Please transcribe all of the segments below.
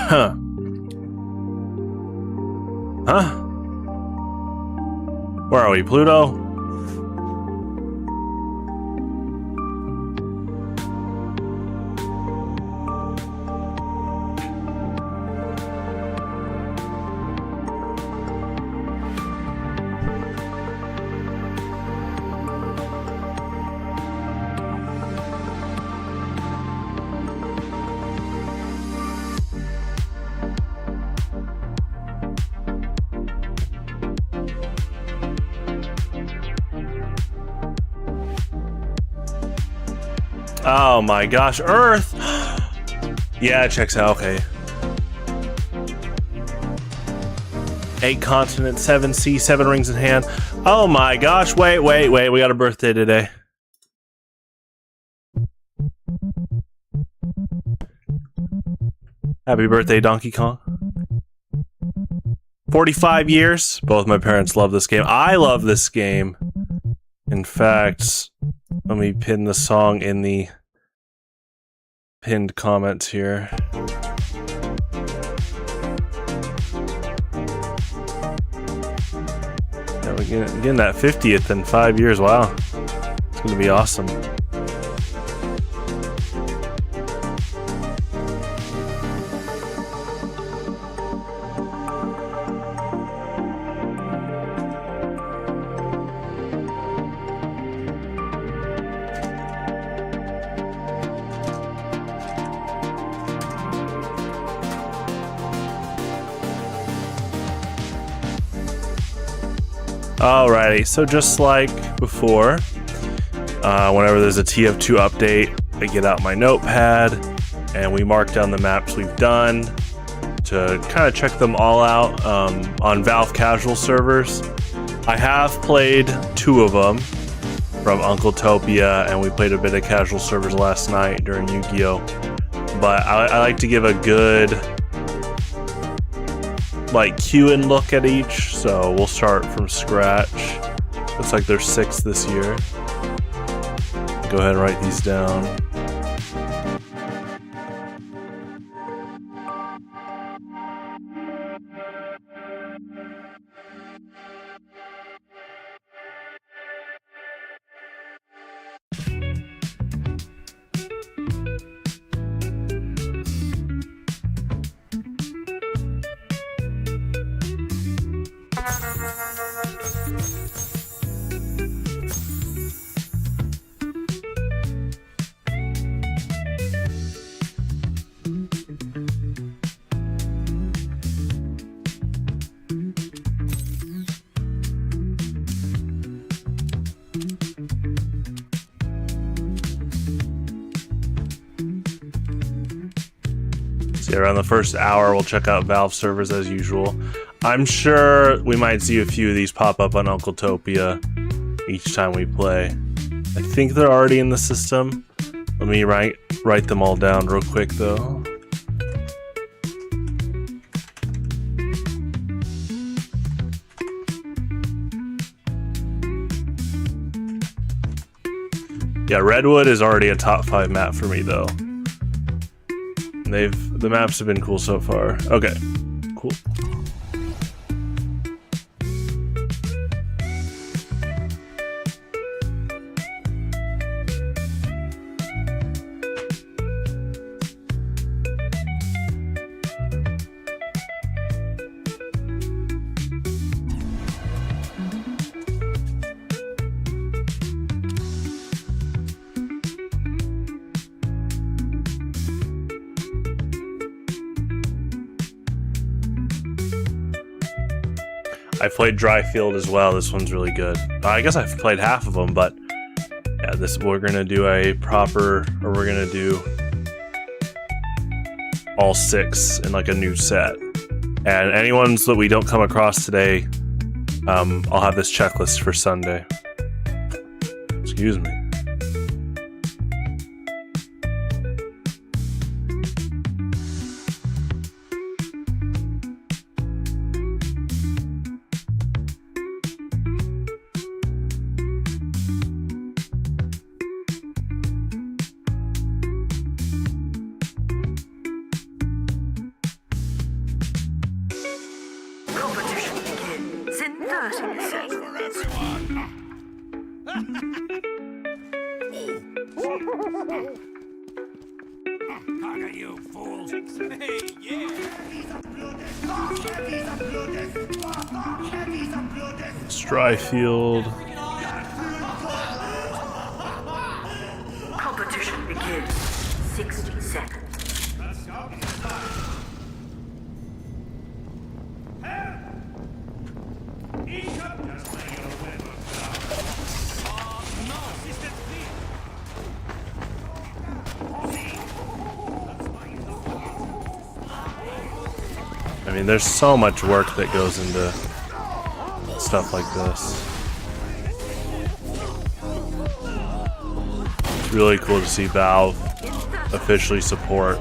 Huh? Where are we, Pluto? Oh my gosh, Earth! Yeah, it checks out, okay. 8 continents, 7 seas, 7 rings in hand. Oh my gosh, wait, we got a birthday today. Happy birthday, Donkey Kong. 45 years. Both my parents love this game. I love this game. In fact, let me pin the song in the pinned comments here. Yeah, we're getting that 50th in 5 years. Wow. It's going to be awesome. Alrighty, so just like before, whenever there's a TF2 update, I get out my notepad and we mark down the maps we've done to kind of check them all out on Valve casual servers. I have played 2 of them from Uncletopia, and we played a bit of casual servers last night during Yu-Gi-Oh! But I like to give a good queue and look at each, so we'll start from scratch. Looks like there's 6 this year. Go ahead and write these down. Around the first hour, we'll check out Valve servers as usual. I'm sure we might see a few of these pop up on Uncletopia each time we play. I think they're already in the system. Let me write them all down real quick though. Yeah, Redwood is already a top 5 map for me though. The maps have been cool so far. Okay, cool. I played Dryfield as well. This one's really good. I guess I've played half of them, but yeah, we're gonna do we're gonna do all 6 in like a new set. And any ones that we don't come across today, I'll have this checklist for Sunday. Excuse me. 30 seconds. Hugger, you fools! Hey, yeah! Stryfield. Competition begins. 60 seconds. I mean, there's so much work that goes into stuff like this. It's really cool to see Valve officially support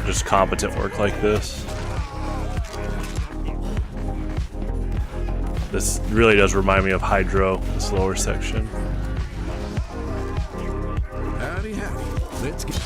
just competent work like this. This really does remind me of Hydro, this lower section. Howdy, howdy. Let's get...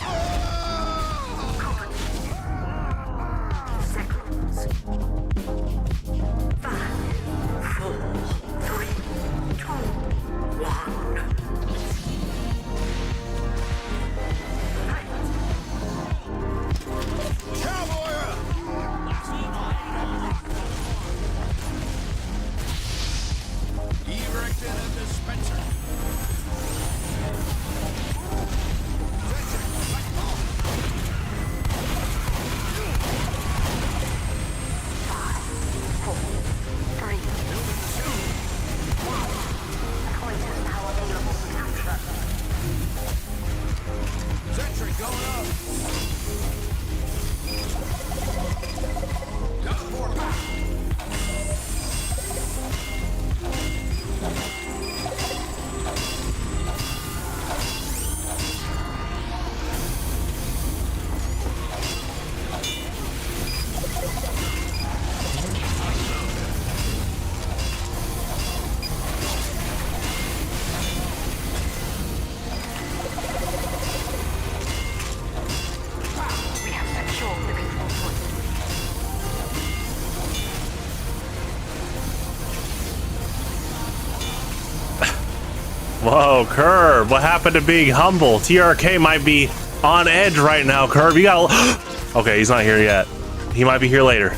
Whoa, Curb, what happened to being humble? TRK might be on edge right now, Curb. You gotta... Okay, he's not here yet. He might be here later.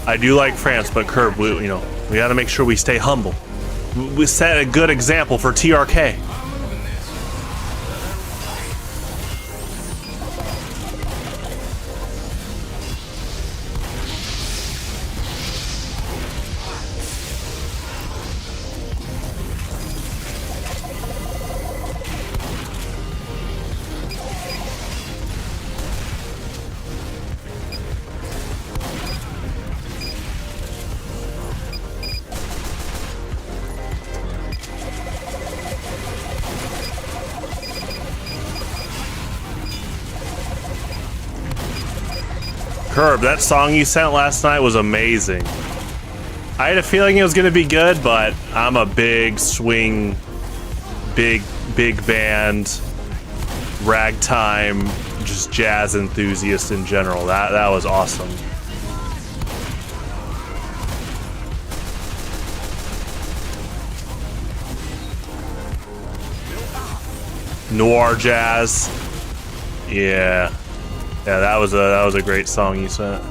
I do like France, but Curb, we gotta make sure we stay humble. We set a good example for TRK. Curb, that song you sent last night was amazing. I had a feeling it was gonna be good, but I'm a big swing, big band, ragtime, just jazz enthusiast in general. That was awesome. Noir jazz. Yeah. Yeah, that was a great song you sent.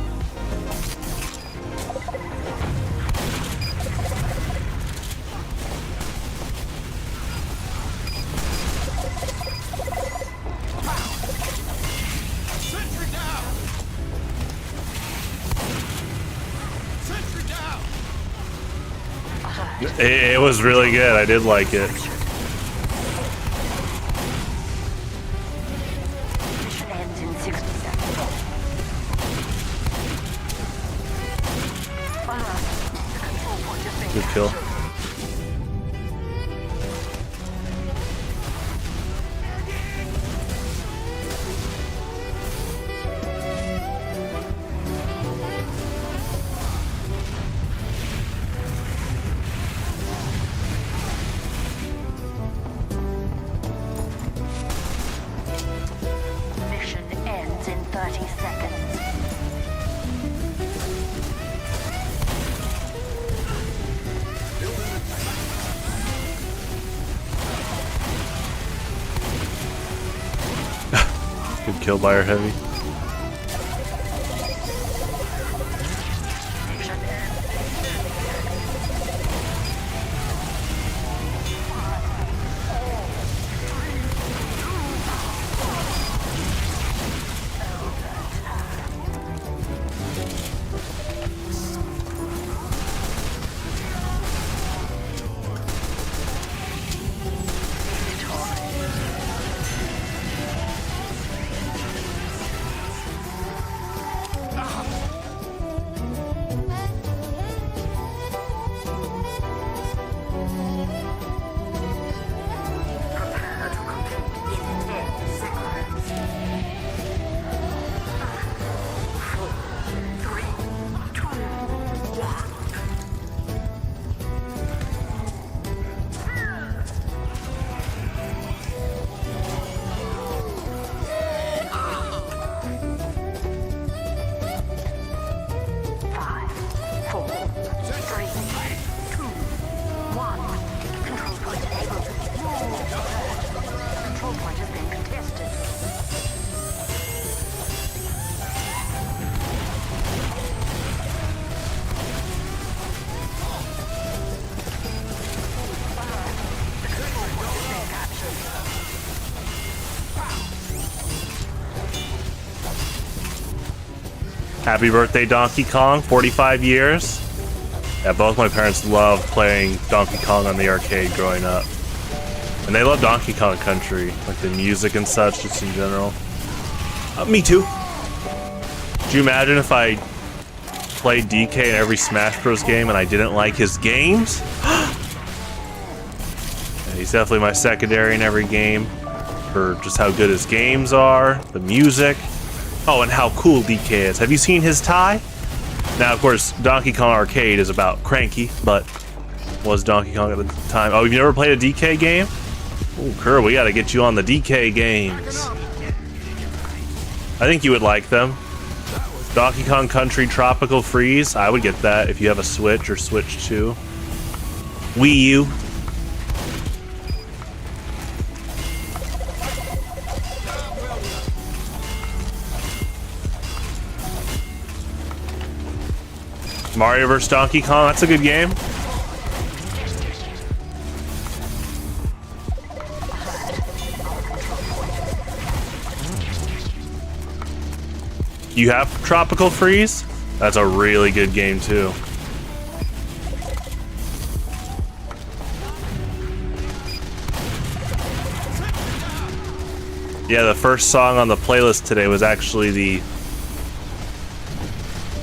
It was really good. I did like it. Good kill. Mission ends in 30 seconds. killed by our heavy. Happy birthday, Donkey Kong, 45 years. Yeah, both my parents loved playing Donkey Kong on the arcade growing up. And they love Donkey Kong Country, like the music and such, just in general. Me too. Do you imagine if I played DK in every Smash Bros. Game and I didn't like his games? Yeah, he's definitely my secondary in every game for just how good his games are, the music. Oh, and how cool DK is. Have you seen his tie? Now, of course, Donkey Kong Arcade is about Cranky, but was Donkey Kong at the time. Oh, you've never played a DK game? Oh, Kerr, we gotta get you on the DK games. I think you would like them. Donkey Kong Country Tropical Freeze. I would get that if you have a Switch or Switch 2. Wii U. Mario vs. Donkey Kong, that's a good game. You have Tropical Freeze? That's a really good game too. Yeah, the first song on the playlist today was actually the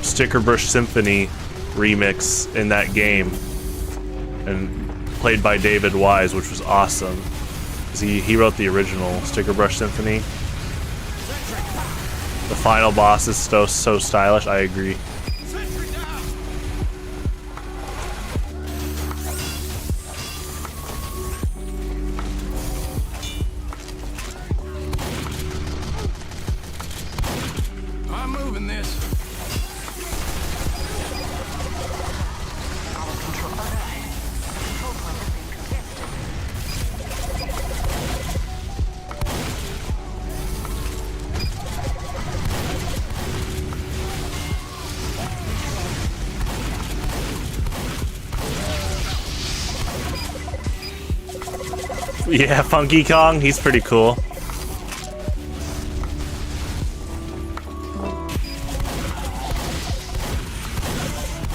Sticker Brush Symphony remix in that game, and played by David Wise, which was awesome because he wrote the original Sticker Brush Symphony. The final boss is so stylish. I agree. I'm moving this. Yeah, Funky Kong, he's pretty cool.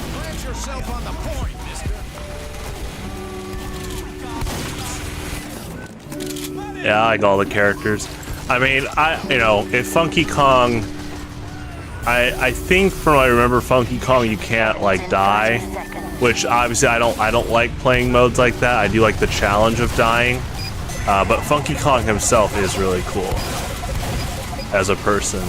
Plant yourself on the point, mister. Yeah, I like all the characters. I mean, if Funky Kong, I think from what I remember, Funky Kong, you can't like die, which obviously I don't like playing modes like that. I do like the challenge of dying. But Funky Kong himself is really cool as a person.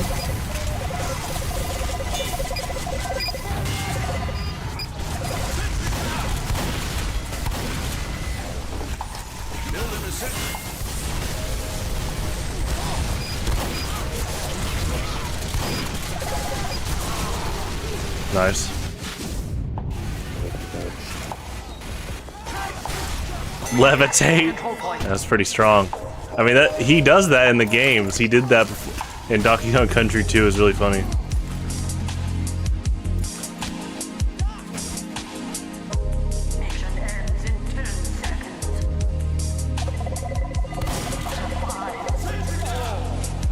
Nice. Levitate. That's pretty strong. I mean, he does that in the games. He did that And Donkey Kong Country 2 is really funny. Mission ends in 10 seconds. 5, 4,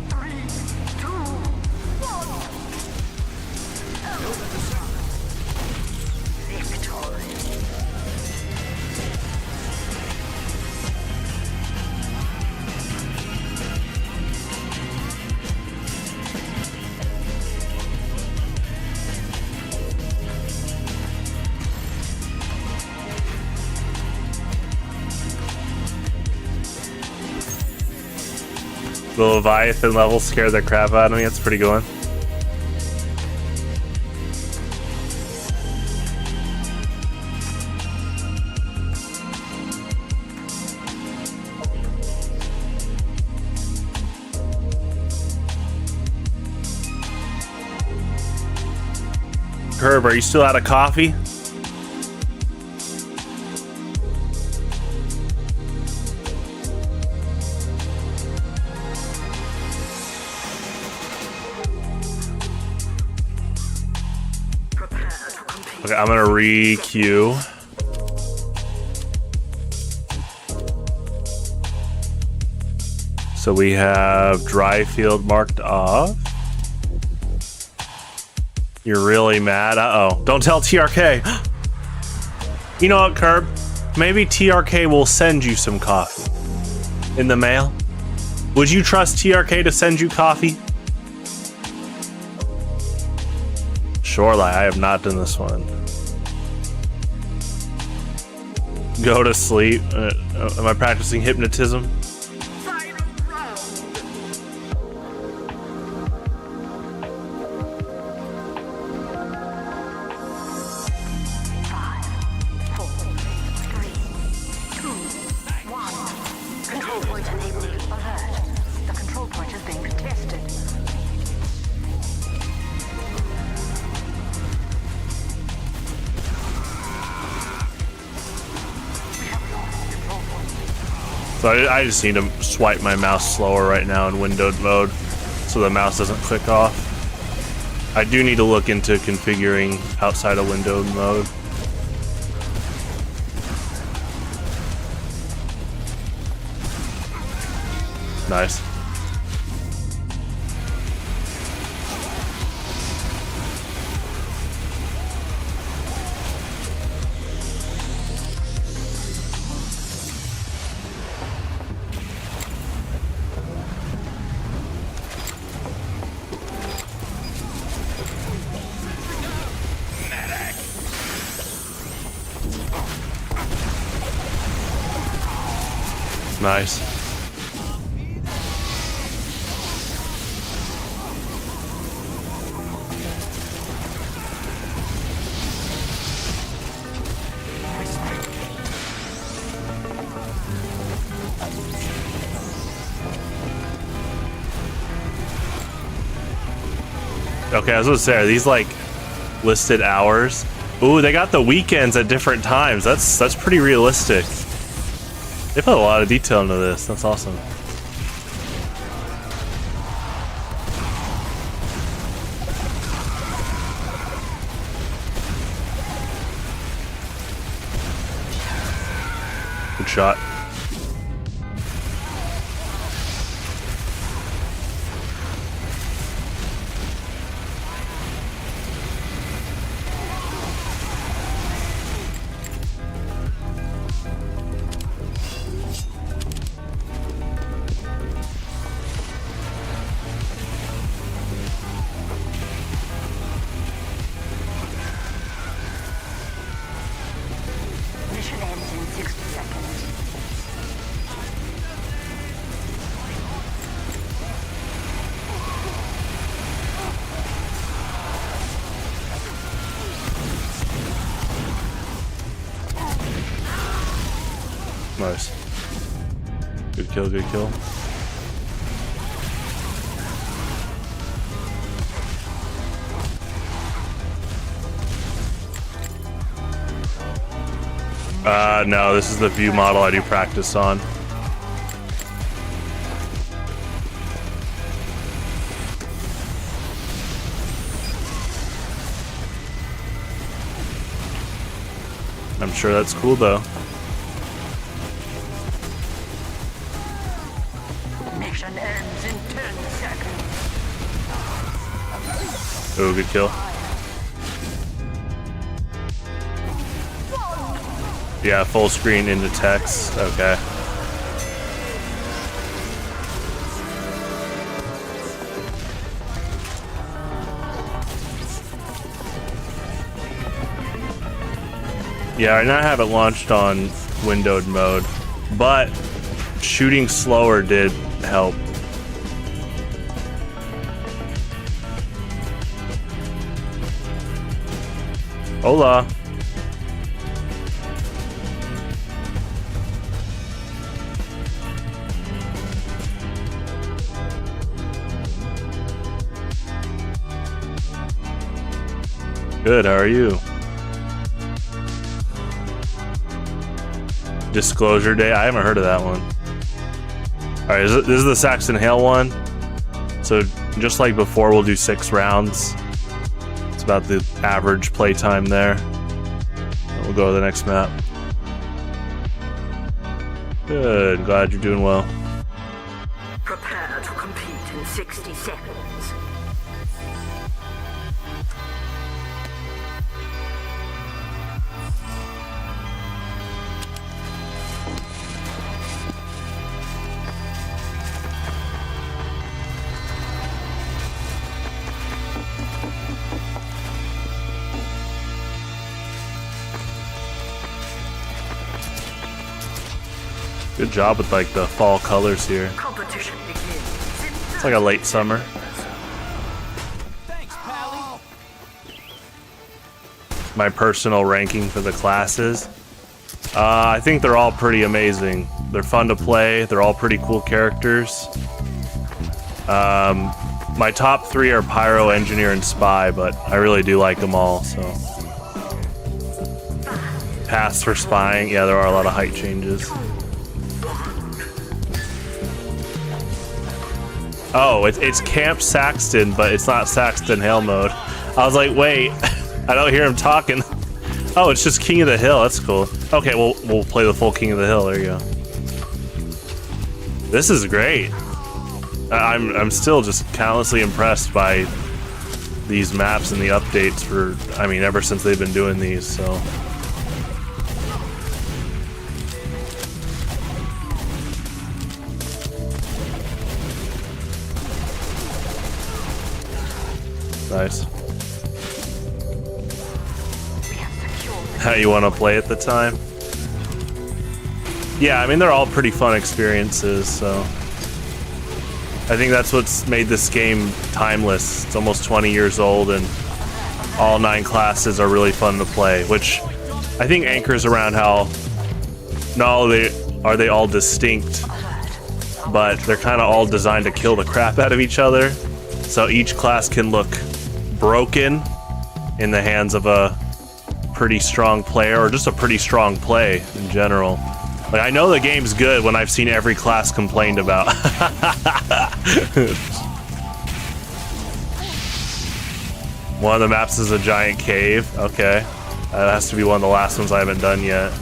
3, 2, 1. Victory. The Leviathan level scared the crap out of me. That's a pretty good one. Herb, are you still out of coffee? Prepare to compete. Okay, I'm gonna re-queue. So we have dry field marked off. You're really mad? Uh-oh. Don't tell TRK. You know what, Curb? Maybe TRK will send you some coffee in the mail. Would you trust TRK to send you coffee? Sure, like, I have not done this one. Go to sleep. Am I practicing hypnotism? Final round. 5, 4, 3, 2, 1. Control point enabled. Alert. The control point is being contested. We have lost control point. So I just need to swipe my mouse slower right now in windowed mode so the mouse doesn't click off. I do need to look into configuring outside of windowed mode. Nice. Nice. Okay, I was gonna say, are these like listed hours? Ooh, they got the weekends at different times. That's pretty realistic. They put a lot of detail into this. That's awesome. Good shot. Mission ends in 60 seconds. Nice. Good kill, good kill. No, this is the view model I do practice on. I'm sure that's cool though. Mission ends in 10 seconds. Oh, good kill. Yeah, full screen into text. Okay. Yeah, right now I have it launched on windowed mode, but shooting slower did help. Hola. Good, how are you? Disclosure Day? I haven't heard of that one. Alright, this is the Saxton Hale one. So just like before, we'll do 6 rounds. It's about the average play time there. And we'll go to the next map. Good, glad you're doing well. Prepare to compete in 60 seconds. Good job with like the fall colors here. Competition begins. It's like a late summer. Thanks, Pally. My personal ranking for the classes. I think they're all pretty amazing. They're fun to play. They're all pretty cool characters. My top 3 are Pyro, Engineer, and Spy, but I really do like them all, so. Pass for Spying. Yeah, there are a lot of height changes. Oh, it's Camp Saxton, but it's not Saxton Hale mode. I was like, wait, I don't hear him talking. Oh, it's just King of the Hill. That's cool. Okay, we'll play the full King of the Hill. There you go. This is great. I'm still just countlessly impressed by these maps and the updates for, I mean, ever since they've been doing these, so. Nice. How you want to play at the time? Yeah, I mean, they're all pretty fun experiences, so. I think that's what's made this game timeless. It's almost 20 years old, and all 9 classes are really fun to play, which I think anchors around how not only are they all distinct, but they're kind of all designed to kill the crap out of each other. So each class can look broken in the hands of a pretty strong player, or just a pretty strong play in general. Like, I know the game's good when I've seen every class complained about. One of the maps is a giant cave. Okay. That has to be one of the last ones I haven't done yet.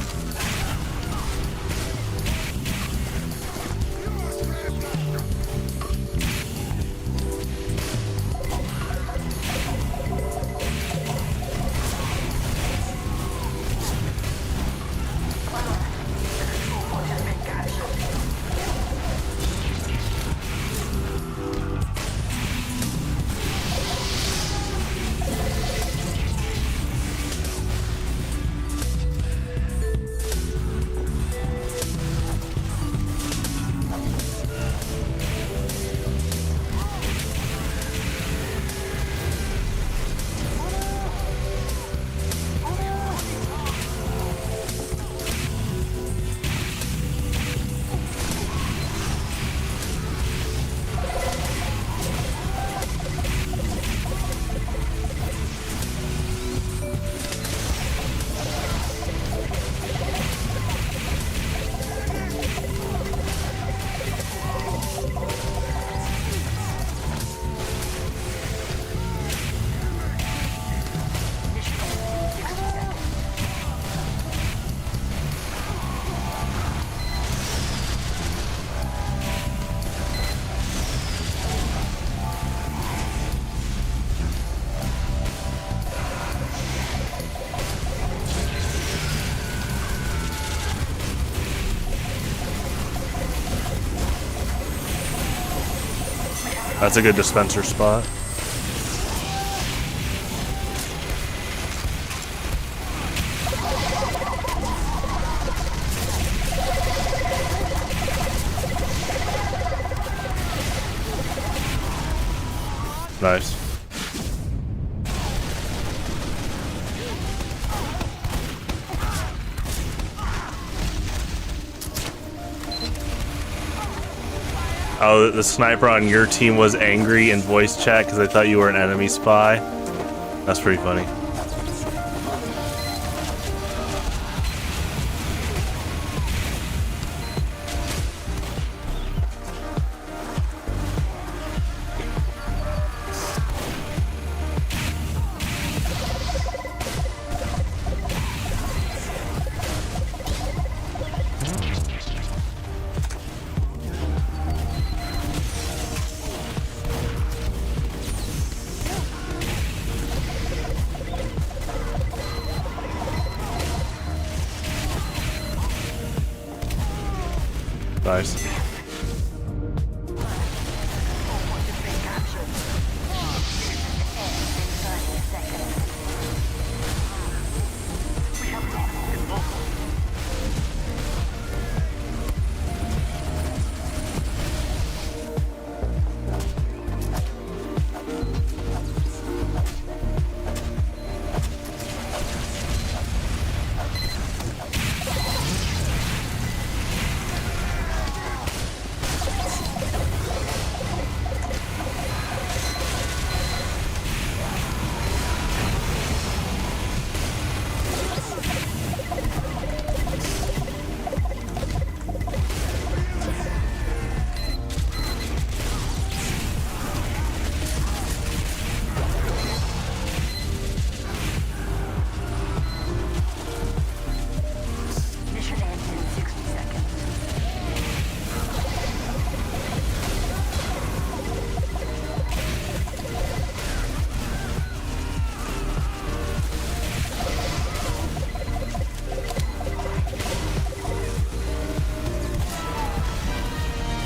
That's a good dispenser spot. Nice. Oh, the sniper on your team was angry in voice chat because they thought you were an enemy spy. That's pretty funny. Nice.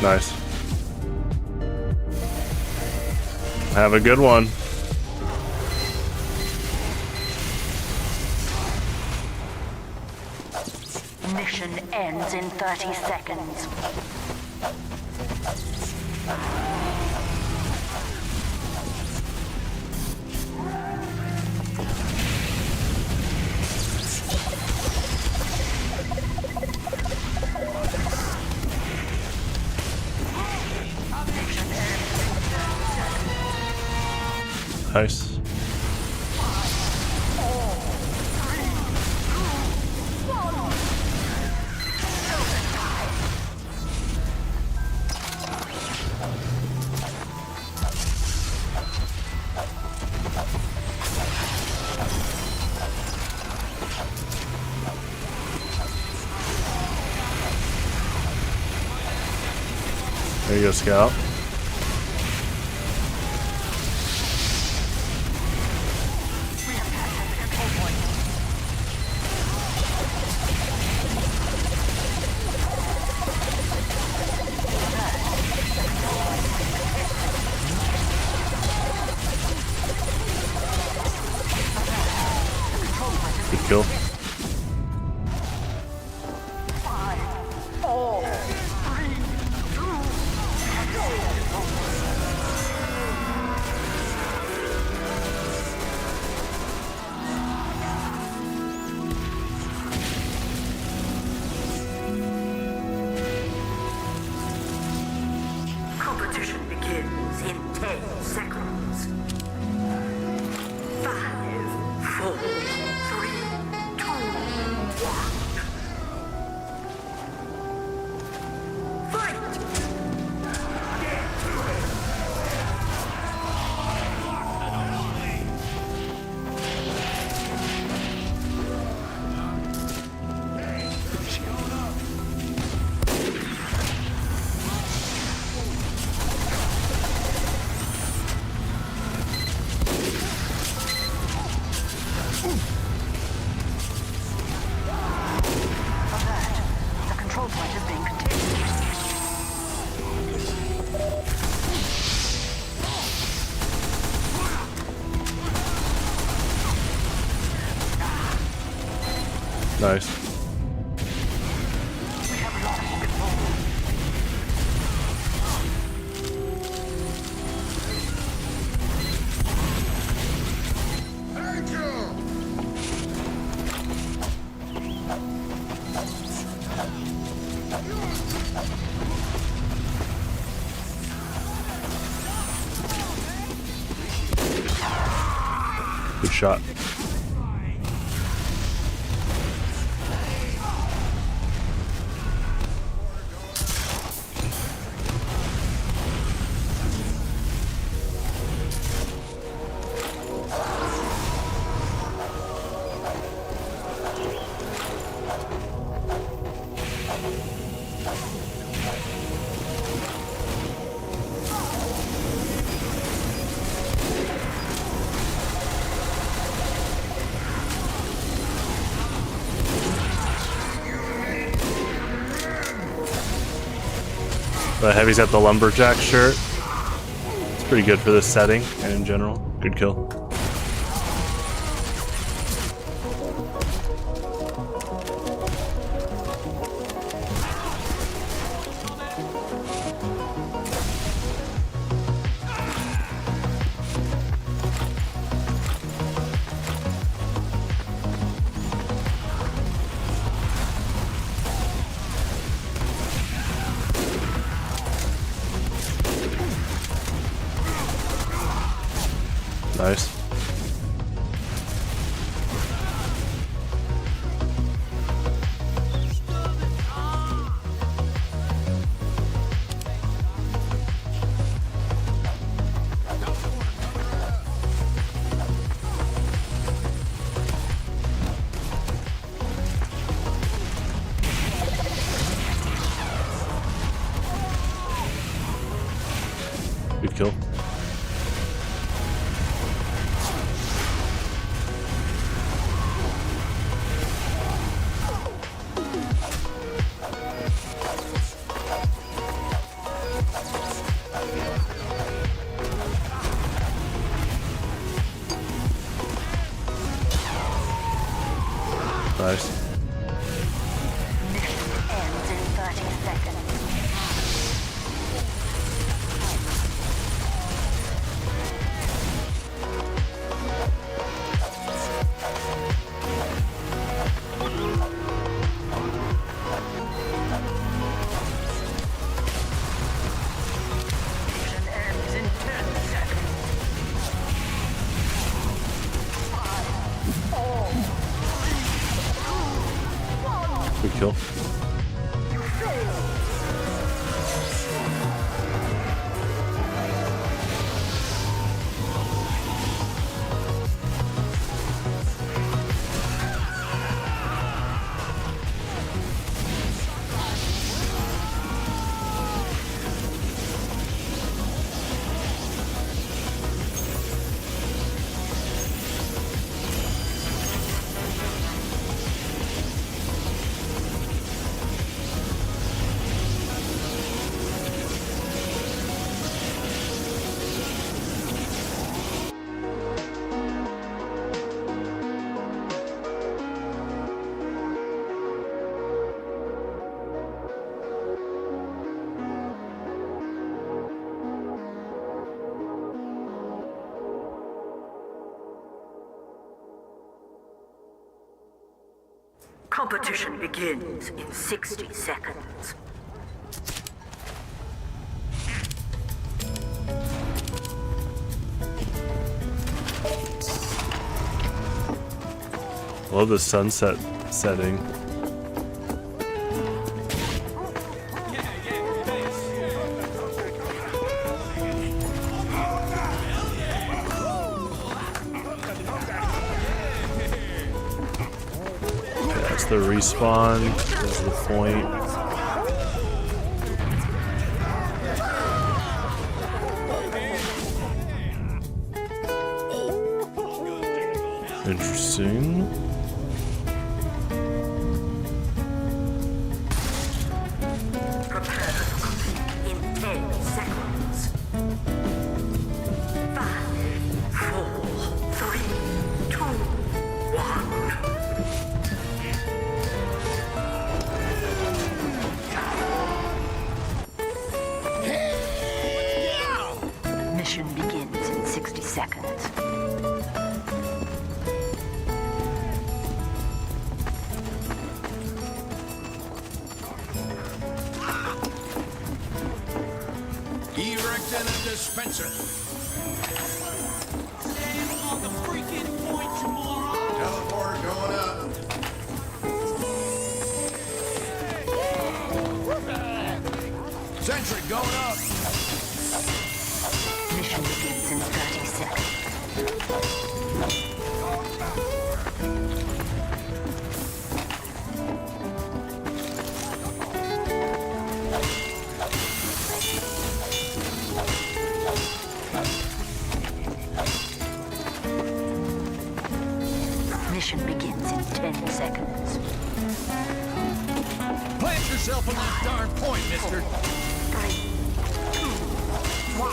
Nice. Have a good one. Mission ends in 30 seconds. Nice. There you go, Scout. Good kill. Competition begins in 10 seconds. 5, 4, 3, 2, 1. Fight! The control point is being contested. Nice. We have lost control. Good shot. The Heavy's got the lumberjack shirt. It's pretty good for this setting and in general. Good kill. Nice. Good kill. Nice. Mission ends in 30 seconds. Mission ends in 10 seconds. 5, 4, 3, 2, 1. Good kill. You failed. Competition begins in 60 seconds. Love the sunset setting. That's the respawn. This is the point. Interesting. Prepare to complete in 10 seconds. 5, 4, 3, 2, 1. Erecting a dispenser. Stand on the freaking point, you moron! Teleporter going up. Sentry going up. Mission begins in 30 seconds. Mission begins in 10 seconds. Plant yourself on that darn point, mister. 3, 2, 1.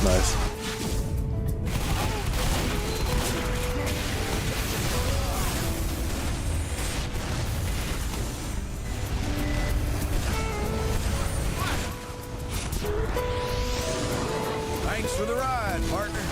Nice. Thanks for the ride, partner.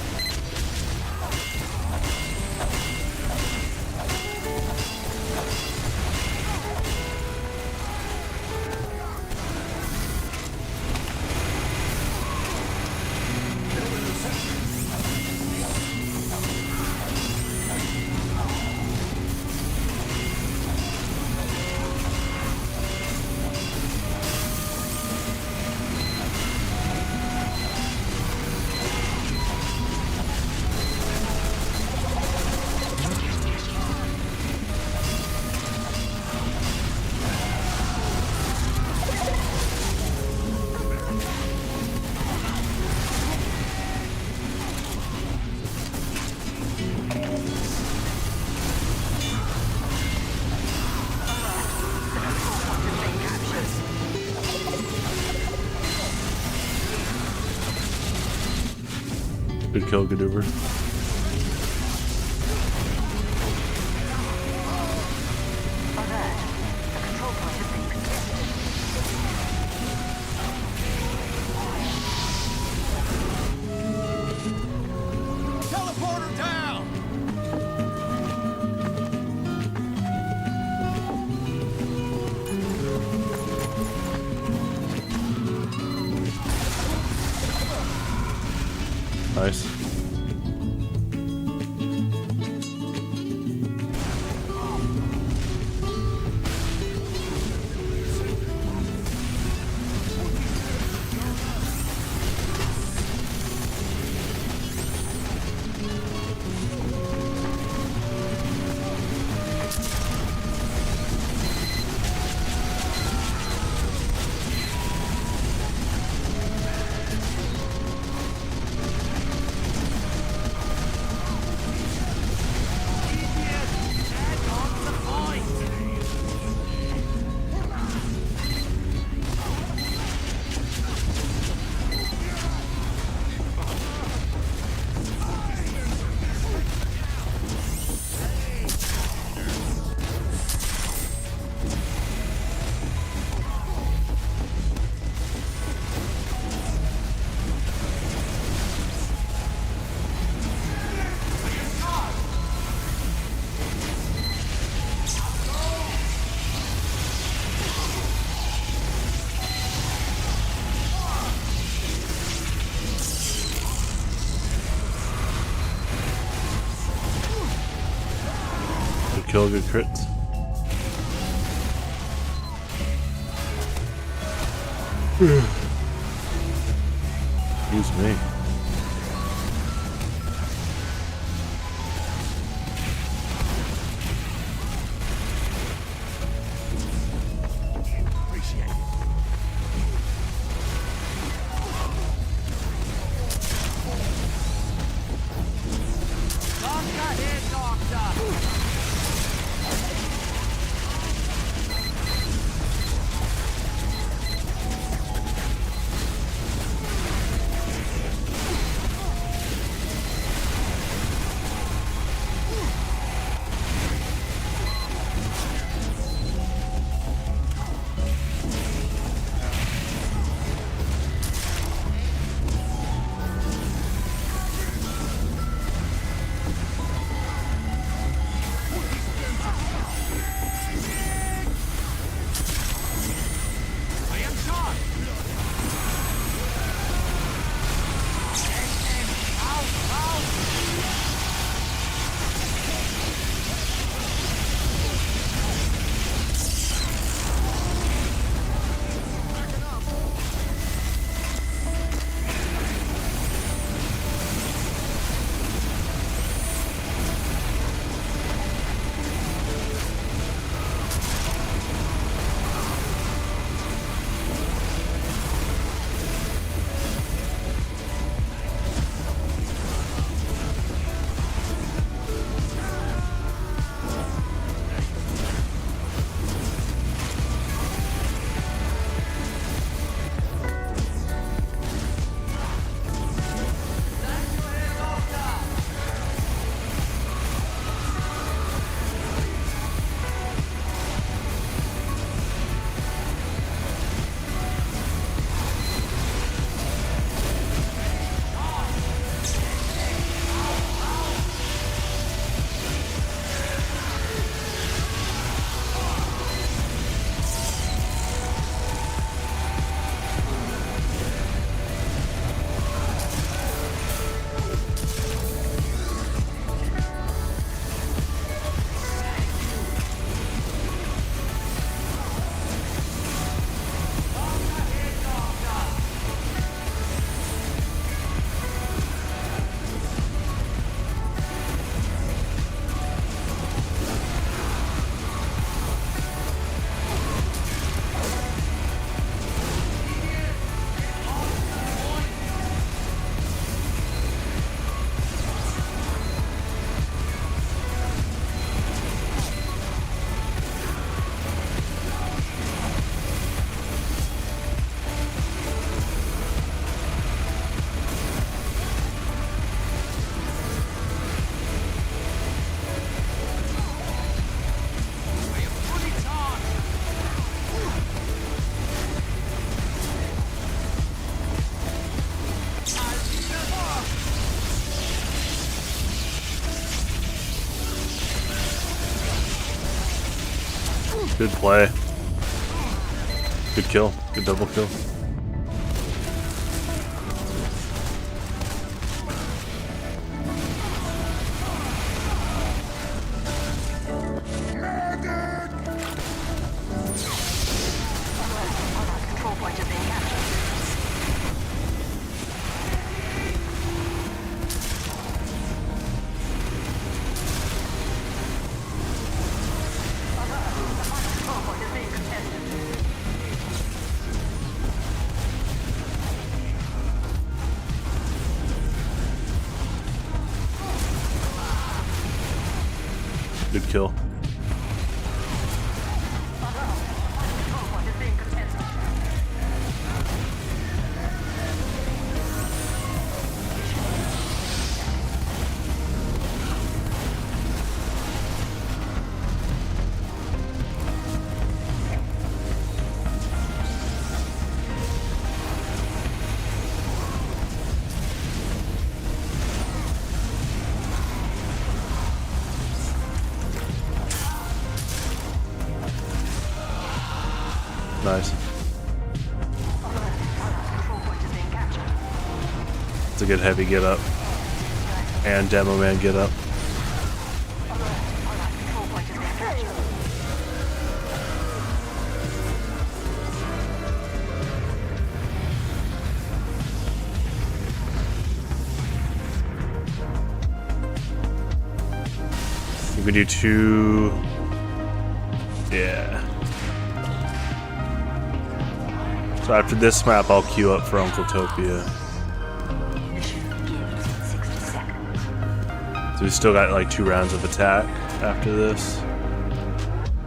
Good kill, Gadoober. Alert. The control point has been contested. Teleporter down. Nice. Good kill, good crits. Excuse me. Appreciate it. Doctor here, doctor! Good play. Good kill. Good double kill. Control point is being captured. Control point is being contested. Good kill. Control point is being contested. Nice. Control point is being captured. It's a good heavy get up. And demo man get up. Control point is being captured. You can do 2. Yeah. So after this map, I'll queue up for Uncletopia. Mission begins in 60 seconds. So we still got like 2 rounds of attack after this.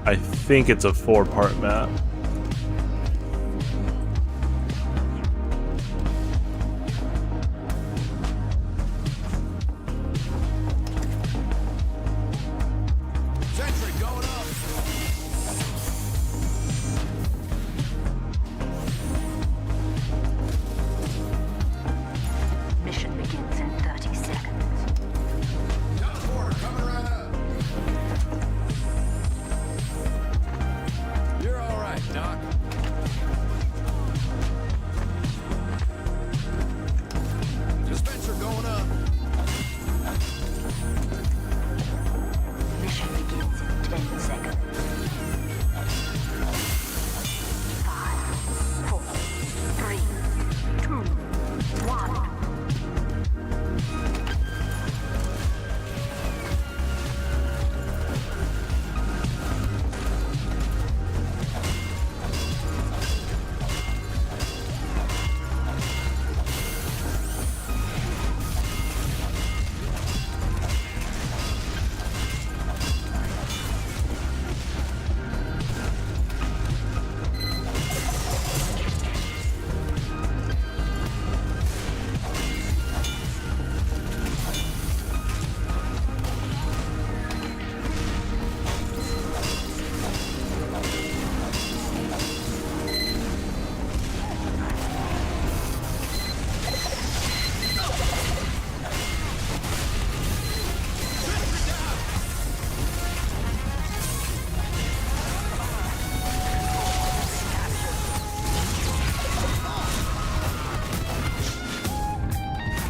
I think it's a 4-part map. Sentry going up. Mission begins in 30 seconds. Teleporter coming right up. You're all right, Doc. Dispenser going up. Mission begins in 10 seconds. 5, 4, 3, 2, 1.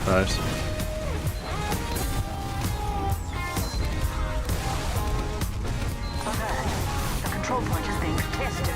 Nice. The control point is being contested.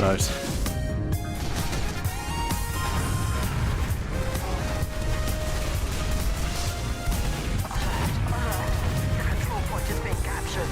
Nice. The control point is being captured.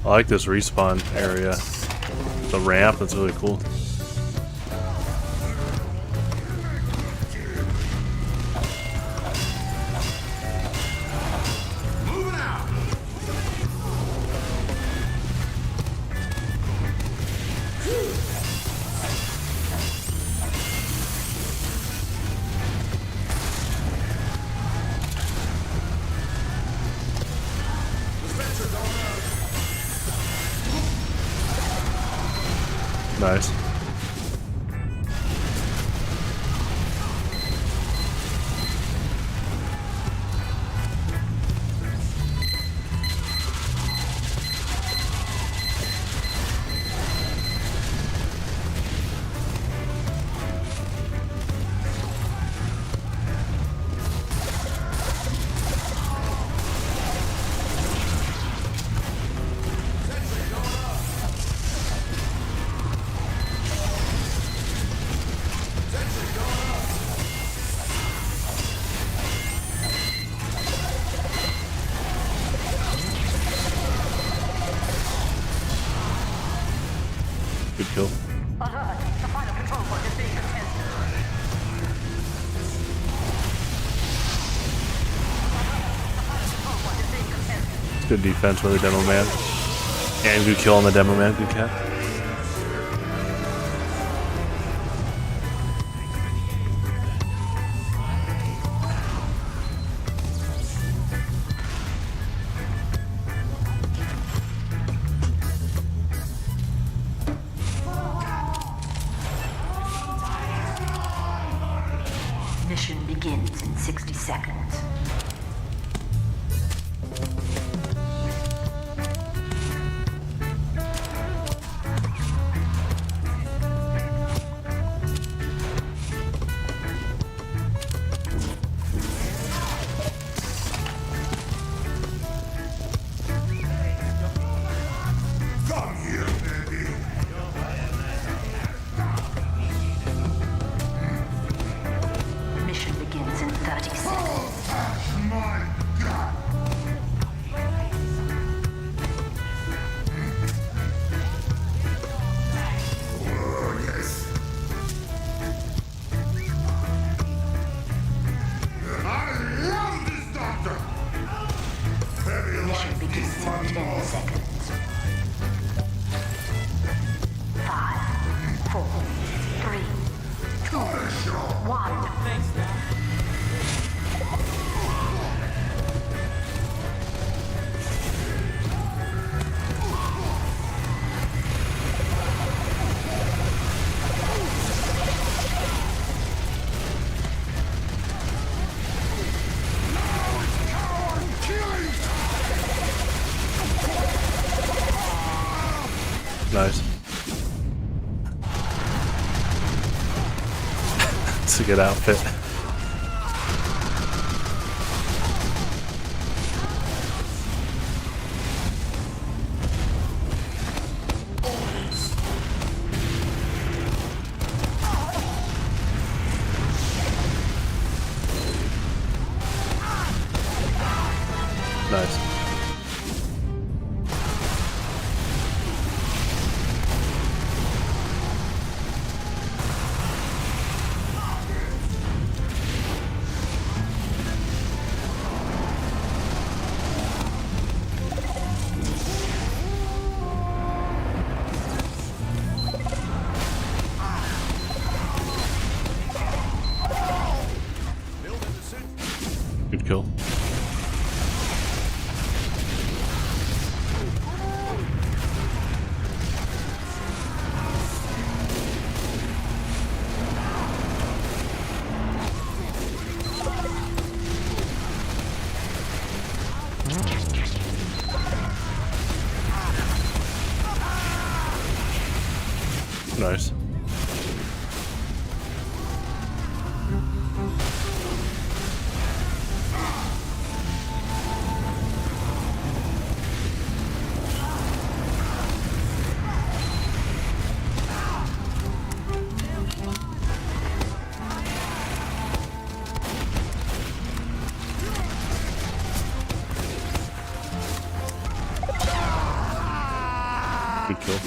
I like this respawn area. The ramp, that's really cool. Moving out. Dispenser going up. Nice. Good kill. Alert! The final control point is being contested. It's good defense by the demo man. And good kill on the demo man. Good cat. Mission begins in 60 seconds. Come here, baby. Mission begins in 30 seconds. Oh, my God. Oh, yes. I love this doctor. Heavy Mission life begins is in one 10 more. seconds. 5, 4, 3, 2, 1. Nice. It's a good outfit. Nice. Nice. Good kill.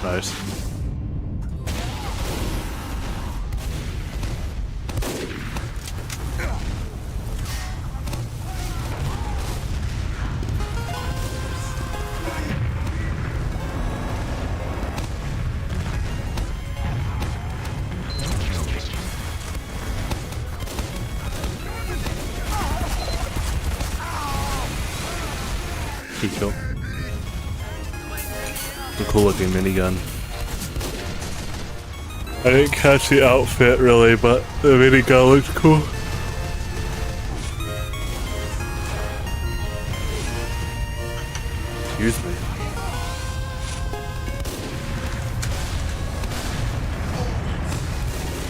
Nice. Good kill. A cool looking minigun. I didn't catch the outfit really, but the minigun looks cool. Excuse me.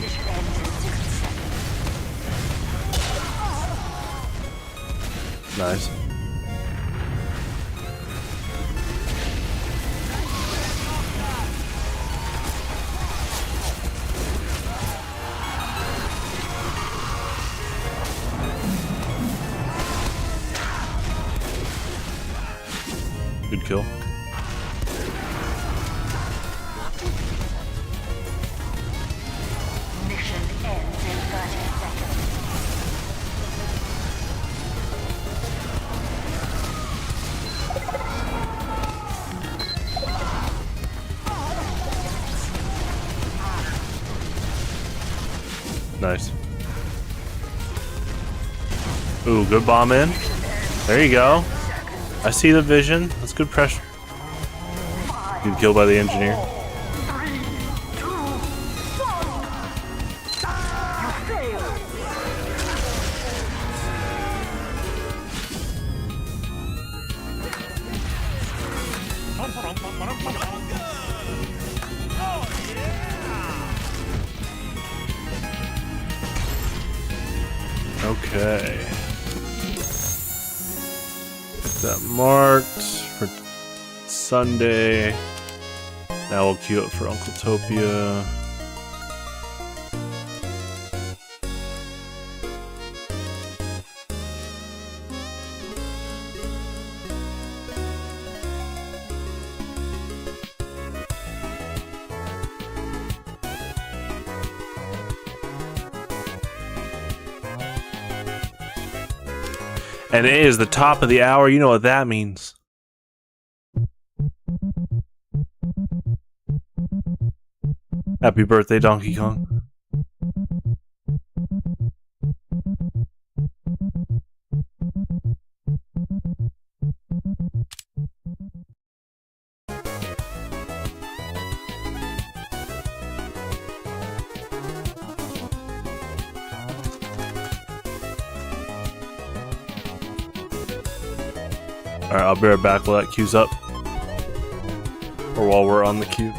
Mission ends in 60 seconds. Nice. Good kill. Mission ends in 30 seconds. Nice. Ooh, good bomb in. There you go. I see the vision. That's good pressure. Good kill by the engineer. 3, 2, 1. You failed. Okay. Get that marked for Sunday. Now we'll queue up for Uncletopia. And it is the top of the hour. You know what that means. Happy birthday, Donkey Kong. Alright, I'll be right back while that queue's up. Or while we're on the queue.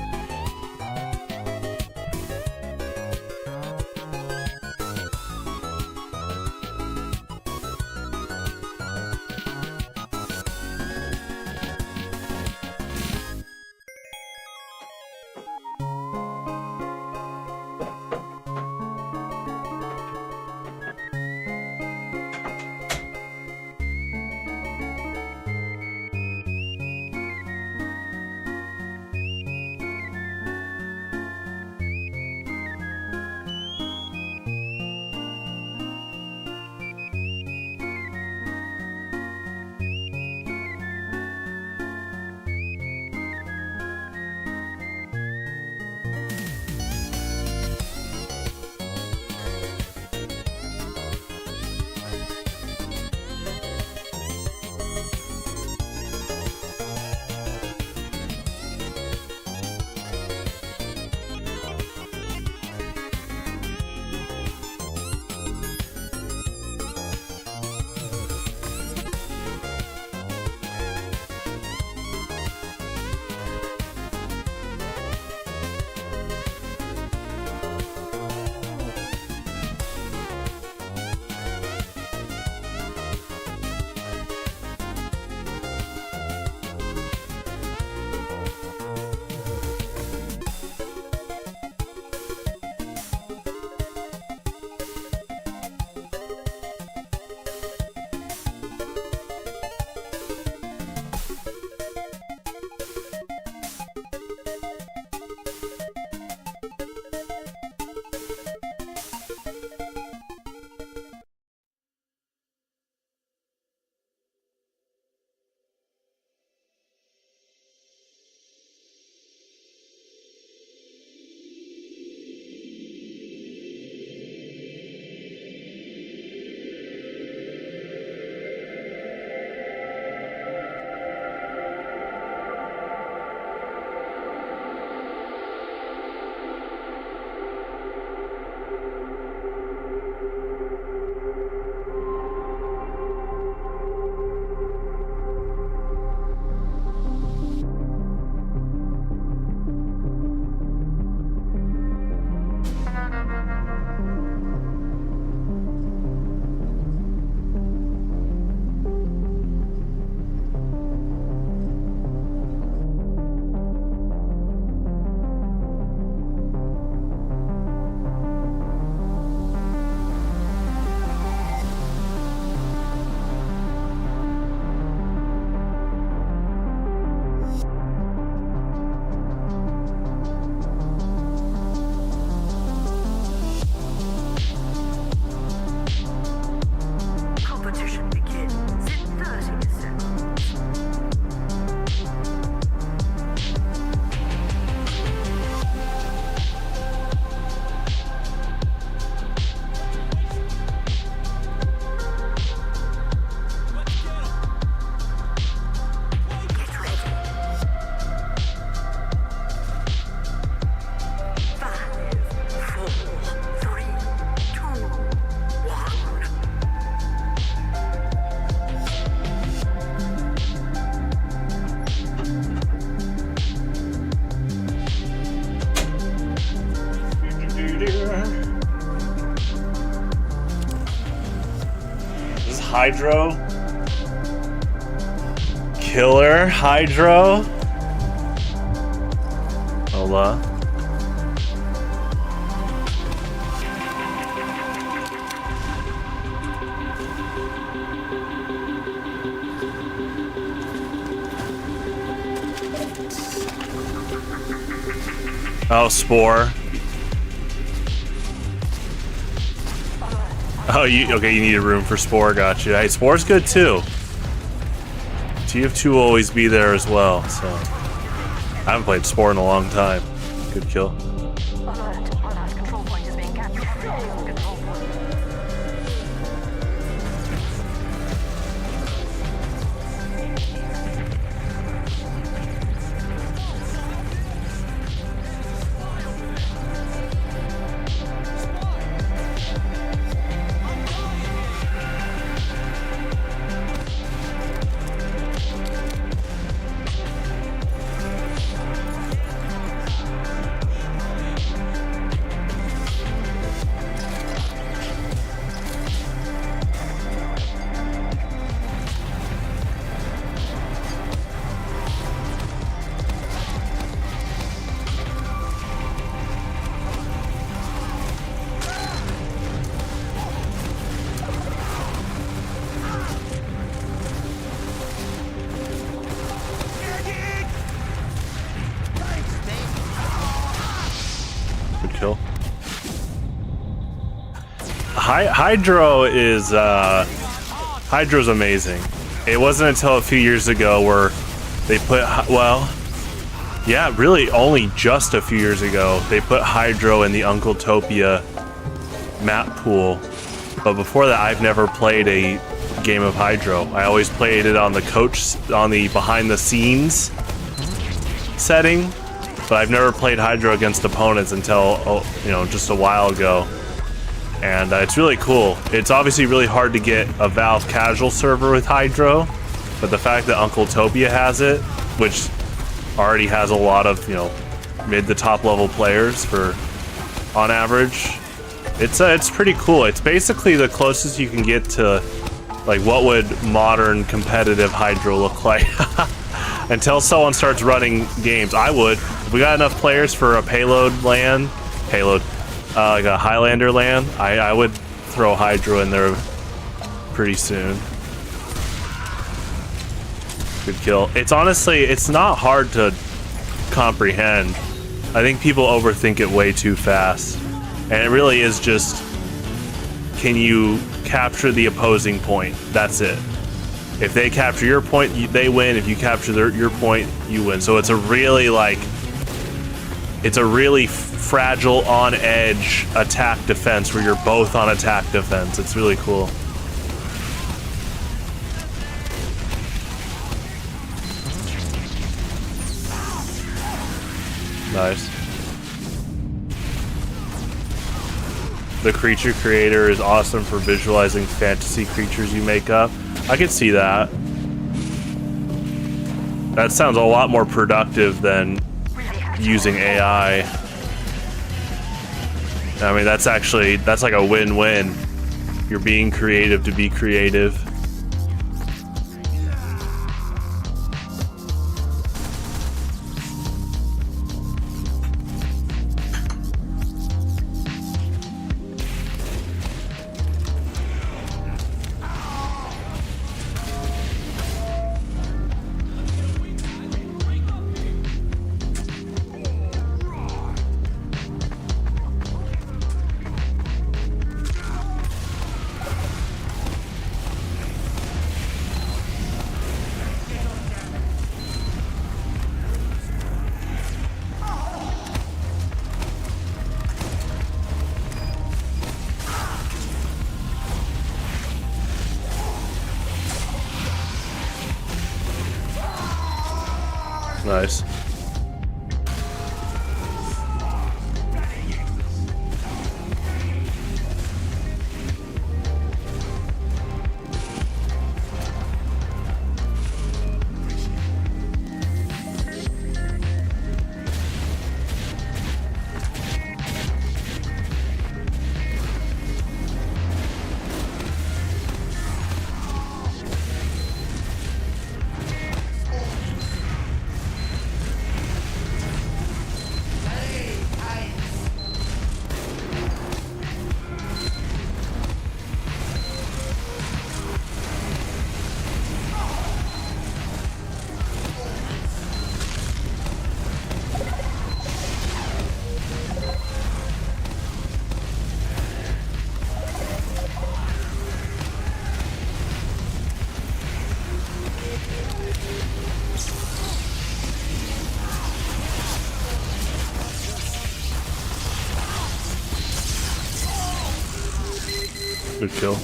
Hydro. Killer Hydro. Hola. Oh, Spore. Oh, you need a room for Spore, gotcha. Hey, Spore's good too. TF2 will always be there as well, so. I haven't played Spore in a long time. Good kill. Alert. Alert. Control point is being captured. Control point. Good kill. Hydro is Hydro's amazing. It wasn't until a few years ago where they put, well, yeah, really only just a few years ago they put Hydro in the Uncletopia map pool. But before that, I've never played a game of Hydro. I always played it on the behind the scenes setting, but I've never played Hydro against opponents until just a while ago. And it's really cool. It's obviously really hard to get a Valve casual server with Hydro, but the fact that Uncletopia has it, which already has a lot of mid to top level players on average, it's pretty cool. It's basically the closest you can get to like what would modern competitive Hydro look like. Until someone starts running games, I would. If we got enough players for a like a Highlander LAN, I would throw Hydro in there pretty soon. Good kill. It's honestly, it's not hard to comprehend. I think people overthink it way too fast. And it really is just, can you capture the opposing point? That's it. If they capture your point, they win. If you capture your point, you win. So it's a really fragile, on edge attack defense where you're both on attack defense. It's really cool. Nice. The creature creator is awesome for visualizing fantasy creatures you make up. I could see that. That sounds a lot more productive than using AI. I mean, that's like a win-win. You're being creative to be creative. Nice. Good kill.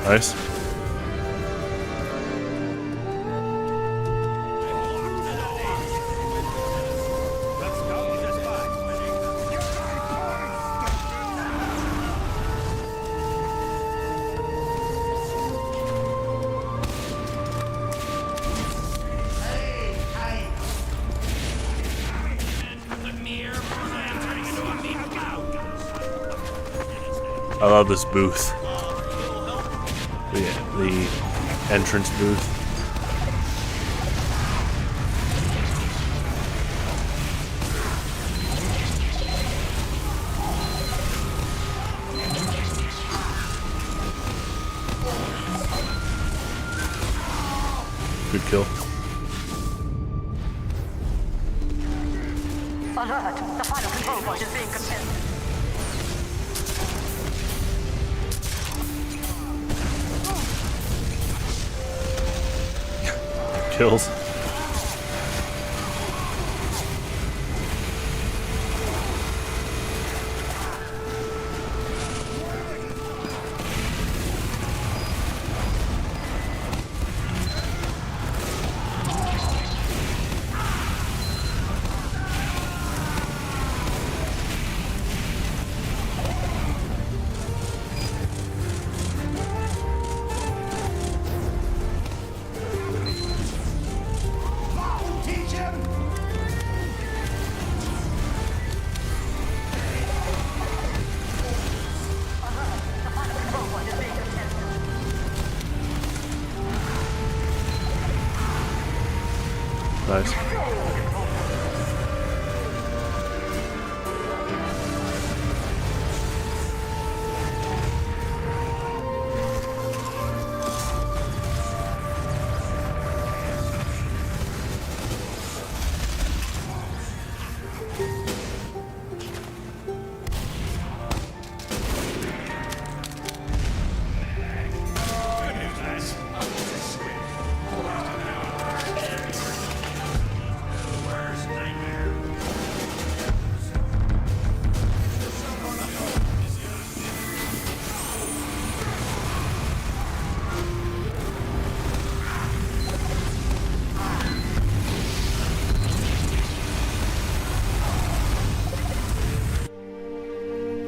Nice. I love this booth. The entrance booth. Good kill. Alert! The final control point is being contested. Kills. Nice.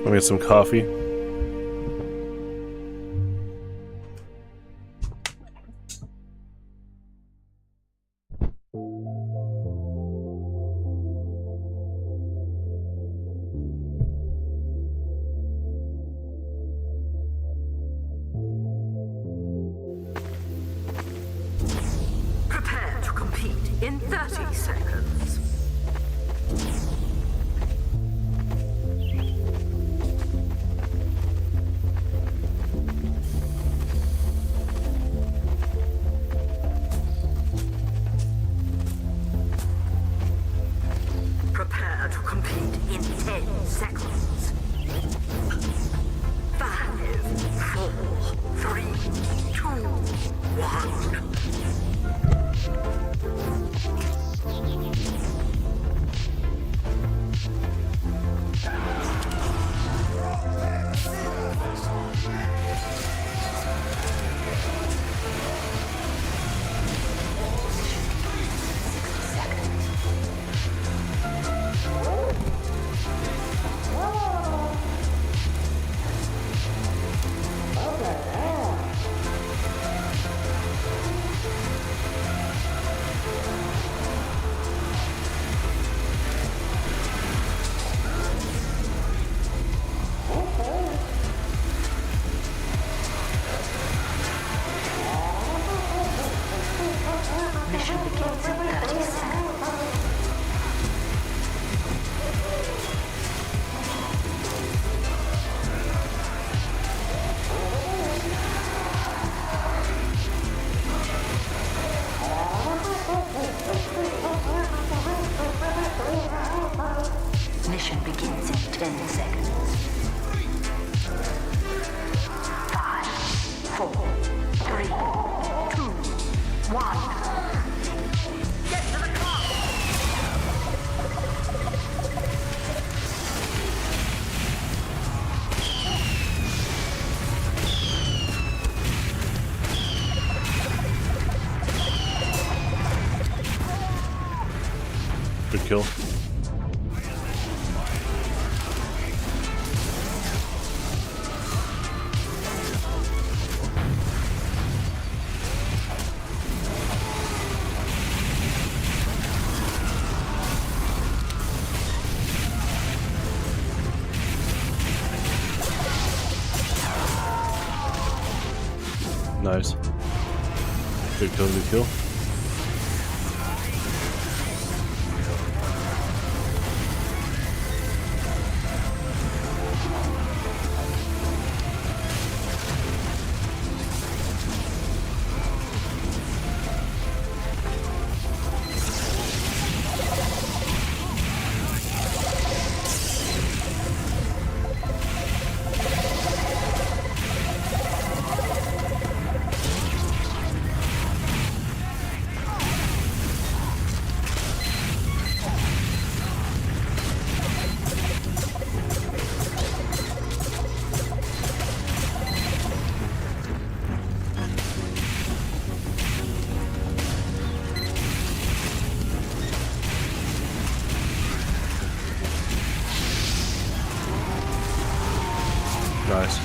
Let me get some coffee. Prepare to compete in 30 seconds. Prepare to compete in 10 seconds. 5, 4, 3, 2, 1. Mission begins in 30 seconds. One. Get to the car! Good kill. Nice. Good kill, good kill. Nice.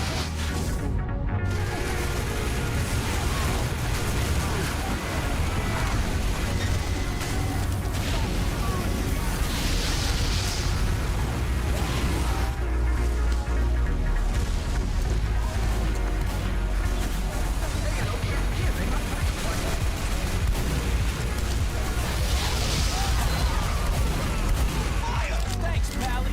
Thanks, Pally.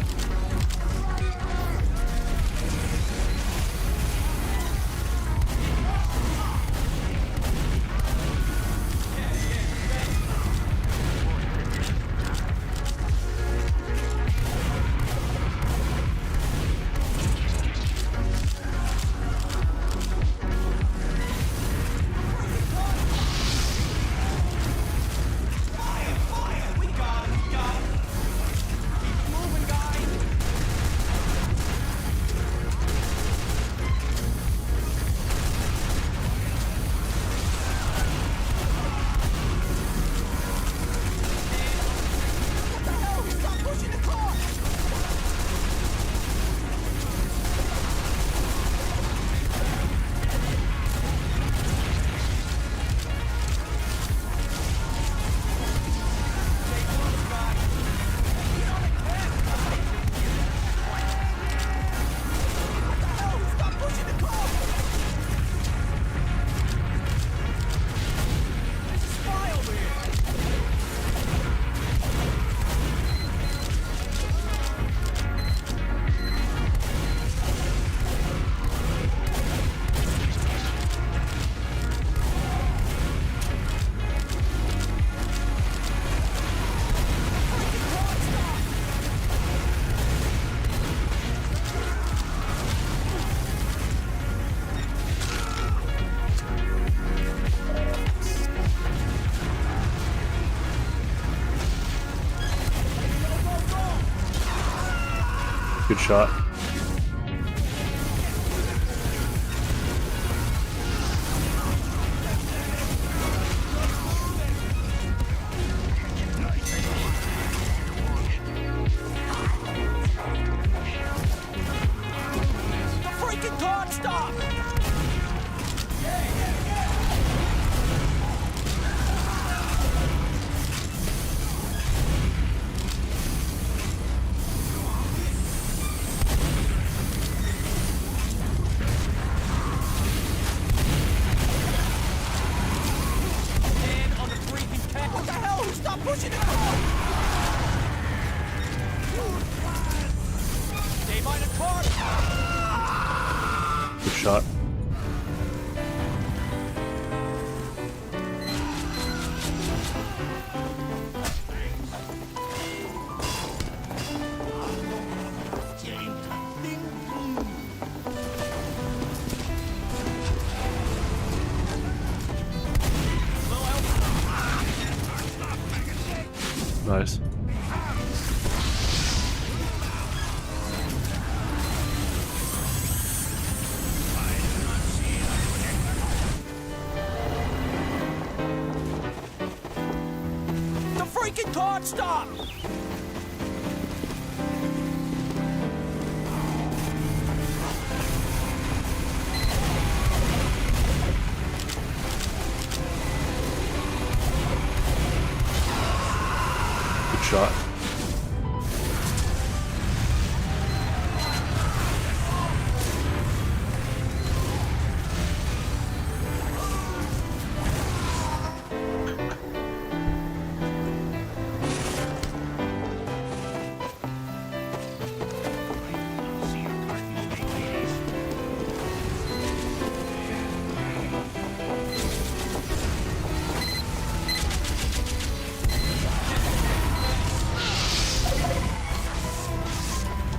Good shot. The freaking clock stopped! Stand on the freaking cat. What the hell? Stop pushing the car! Stay by the car! Good shot. Low health Nice. The freaking car stopped! Good shot.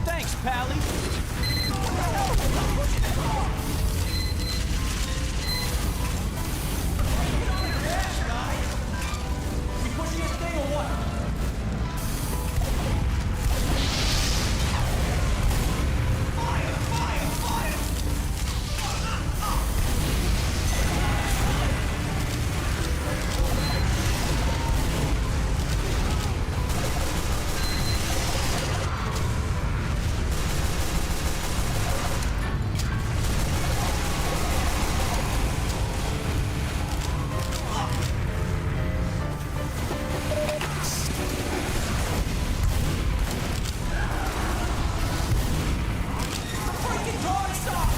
Thanks, Pally. We pushing this thing or what? Freaking car stopped!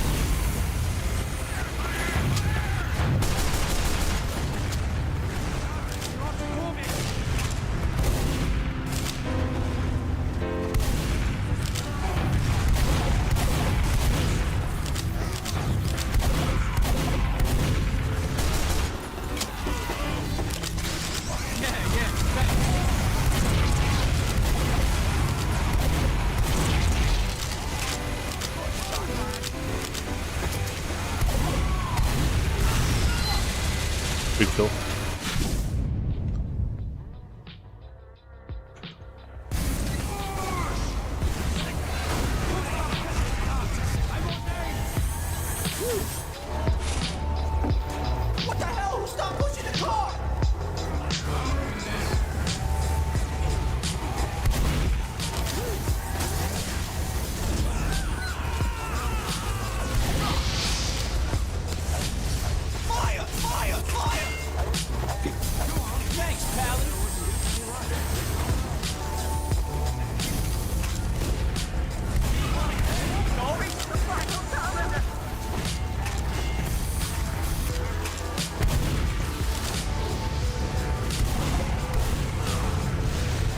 Good kill. What the hell? Stop pushing the car! Fire! Fire! Fire! Thanks, Pally.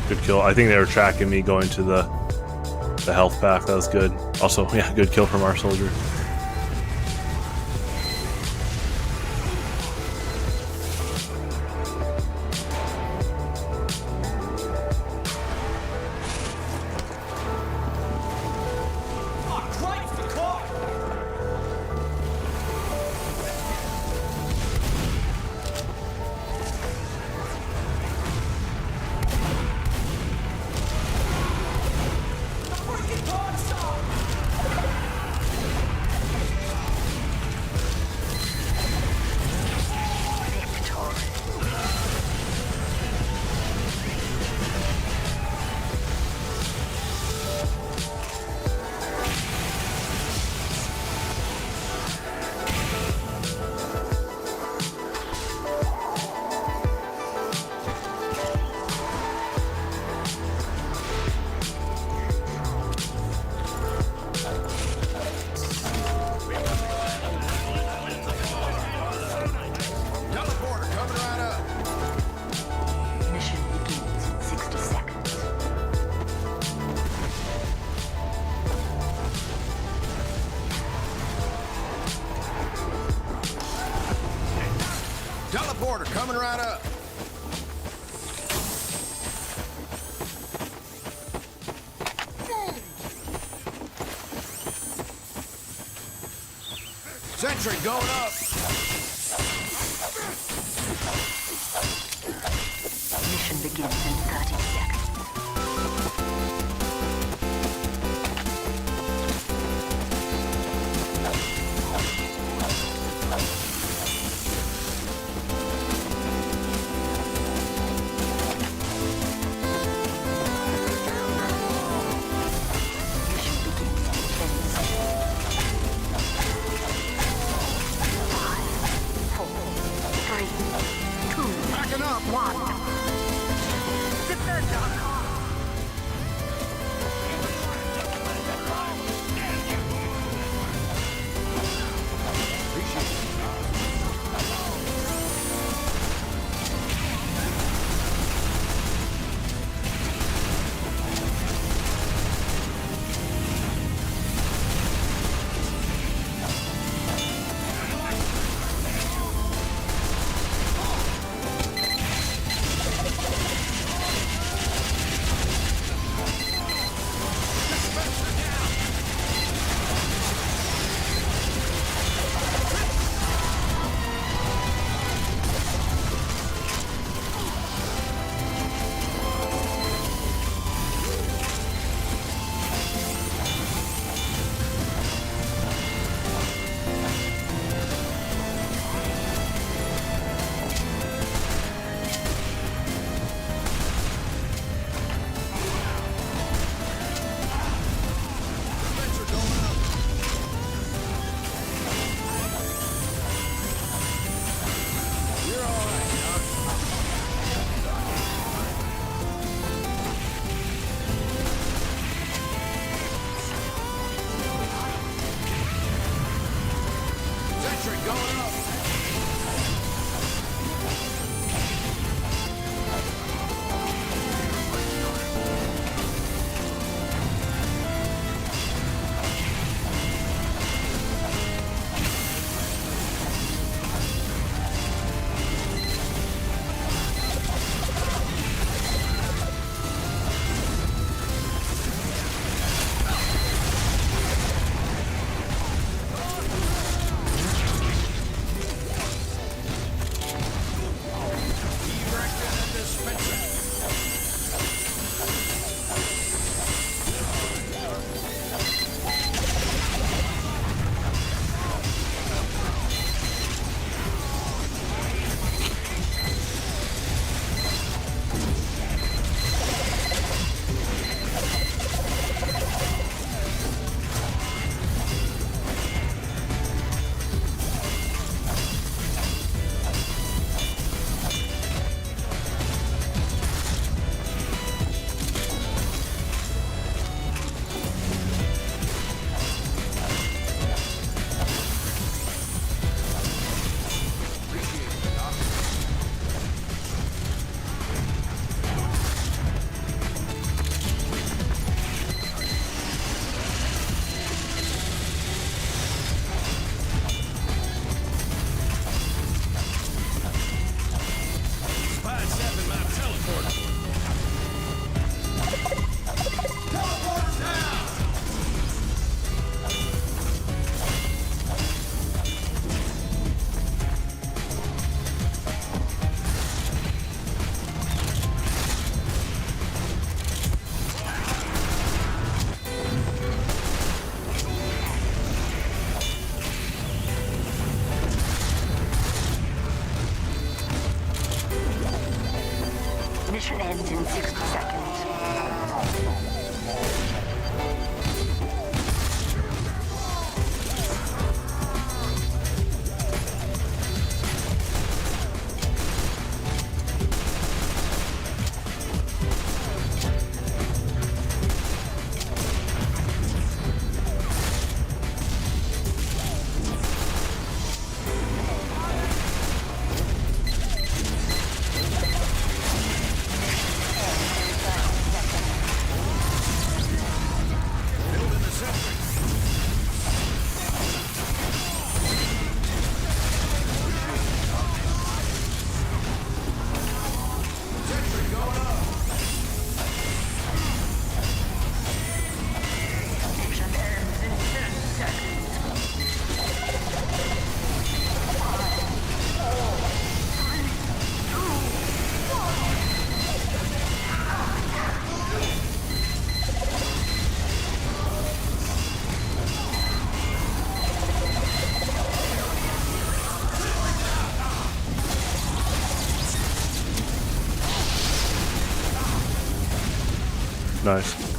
Good kill. I think they were tracking me going to the health pack. That was good. Also, yeah, good kill from our soldier. Oh, Christ, the car! The freaking car stopped! Teleporter coming right up. Mission begins in 60 seconds. Teleporter coming right up. Sentry going up. Mission begins in 30 seconds. Backing up. One. Defend our car. Mission ends in 60 seconds. Nice.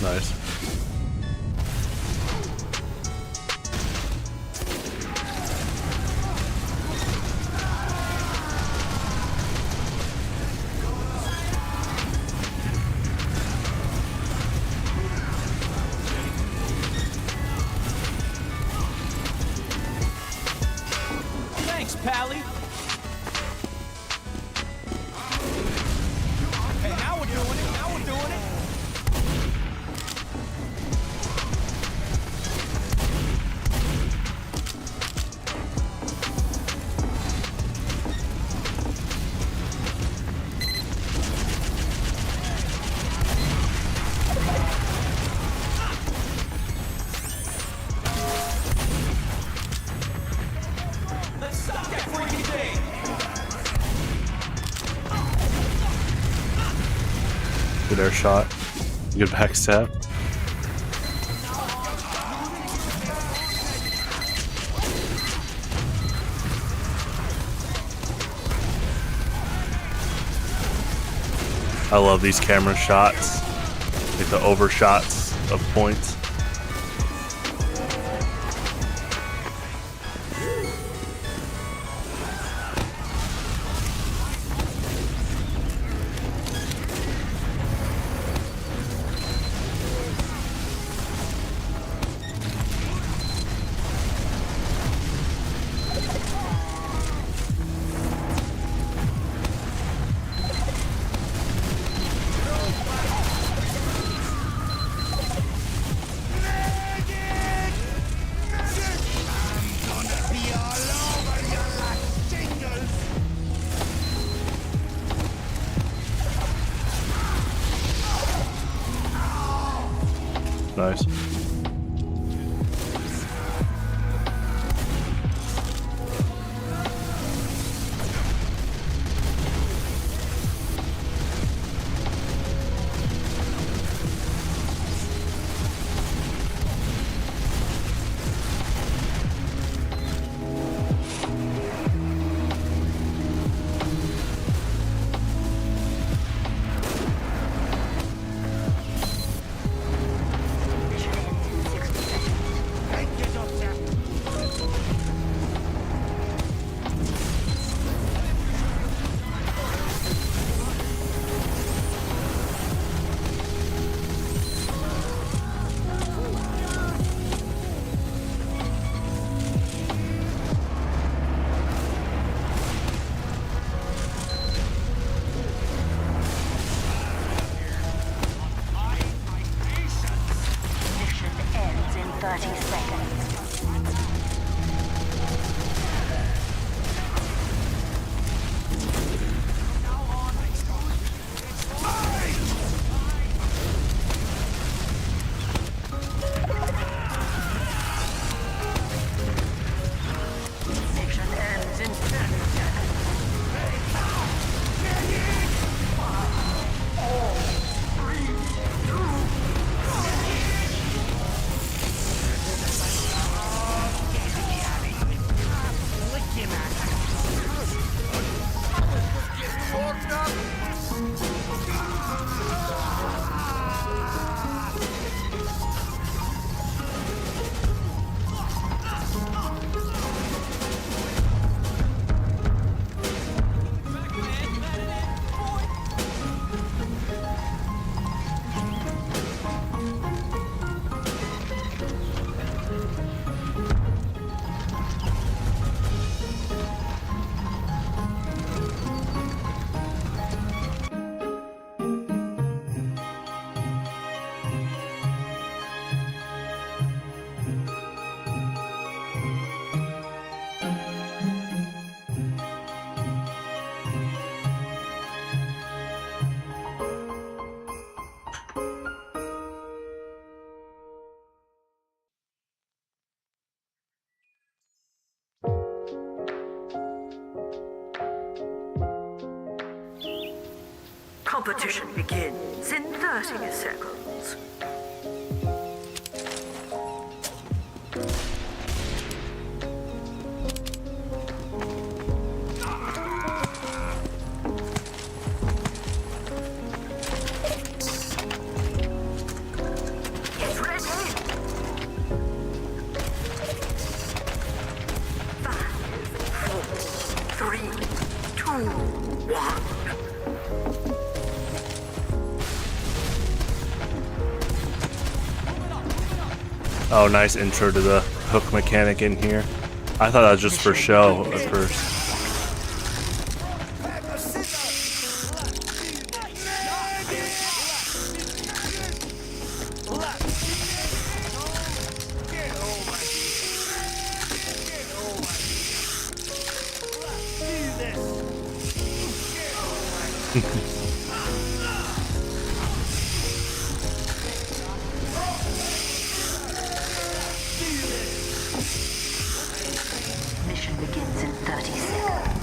Nice. Thanks, Pally. Hey, now we're doing it. Now we're doing it. Let's stop that freaking thing. Good air shot. Good backstab. I love these camera shots. Like the overshots of points. Nice. Mission ends in 60 seconds. Mission ends in 30 seconds. Mission ends in 30 seconds. Competition begins in 30 seconds. Oh, nice intro to the hook mechanic in here. I thought that was just for show at first. Mission begins in 30 seconds.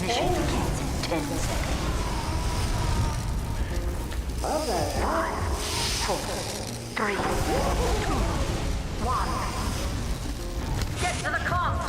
Mission begins in 10 seconds. 5, 4, 3, 2, 1. Get to the comp!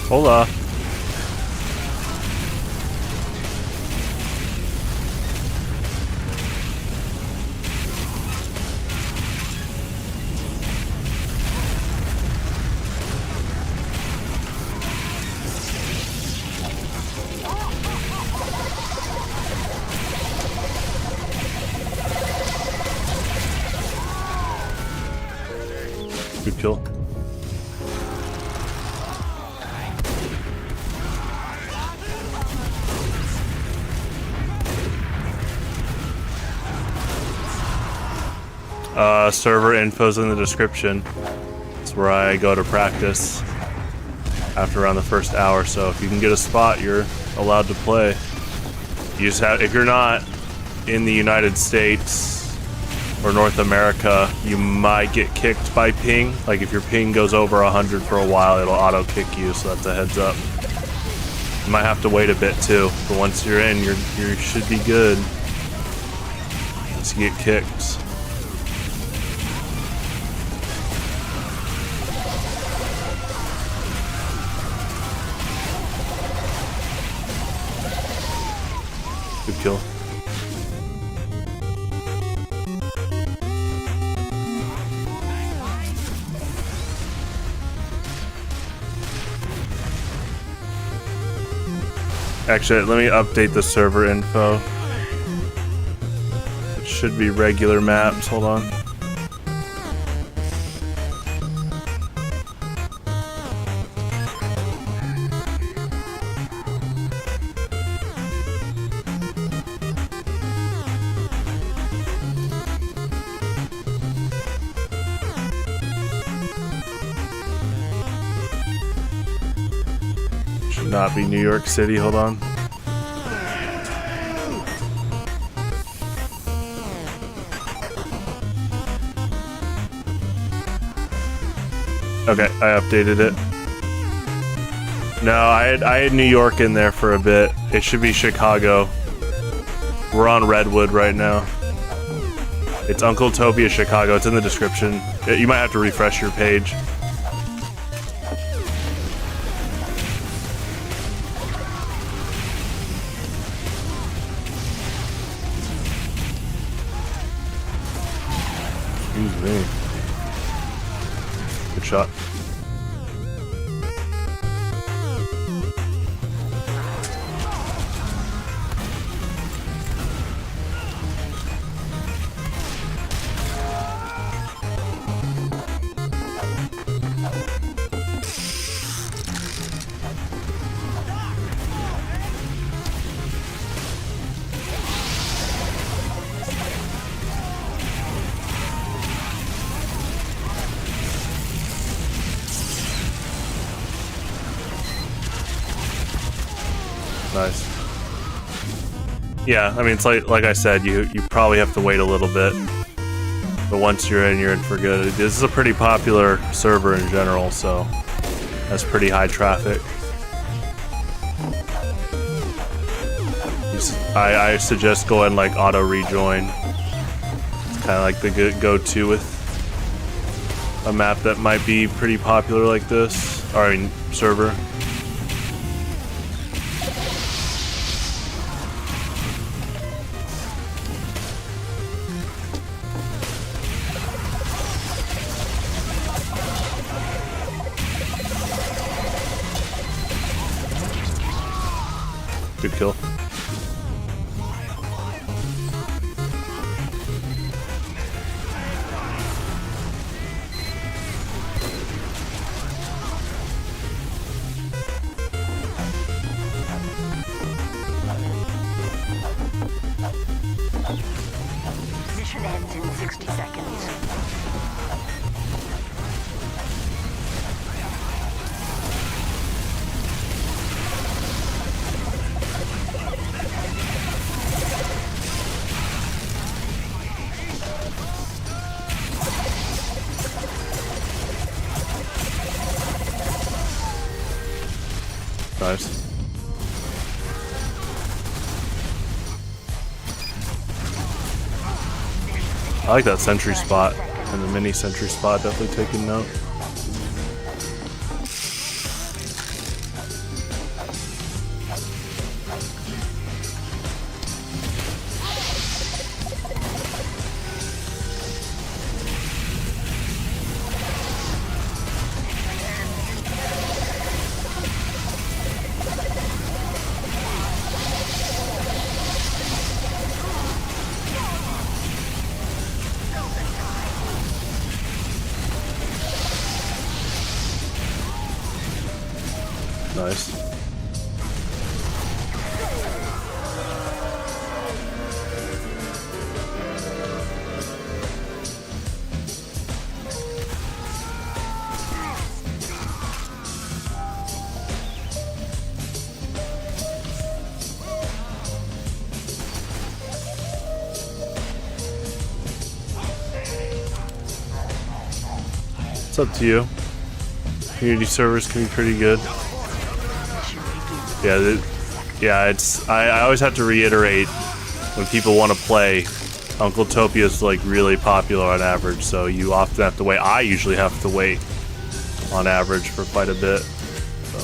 Hola. Good kill. Server info's in the description. It's where I go to practice after around the first hour. So if you can get a spot, you're allowed to play. You just have, if you're not in the United States or North America, you might get kicked by ping. Like if your ping goes over 100 for a while, it'll auto kick you. So that's a heads up. You might have to wait a bit too, but once you're in, you should be good. Once you get kicked. Good kill. Actually, let me update the server info. It should be regular maps. Hold on. Not be New York City. Hold on. Okay, I updated it. No, I had New York in there for a bit. It should be Chicago. We're on Redwood right now. It's Uncletopia Chicago. It's in the description. You might have to refresh your page. Excuse me. Good shot. Nice. Yeah, I mean, it's like I said, you probably have to wait a little bit. But once you're in for good. This is a pretty popular server in general, so that's pretty high traffic. I suggest going like auto rejoin. It's kind of like the go-to with a map that might be pretty popular like this. Or I mean, server. Good kill. Mission ends in 60 seconds. Nice. I like that sentry spot and the mini sentry spot, definitely taking note. Nice. It's up to you. Community servers can be pretty good. Yeah, it's. I always have to reiterate when people want to play. Uncletopia is like really popular on average, so you often have to wait. I usually have to wait on average for quite a bit. So.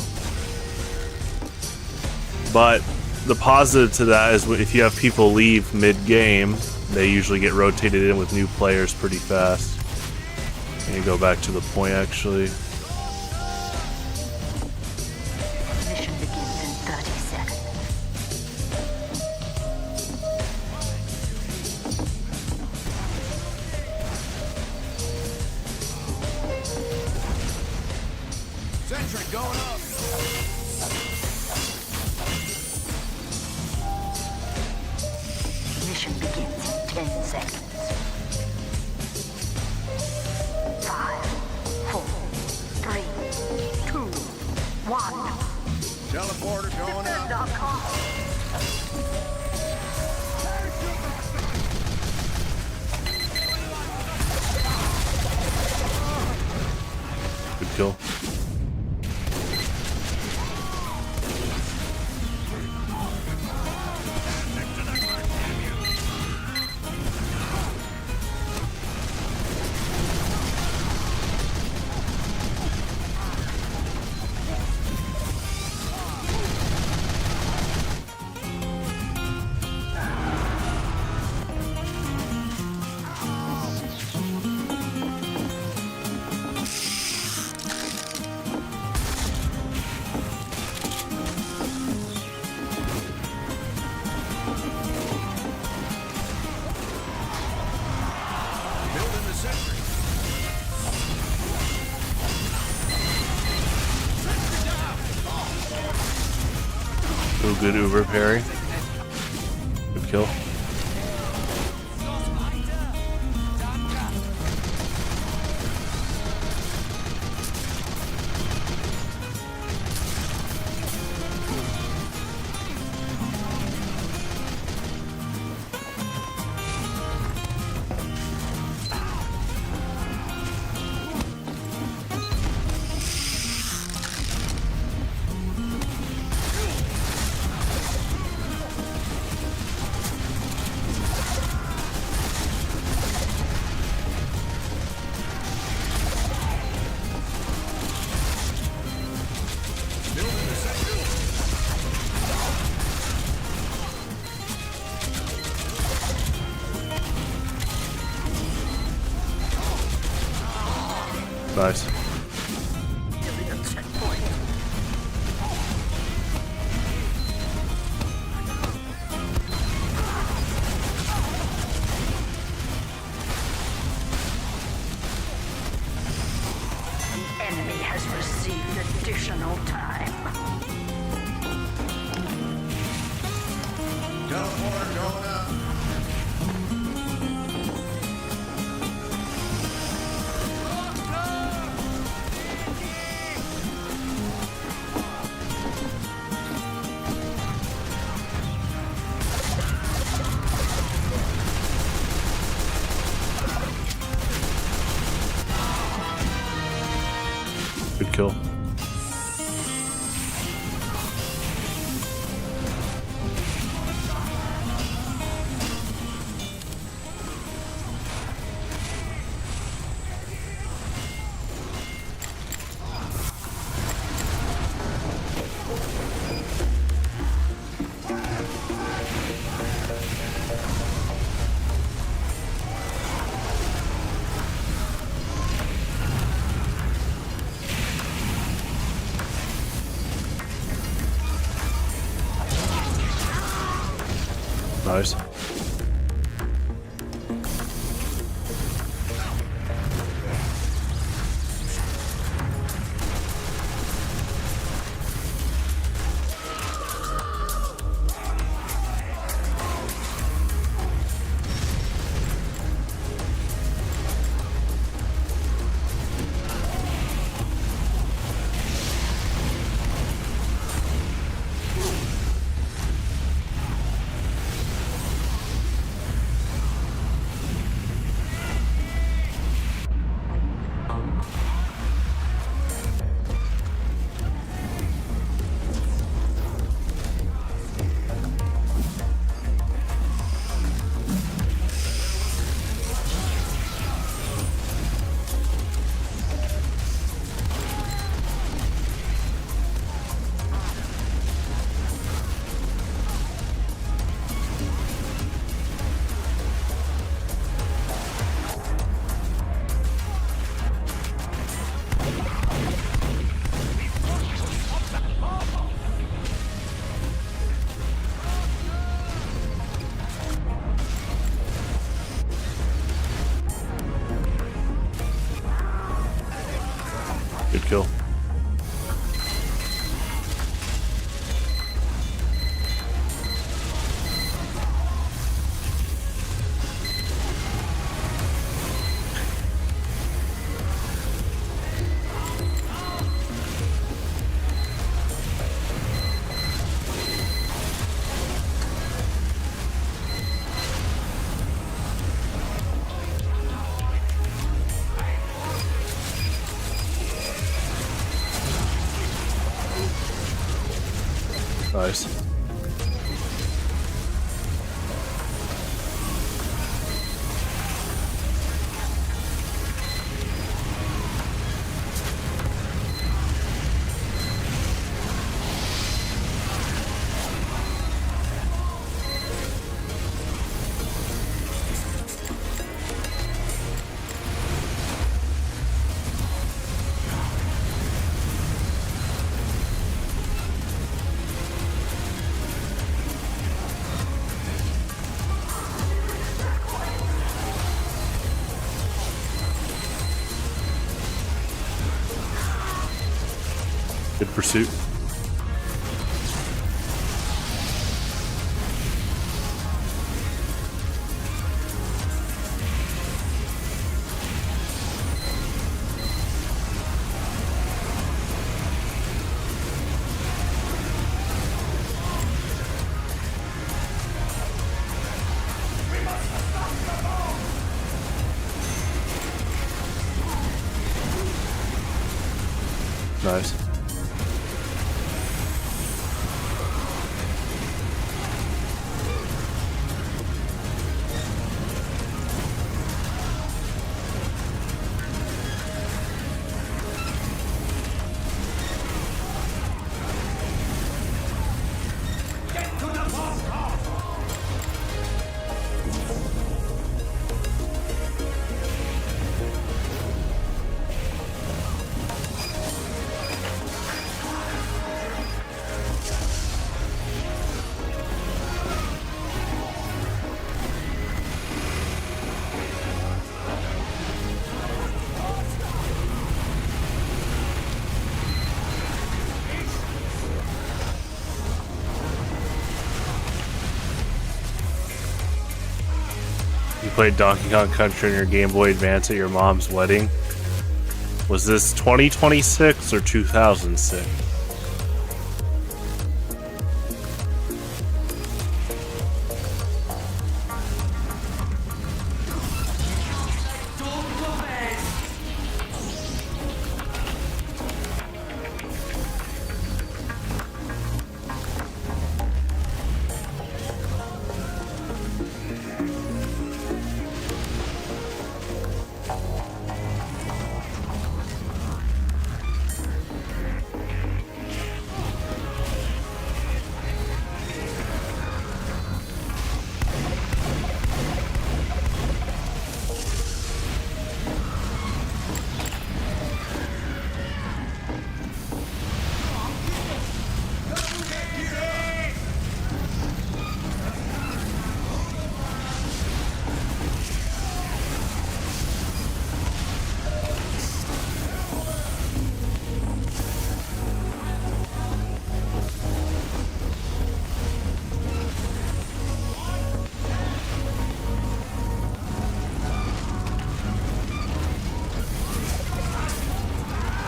But the positive to that is if you have people leave mid-game, they usually get rotated in with new players pretty fast. And you go back to the point actually. Mission begins in 30 seconds. Sentry going up. Mission begins in 10 seconds. 5, 4, 3, 2, 1. Teleporter going up. Defend.com. Good kill. Building the sentry. Ooh, good Uber parry. Good kill. Nice. Give me a checkpoint. The enemy has received additional time. Teleporter going up. Good kill. Nice. Good kill. Nice. Good pursuit. Nice. played Donkey Kong Country on your Game Boy Advance at your mom's wedding. Was this 2026 or 2006?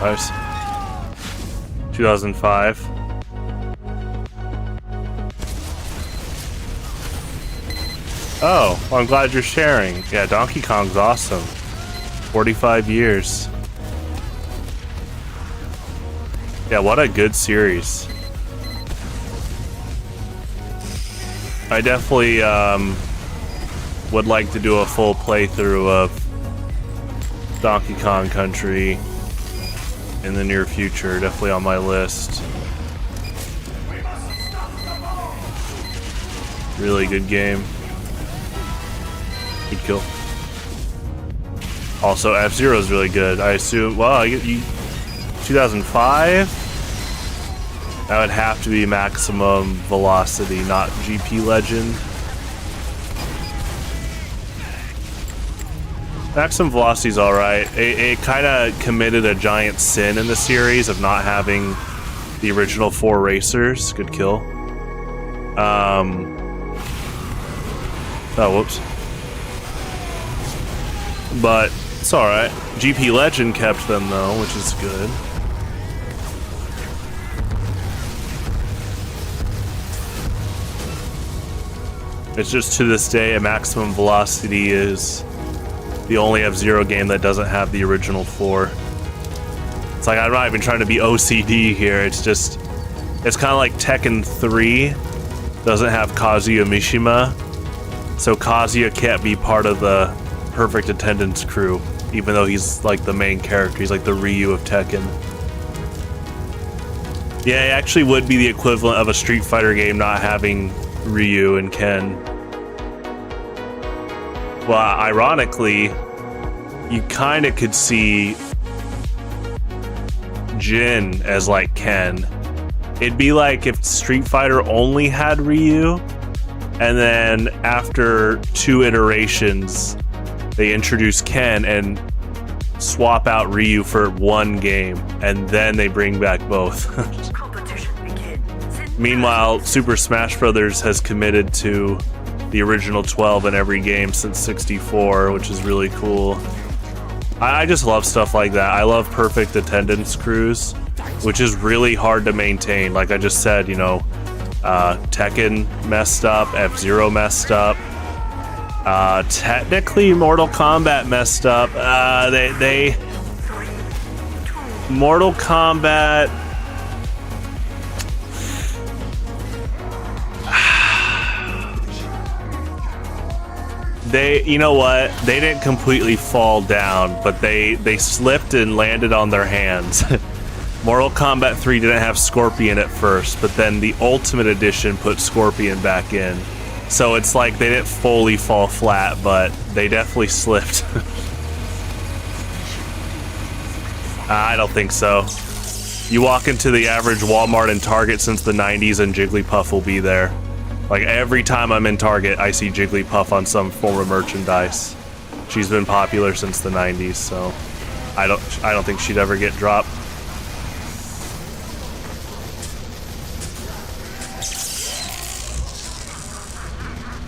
Nice. 2005. Oh, well, I'm glad you're sharing. Yeah, Donkey Kong's awesome. 45 years. Yeah, what a good series. I definitely would like to do a full playthrough of Donkey Kong Country in the near future. Definitely on my list. Really good game. Good kill. Also, F-Zero is really good. I assume, well, 2005? That would have to be Maximum Velocity, not GP Legend. Maximum Velocity's alright. It kind of committed a giant sin in the series of not having the original 4 racers. Good kill. Oh, whoops. But it's alright. GP Legend kept them though, which is good. It's just to this day, a Maximum Velocity is the only F-Zero game that doesn't have the original 4. It's like, I'm not even trying to be OCD here. It's just, it's kind of like Tekken 3 doesn't have Kazuya Mishima. So Kazuya can't be part of the perfect attendance crew, even though he's like the main character. He's like the Ryu of Tekken. Yeah, it actually would be the equivalent of a Street Fighter game not having Ryu and Ken. Well, ironically, you kind of could see Jin as like Ken. It'd be like if Street Fighter only had Ryu, and then after 2 iterations, they introduce Ken and swap out Ryu for 1 game, and then they bring back both. Meanwhile, Super Smash Bros. Has committed to the original 12 in every game since 64, which is really cool. I just love stuff like that. I love perfect attendance crews, which is really hard to maintain. Like I just said, you know, Tekken messed up, F-Zero messed up. Technically, Mortal Kombat messed up. Mortal Kombat. You know what? They didn't completely fall down, but they slipped and landed on their hands. Mortal Kombat 3 didn't have Scorpion at first, but then the Ultimate Edition put Scorpion back in. So it's like they didn't fully fall flat, but they definitely slipped. I don't think so. You walk into the average Walmart and Target since the 90s and Jigglypuff will be there. Like every time I'm in Target, I see Jigglypuff on some form of merchandise. She's been popular since the 90s, so I don't think she'd ever get dropped.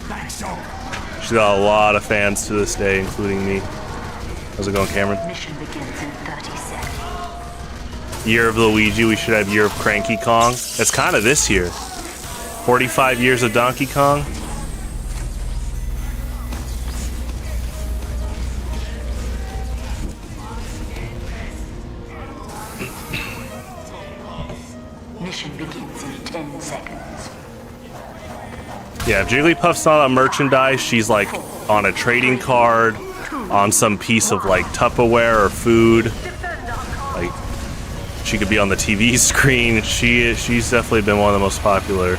Thanks, Doc. She's got a lot of fans to this day, including me. How's it going, Cameron? Mission begins in 30 seconds. Year of Luigi, we should have Year of Cranky Kong. It's kind of this year. 45 years of Donkey Kong. Mission begins in 10 seconds. Yeah, if Jigglypuff's not on merchandise, she's like on a trading card, on some piece of like Tupperware or food. Like, she could be on the TV screen. She's definitely been one of the most popular,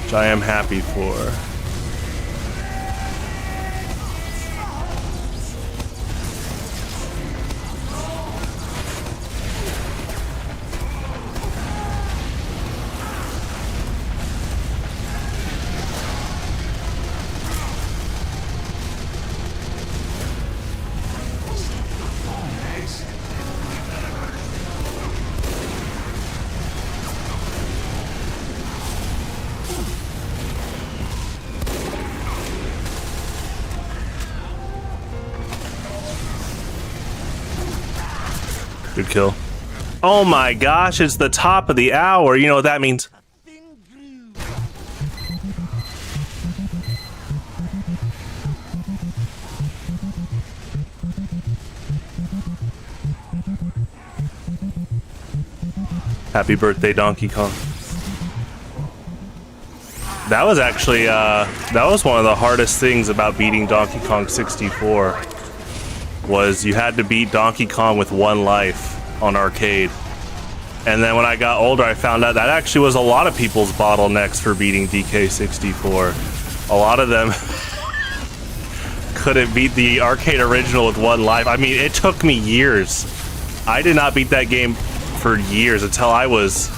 which I am happy for. Good kill. Oh my gosh, it's the top of the hour. You know what that means? Happy birthday, Donkey Kong. That was actually, that was one of the hardest things about beating Donkey Kong 64. Was you had to beat Donkey Kong with one life on arcade. And then when I got older, I found out that actually was a lot of people's bottlenecks for beating DK64. A lot of them couldn't beat the arcade original with one life. I mean, it took me years. I did not beat that game for years until I was...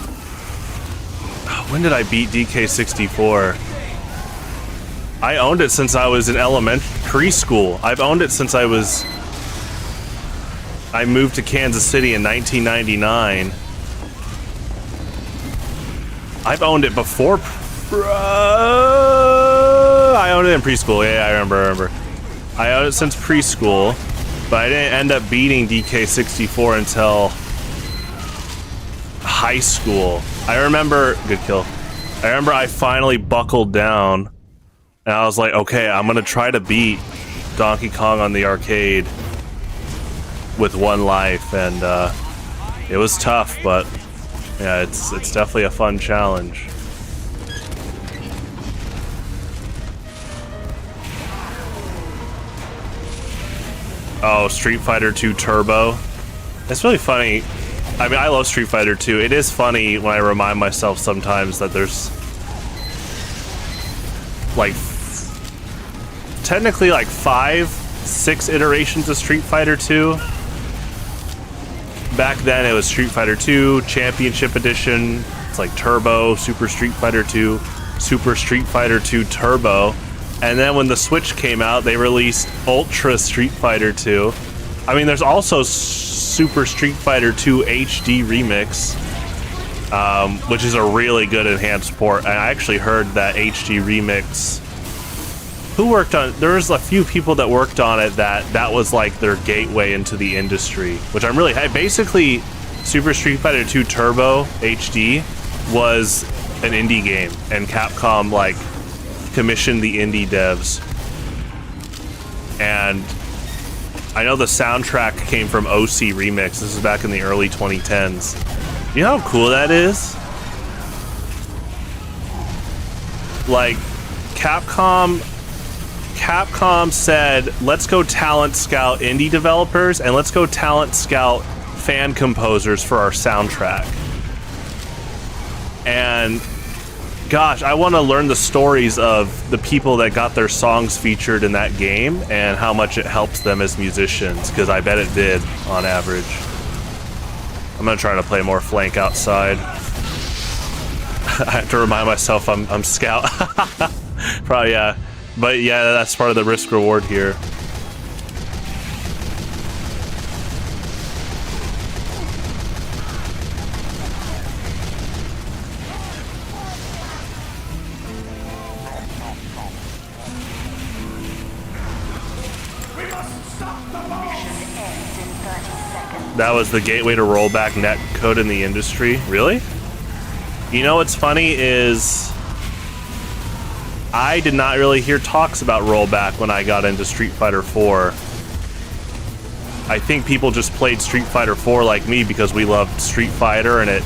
When did I beat DK64? I owned it since I was in preschool. I've owned it since I moved to Kansas City in 1999. I've owned it before. I owned it in preschool. Yeah, I remember. I owned it since preschool, but I didn't end up beating DK64 until high school. I remember, good kill. I remember I finally buckled down, and I was like, okay, I'm gonna try to beat Donkey Kong on the arcade with one life, and it was tough, but yeah, it's definitely a fun challenge. Oh, Street Fighter 2 Turbo. It's really funny. I mean, I love Street Fighter 2. It is funny when I remind myself sometimes that there's like technically like 5-6 iterations of Street Fighter 2. Back then it was Street Fighter 2 Championship Edition. It's like Turbo, Super Street Fighter 2, Super Street Fighter 2 Turbo. And then when the Switch came out, they released Ultra Street Fighter 2. I mean, there's also Super Street Fighter 2 HD Remix, which is a really good enhanced port. And I actually heard that HD Remix... Who worked on... There was a few people that worked on it that was like their gateway into the industry, which I'm really... Basically, Super Street Fighter 2 Turbo HD was an indie game, and Capcom like commissioned the indie devs. And I know the soundtrack came from OC Remix. This is back in the early 2010s. You know how cool that is? Like, Capcom said, let's go talent scout indie developers and let's go talent scout fan composers for our soundtrack. And gosh, I want to learn the stories of the people that got their songs featured in that game and how much it helps them as musicians, because I bet it did on average. I'm gonna try to play more flank outside. I have to remind myself I'm scout. Probably, yeah. But yeah, that's part of the risk reward here. That was the gateway to rollback netcode in the industry. Really? You know what's funny is I did not really hear talks about rollback when I got into Street Fighter 4. I think people just played Street Fighter 4 like me because we loved Street Fighter and it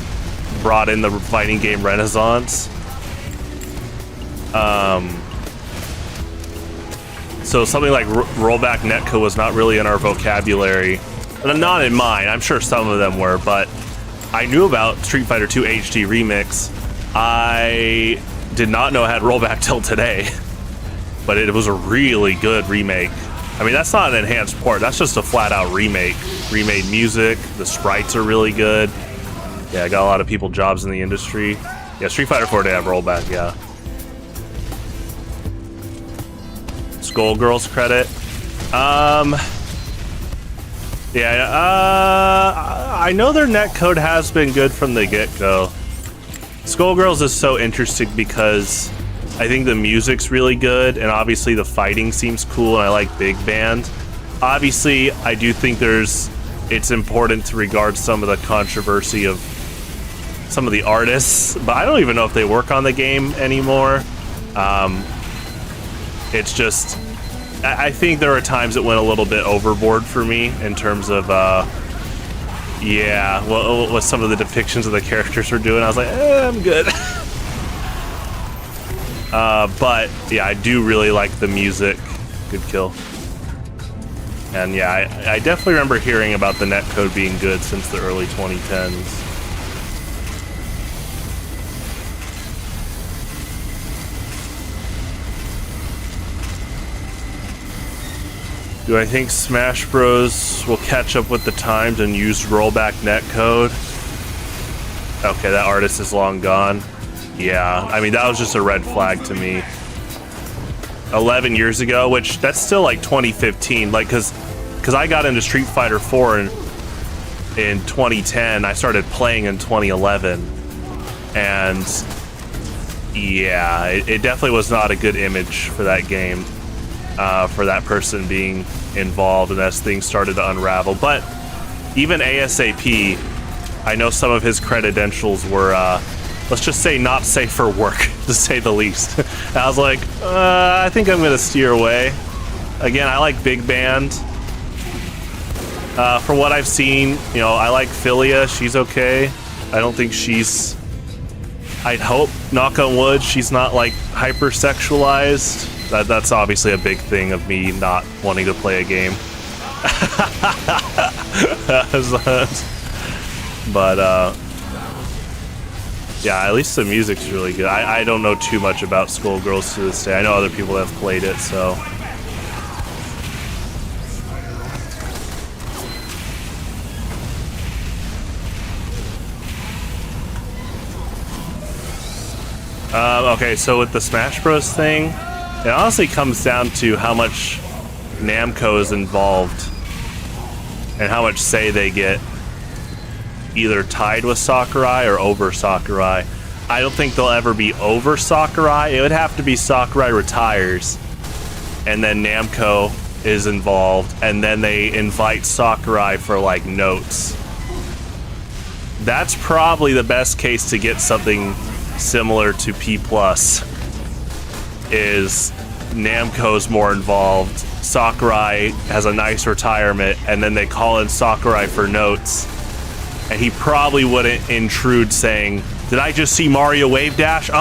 brought in the fighting game renaissance. So something like rollback netcode was not really in our vocabulary. Not in mine, I'm sure some of them were, but I knew about Street Fighter 2 HD Remix. I did not know it had rollback till today, but it was a really good remake. I mean, that's not an enhanced port, that's just a flat out remake. Remade music, the sprites are really good. Yeah, I got a lot of people jobs in the industry. Yeah, Street Fighter 4 did have rollback, yeah. Skullgirls credit. I know their netcode has been good from the get-go. Skullgirls is so interesting because I think the music's really good, and obviously the fighting seems cool, and I like big band. Obviously, I do think it's important to regard some of the controversy of some of the artists, but I don't even know if they work on the game anymore. It's just, I think there are times it went a little bit overboard for me in terms of, yeah, what some of the depictions of the characters were doing. I was like, I'm good. But yeah, I do really like the music. Good kill. And yeah, I definitely remember hearing about the netcode being good since the early 2010s. Do I think Smash Bros will catch up with the times and use rollback netcode? Okay, that artist is long gone. Yeah, I mean, that was just a red flag to me. 11 years ago, which that's still like 2015, like, cause I got into Street Fighter 4 in 2010. I started playing in 2011, and yeah, it definitely was not a good image for that game. For that person being involved and as things started to unravel. But even ASAP, I know some of his credentials were, let's just say, not safe for work, to say the least. I was like, I think I'm gonna steer away. Again, I like big band. From what I've seen, you know, I like Philia, she's okay. I don't think she's, I'd hope, knock on wood, she's not like hypersexualized. That's obviously a big thing of me not wanting to play a game. But yeah, at least the music's really good. I don't know too much about Skullgirls to this day. I know other people have played it, so. Okay, so with the Smash Bros thing, it honestly comes down to how much Namco is involved and how much say they get, either tied with Sakurai or over Sakurai. I don't think they'll ever be over Sakurai. It would have to be Sakurai retires and then Namco is involved and then they invite Sakurai for like notes. That's probably the best case to get something similar to P+, is Namco's more involved, Sakurai has a nice retirement, and then they call in Sakurai for notes, and he probably wouldn't intrude saying, did I just see Mario Wave Dash? You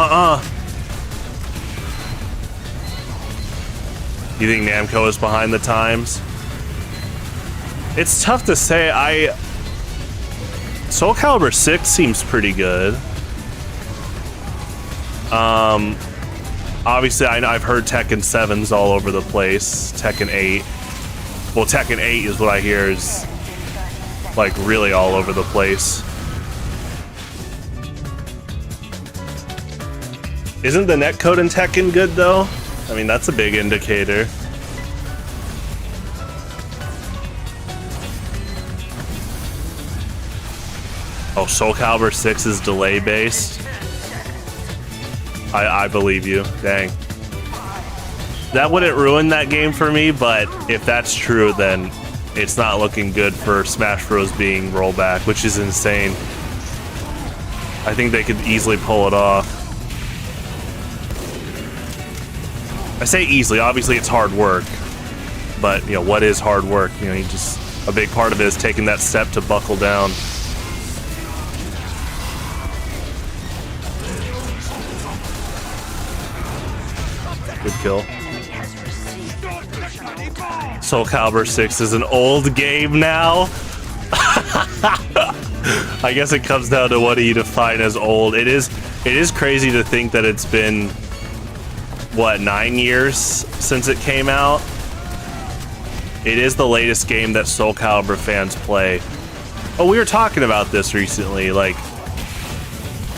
think Namco is behind the times? It's tough to say. Soul Calibur 6 seems pretty good. Obviously, I've heard Tekken 7's all over the place. Tekken 8. Well, Tekken 8 is what I hear is, like, really all over the place. Isn't the netcode in Tekken good, though? I mean, that's a big indicator. Oh, Soul Calibur 6 is delay-based? I believe you. Dang. That wouldn't ruin that game for me, but if that's true, then it's not looking good for Smash Bros. Being rollback, which is insane. I think they could easily pull it off. I say easily, obviously it's hard work, but you know, what is hard work? You know, a big part of it is taking that step to buckle down. Good kill. Soul Calibur 6 is an old game now. I guess it comes down to what do you define as old. It is crazy to think that it's been, what, 9 years since it came out. It is the latest game that Soul Calibur fans play. Oh, we were talking about this recently, like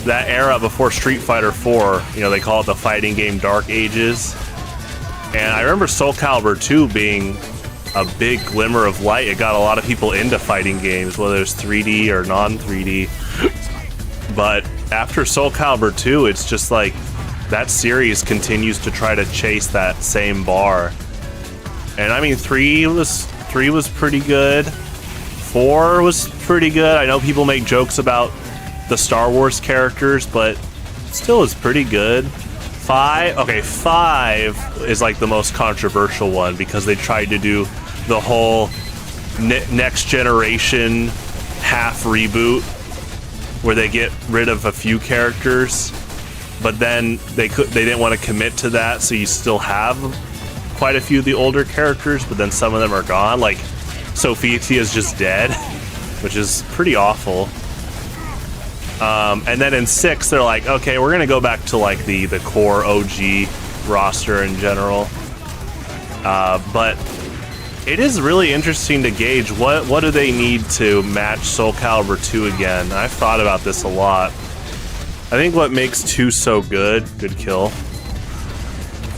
that era before Street Fighter 4, you know, they call it the fighting game Dark Ages. And I remember Soul Calibur 2 being a big glimmer of light. It got a lot of people into fighting games, whether it's 3D or non-3D. But after Soul Calibur 2, it's just like that series continues to try to chase that same bar. And I mean, 3 was pretty good. 4 was pretty good. I know people make jokes about the Star Wars characters, but still is pretty good. 5 is like the most controversial one because they tried to do the whole next generation half reboot where they get rid of a few characters, but then they didn't want to commit to that, so you still have quite a few of the older characters, but then some of them are gone. Like Sophia is just dead, which is pretty awful. And then in 6, they're like, okay, we're gonna go back to like the core OG roster in general. But it is really interesting to gauge what do they need to match Soul Calibur 2 again. I've thought about this a lot. I think what makes 2 so good kill,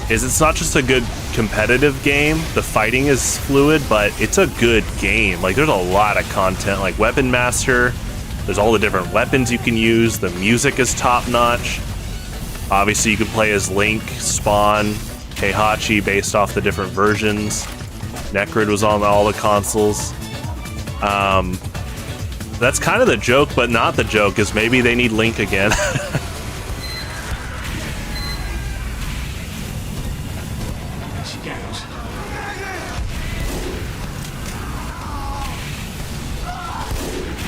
is it's not just a good competitive game. The fighting is fluid, but it's a good game. Like there's a lot of content, like Weapon Master. There's all the different weapons you can use. The music is top notch. Obviously you can play as Link, Spawn, Heihachi based off the different versions. Necrid was on all the consoles. That's kind of the joke, but not the joke is maybe they need Link again.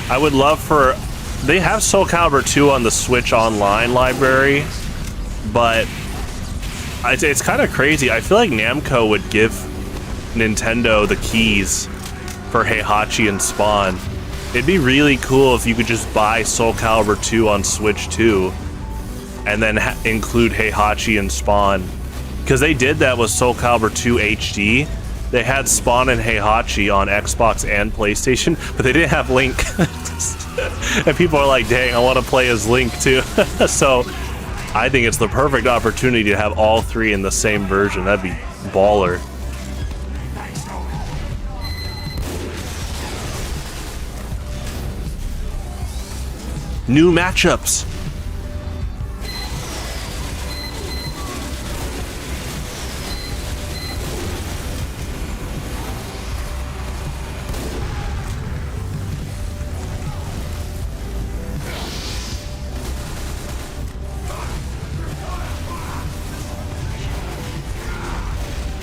I would love for... They have Soul Calibur 2 on the Switch Online library, but it's kind of crazy. I feel like Namco would give Nintendo the keys for Heihachi and Spawn. It'd be really cool if you could just buy Soul Calibur 2 on Switch 2 and then include Heihachi and Spawn. Because they did that with Soul Calibur 2 HD. They had Spawn and Heihachi on Xbox and PlayStation, but they didn't have Link. And people are like, dang, I want to play as Link too. So I think it's the perfect opportunity to have all 3 in the same version. That'd be baller. New matchups.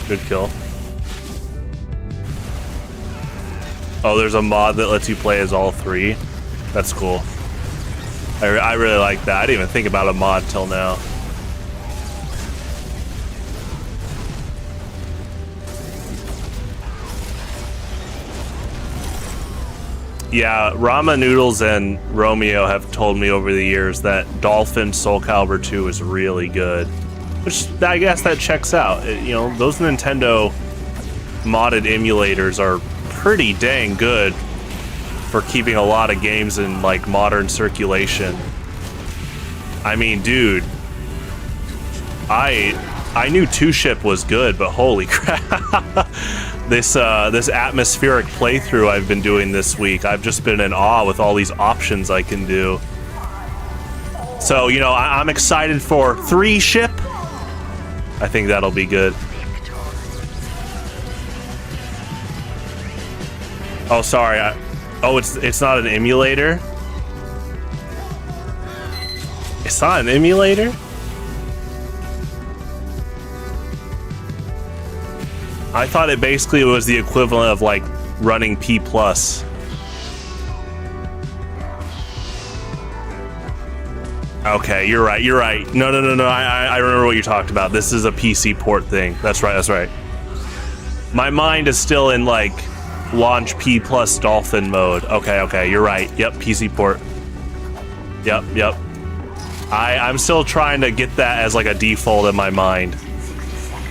Good kill. Oh, there's a mod that lets you play as all 3. That's cool. I really like that. I didn't even think about a mod till now. Yeah, Rama Noodles and Romeo have told me over the years that Dolphin Soul Calibur 2 is really good. Which, I guess that checks out. You know, those Nintendo modded emulators are pretty dang good for keeping a lot of games in, like, modern circulation. I mean, dude, I knew Two Ship was good, but holy crap. This atmospheric playthrough I've been doing this week, I've just been in awe with all these options I can do. So, you know, I'm excited for 3 Ship. I think that'll be good. Oh, sorry. Oh, it's not an emulator? It's not an emulator? I thought it basically was the equivalent of like running P+. Okay, you're right. No. I remember what you talked about. This is a PC port thing. That's right. My mind is still in like launch P+ Dolphin mode. Okay, you're right. Yep, PC port. Yep. I'm still trying to get that as like a default in my mind.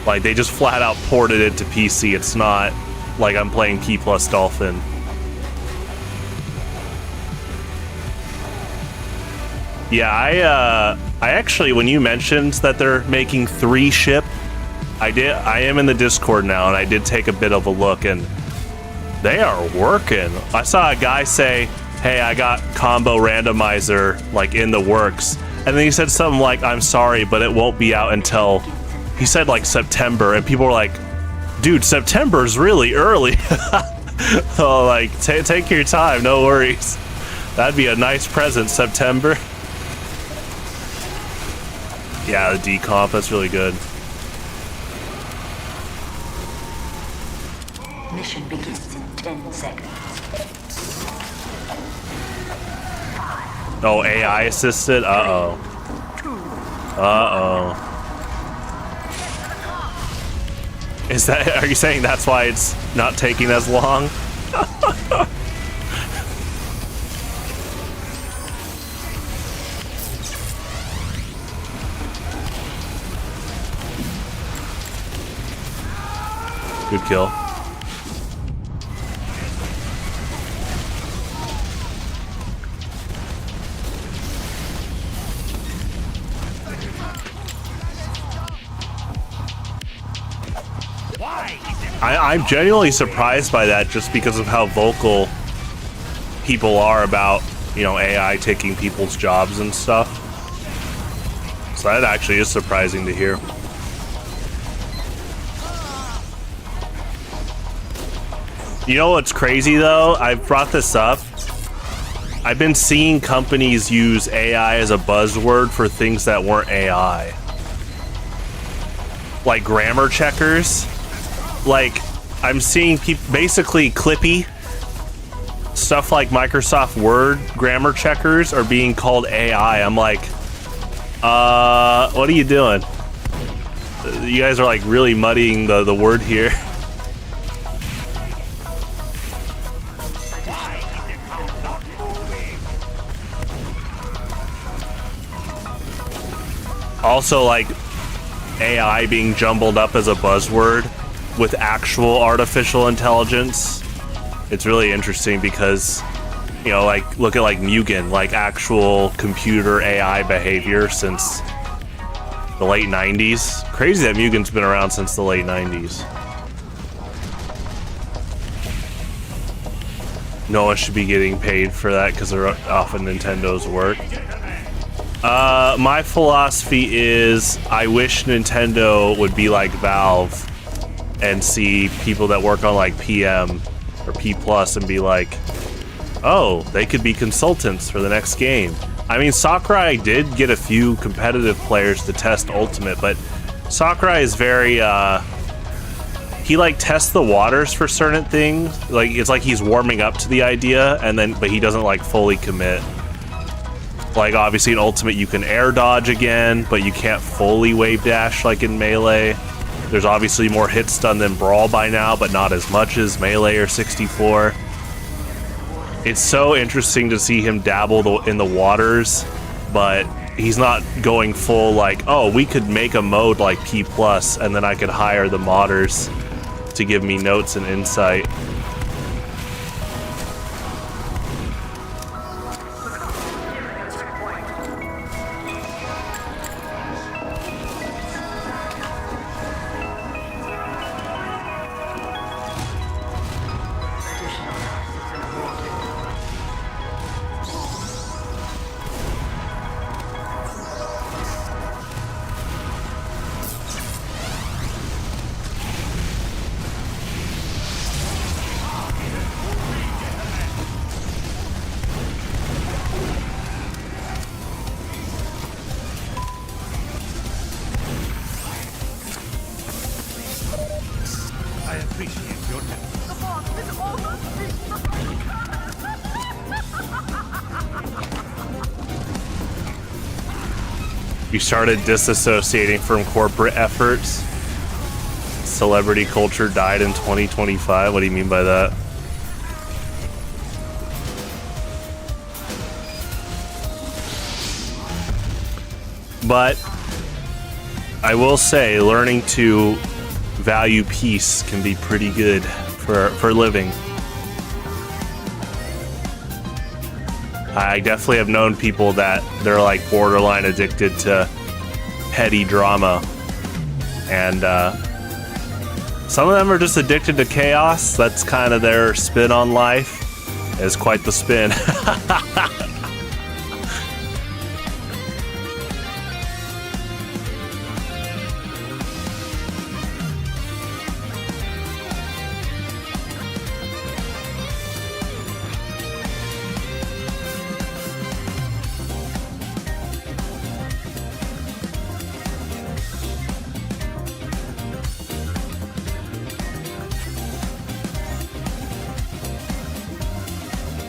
Like they just flat out ported it to PC. It's not like I'm playing P+ Dolphin. Yeah, I actually, when you mentioned that they're making 3 ship, I am in the Discord now, and I did take a bit of a look, and they are working. I saw a guy say, hey, I got combo randomizer like in the works, and then he said something like, I'm sorry, but it won't be out until, he said like September, and people were like, dude, September's really early. So like, take your time, no worries. That'd be a nice present, September. Yeah, the decomp, that's really good. Mission begins in 10 seconds. Oh, AI assisted? Uh-oh. Is that, are you saying that's why it's not taking as long? Good kill. I'm genuinely surprised by that just because of how vocal people are about, you know, AI taking people's jobs and stuff. So that actually is surprising to hear. You know what's crazy though? I've brought this up. I've been seeing companies use AI as a buzzword for things that weren't AI. Like grammar checkers. Like, I'm seeing people, basically Clippy, stuff like Microsoft Word grammar checkers are being called AI. I'm like, what are you doing? You guys are like really muddying the word here. Also, like, AI being jumbled up as a buzzword with actual artificial intelligence. It's really interesting because, you know, like, look at like Mugen, like actual computer AI behavior since the late 90s. Crazy that Mugen's been around since the late 90s. No one should be getting paid for that because they're off of Nintendo's work. My philosophy is I wish Nintendo would be like Valve and see people that work on like PM or P+ and be like, oh, they could be consultants for the next game. I mean, Sakurai did get a few competitive players to test Ultimate, but Sakurai is very, he like tests the waters for certain things. Like, it's like he's warming up to the idea, and then, but he doesn't like fully commit. Like, obviously in Ultimate you can air dodge again, but you can't fully wave dash like in Melee. There's obviously more hits done than Brawl by now, but not as much as Melee or 64. It's so interesting to see him dabble in the waters, but he's not going full like, oh, we could make a mode like P+, and then I could hire the modders to give me notes and insight. We started disassociating from corporate efforts. Celebrity culture died in 2025. What do you mean by that? But I will say, learning to value peace can be pretty good for living. I definitely have known people that they're like borderline addicted to petty drama, and some of them are just addicted to chaos. That's kind of their spin on life. It's quite the spin.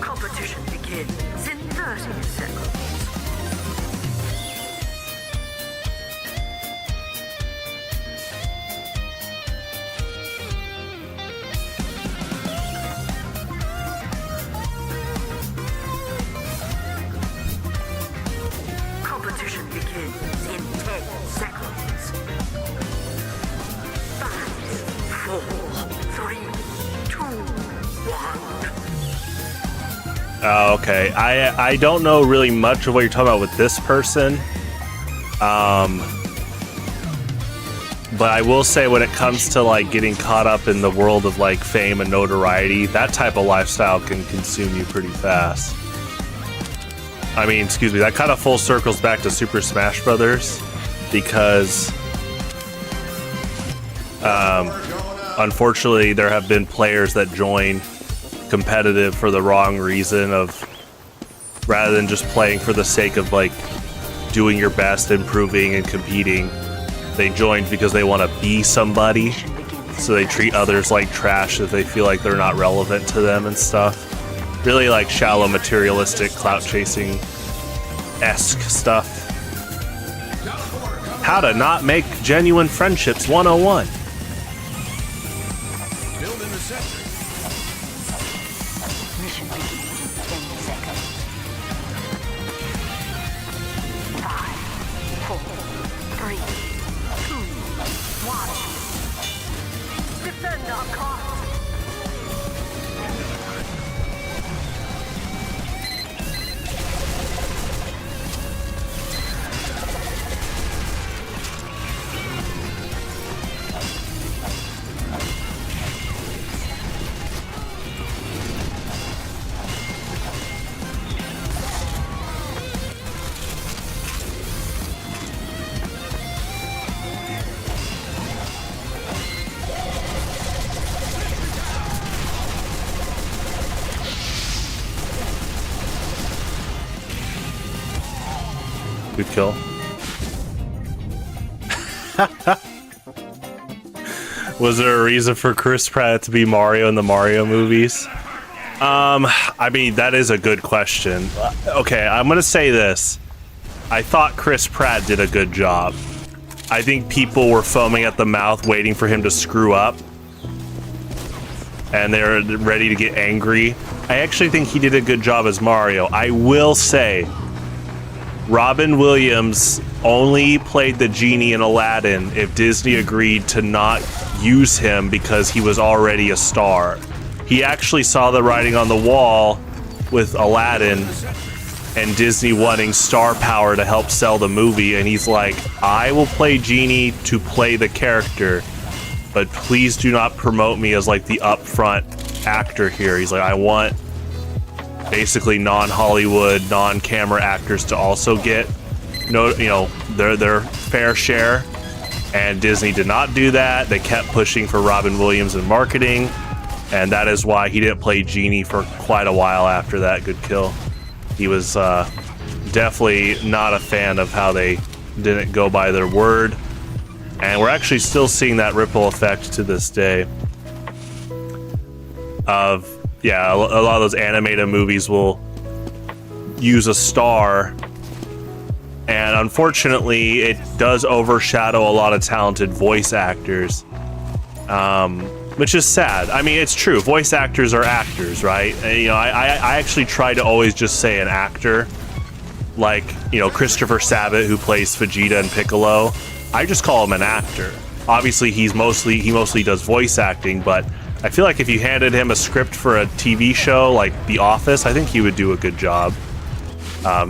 Competition begins in 30 seconds. Competition begins in 10 seconds. 5, 4, 3, 2, 1. Oh, okay. I don't know really much of what you're talking about with this person. But I will say, when it comes to like getting caught up in the world of like fame and notoriety, that type of lifestyle can consume you pretty fast. I mean, excuse me, that kind of full circles back to Super Smash Brothers, because unfortunately there have been players that join competitive for the wrong reason, of rather than just playing for the sake of like doing your best, improving and competing. They joined because they want to be somebody, so they treat others like trash if they feel like they're not relevant to them and stuff. Really like shallow, materialistic, clout chasing-esque stuff. How to not make genuine friendships 101. Building the sentry. Mission begins in 10 seconds. 5, 4, 3, 2, 1. Defend our cause. Good kill. Was there a reason for Chris Pratt to be Mario in the Mario movies? I mean, that is a good question. Okay, I'm gonna say this. I thought Chris Pratt did a good job. I think people were foaming at the mouth waiting for him to screw up, and they're ready to get angry. I actually think he did a good job as Mario. I will say, Robin Williams only played the genie in Aladdin if Disney agreed to not use him because he was already a star. He actually saw the writing on the wall with Aladdin and Disney wanting star power to help sell the movie, and he's like, I will play Genie to play the character, but please do not promote me as like the upfront actor here. He's like, I want basically non-Hollywood, non-camera actors to also get their fair share, and Disney did not do that. They kept pushing for Robin Williams in marketing, and that is why he didn't play Genie for quite a while after that. Good kill. He was definitely not a fan of how they didn't go by their word, and we're actually still seeing that ripple effect to this day of, yeah, a lot of those animated movies will use a star And unfortunately, it does overshadow a lot of talented voice actors, which is sad. I mean, it's true. Voice actors are actors, right? And, you know, I actually try to always just say an actor. Like, you know, Christopher Sabat, who plays Vegeta and Piccolo. I just call him an actor. Obviously, he mostly does voice acting, but I feel like if you handed him a script for a TV show like The Office, I think he would do a good job.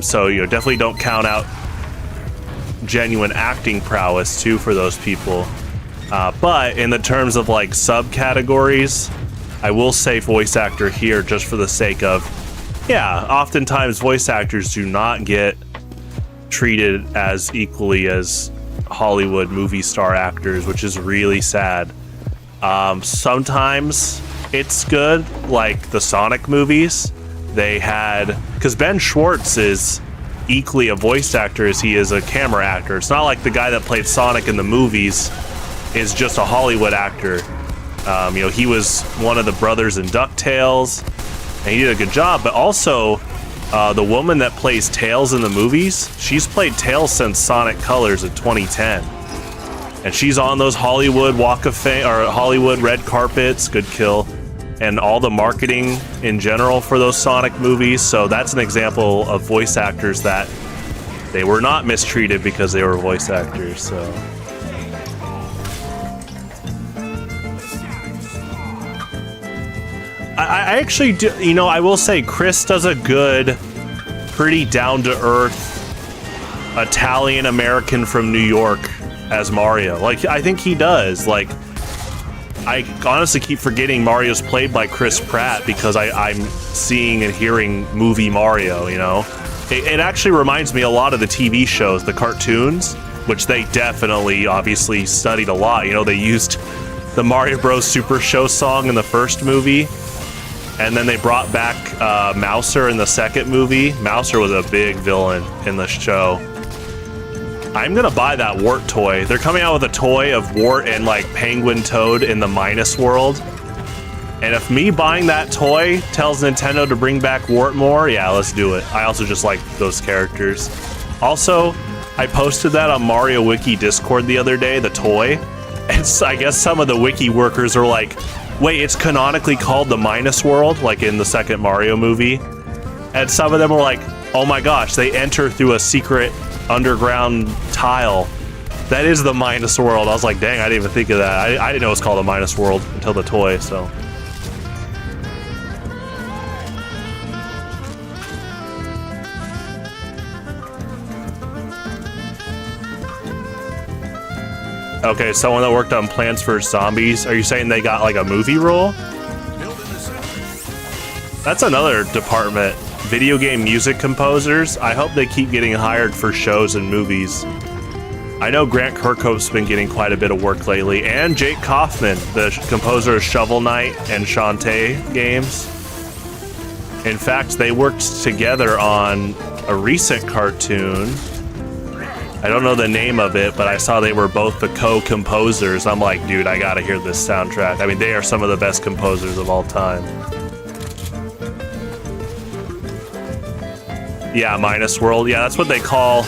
So, you know, definitely don't count out genuine acting prowess too for those people. But in the terms of like subcategories, I will say voice actor here just for the sake of, yeah, oftentimes voice actors do not get treated as equally as Hollywood movie star actors, which is really sad. Sometimes it's good, like the Sonic movies. They had, because Ben Schwartz is equally a voice actor as he is a camera actor. It's not like the guy that played Sonic in the movies is just a Hollywood actor. You know, he was one of the brothers in DuckTales, and he did a good job. But also, the woman that plays Tails in the movies, she's played Tails since Sonic Colors in 2010. And she's on those Hollywood Walk of Fame, or Hollywood red carpets, good kill, and all the marketing in general for those Sonic movies. So that's an example of voice actors that they were not mistreated because they were voice actors, so. I actually do, you know, I will say Chris does a good, pretty down-to-earth Italian American from New York as Mario. Like, I think he does. Like, I honestly keep forgetting Mario's played by Chris Pratt because I'm seeing and hearing movie Mario, you know? It actually reminds me a lot of the TV shows, the cartoons, which they definitely, obviously, studied a lot. You know, they used the Mario Bros. Super Show song in the first movie, and then they brought back Mouser in the second movie. Mouser was a big villain in the show. I'm gonna buy that Wart toy. They're coming out with a toy of Wart and like Penguin Toad in the Minus world. And if me buying that toy tells Nintendo to bring back Wart more, yeah, let's do it. I also just like those characters. Also, I posted that on Mario Wiki Discord the other day, the toy. And so I guess some of the wiki workers are like, wait, it's canonically called the Minus world, like in the second Mario movie. And some of them were like, oh my gosh, they enter through a secret underground tile. That is the Minus world. I was like, dang, I didn't even think of that. I didn't know it was called the Minus world until the toy, so. Okay, someone that worked on Plants vs. Zombies. Are you saying they got like a movie role? That's another department. Video game music composers. I hope they keep getting hired for shows and movies. I know Grant Kirkhope's been getting quite a bit of work lately, and Jake Kaufman, the composer of Shovel Knight and Shantae games. In fact, they worked together on a recent cartoon. I don't know the name of it, but I saw they were both the co-composers. I'm like, dude, I gotta hear this soundtrack. I mean, they are some of the best composers of all time. Yeah, Minus World. Yeah, that's what they call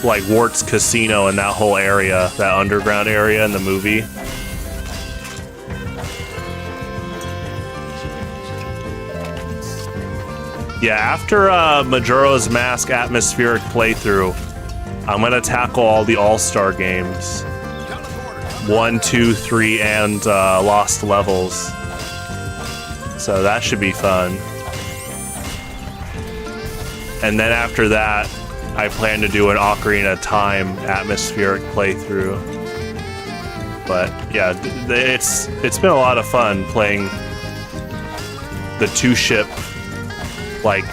like Wart's Casino and that whole area, that underground area in the movie. Yeah, after Majora's Mask Atmospheric playthrough, I'm gonna tackle all the All-Star games. 1, 2, 3, and Lost Levels. So that should be fun. And then after that, I plan to do an Ocarina of Time atmospheric playthrough. But yeah, it's been a lot of fun playing the two-ship, like,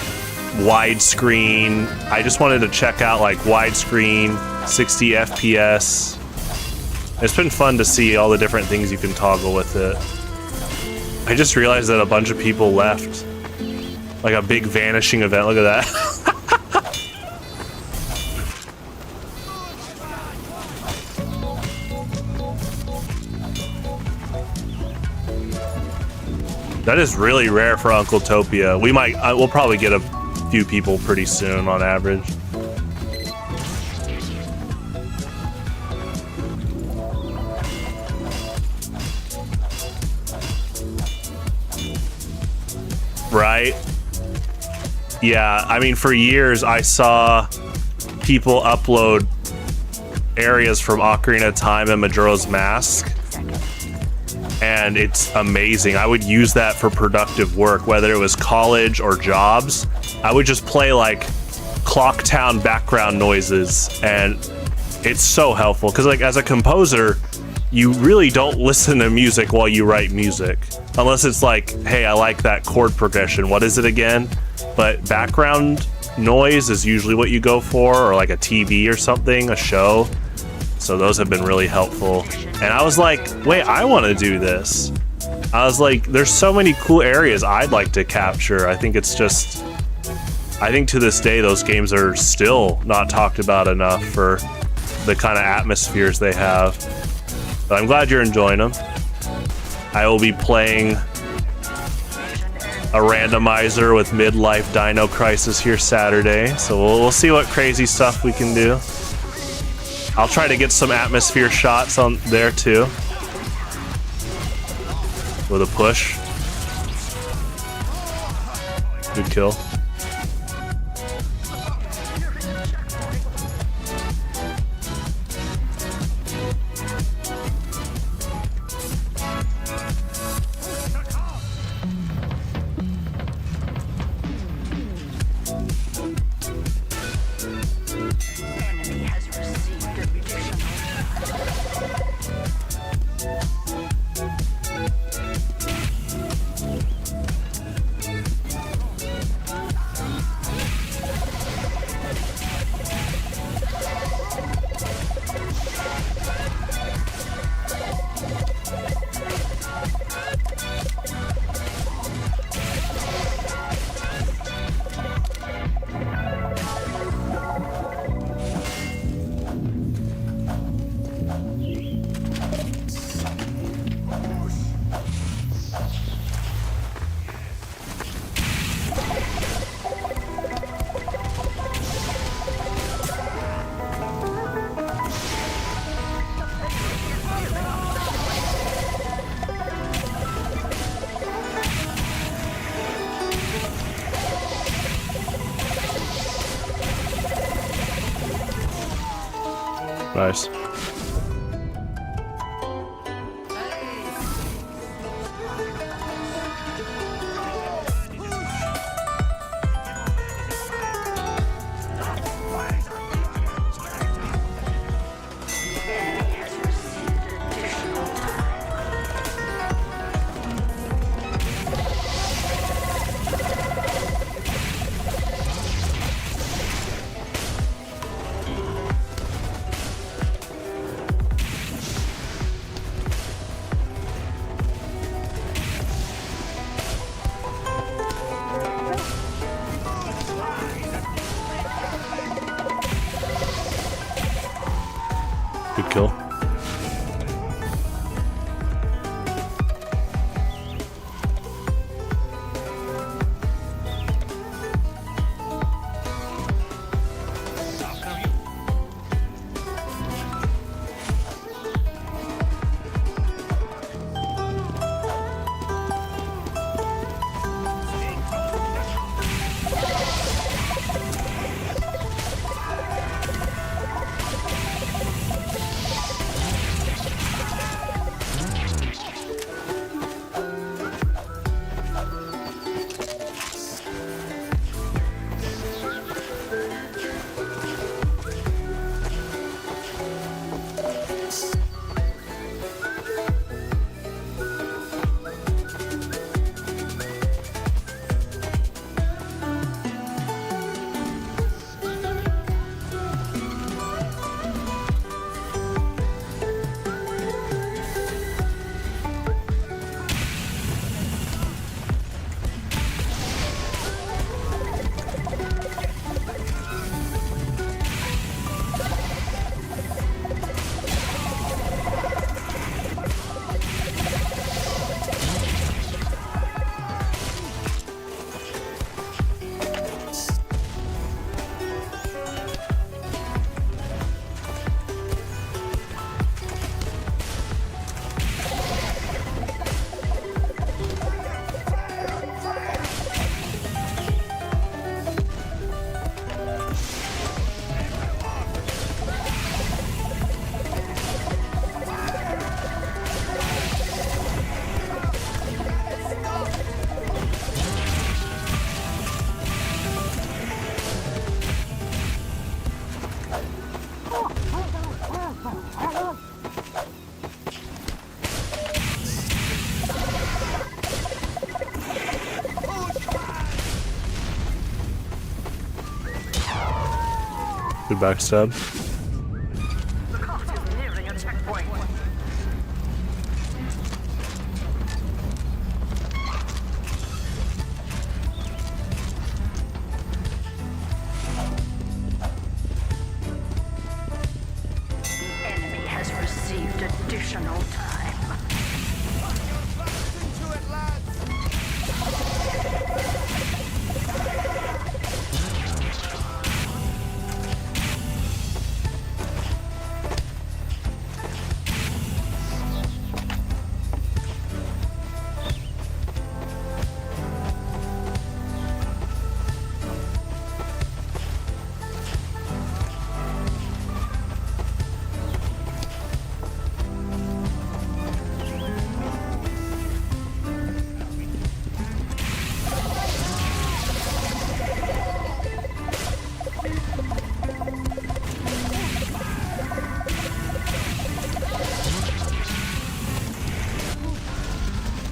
widescreen. I just wanted to check out like widescreen, 60 FPS. It's been fun to see all the different things you can toggle with it. I just realized that a bunch of people left. Like a big vanishing event. Look at that. That is really rare for Uncletopia. We'll probably get a few people pretty soon on average. Right? Yeah, I mean, for years I saw people upload areas from Ocarina of Time and Majora's Mask, and it's amazing. I would use that for productive work, whether it was college or jobs. I would just play like Clocktown background noises, and it's so helpful because, like, as a composer, you really don't listen to music while you write music, unless it's like, hey, I like that chord progression, what is it again? But background noise is usually what you go for, or like a TV or something, a show. So those have been really helpful. And I was like, wait, I want to do this. I was like, there's so many cool areas I'd like to capture. I think it's just, I think to this day, those games are still not talked about enough for the kind of atmospheres they have. But I'm glad you're enjoying them. I will be playing a randomizer with Midlife Dino Crisis here Saturday. So we'll see what crazy stuff we can do. I'll try to get some atmosphere shots on there too. With a push. Good kill. Nice. Good kill. Good backstab. The cart is nearing a checkpoint. The enemy has received additional time. Into it, lads.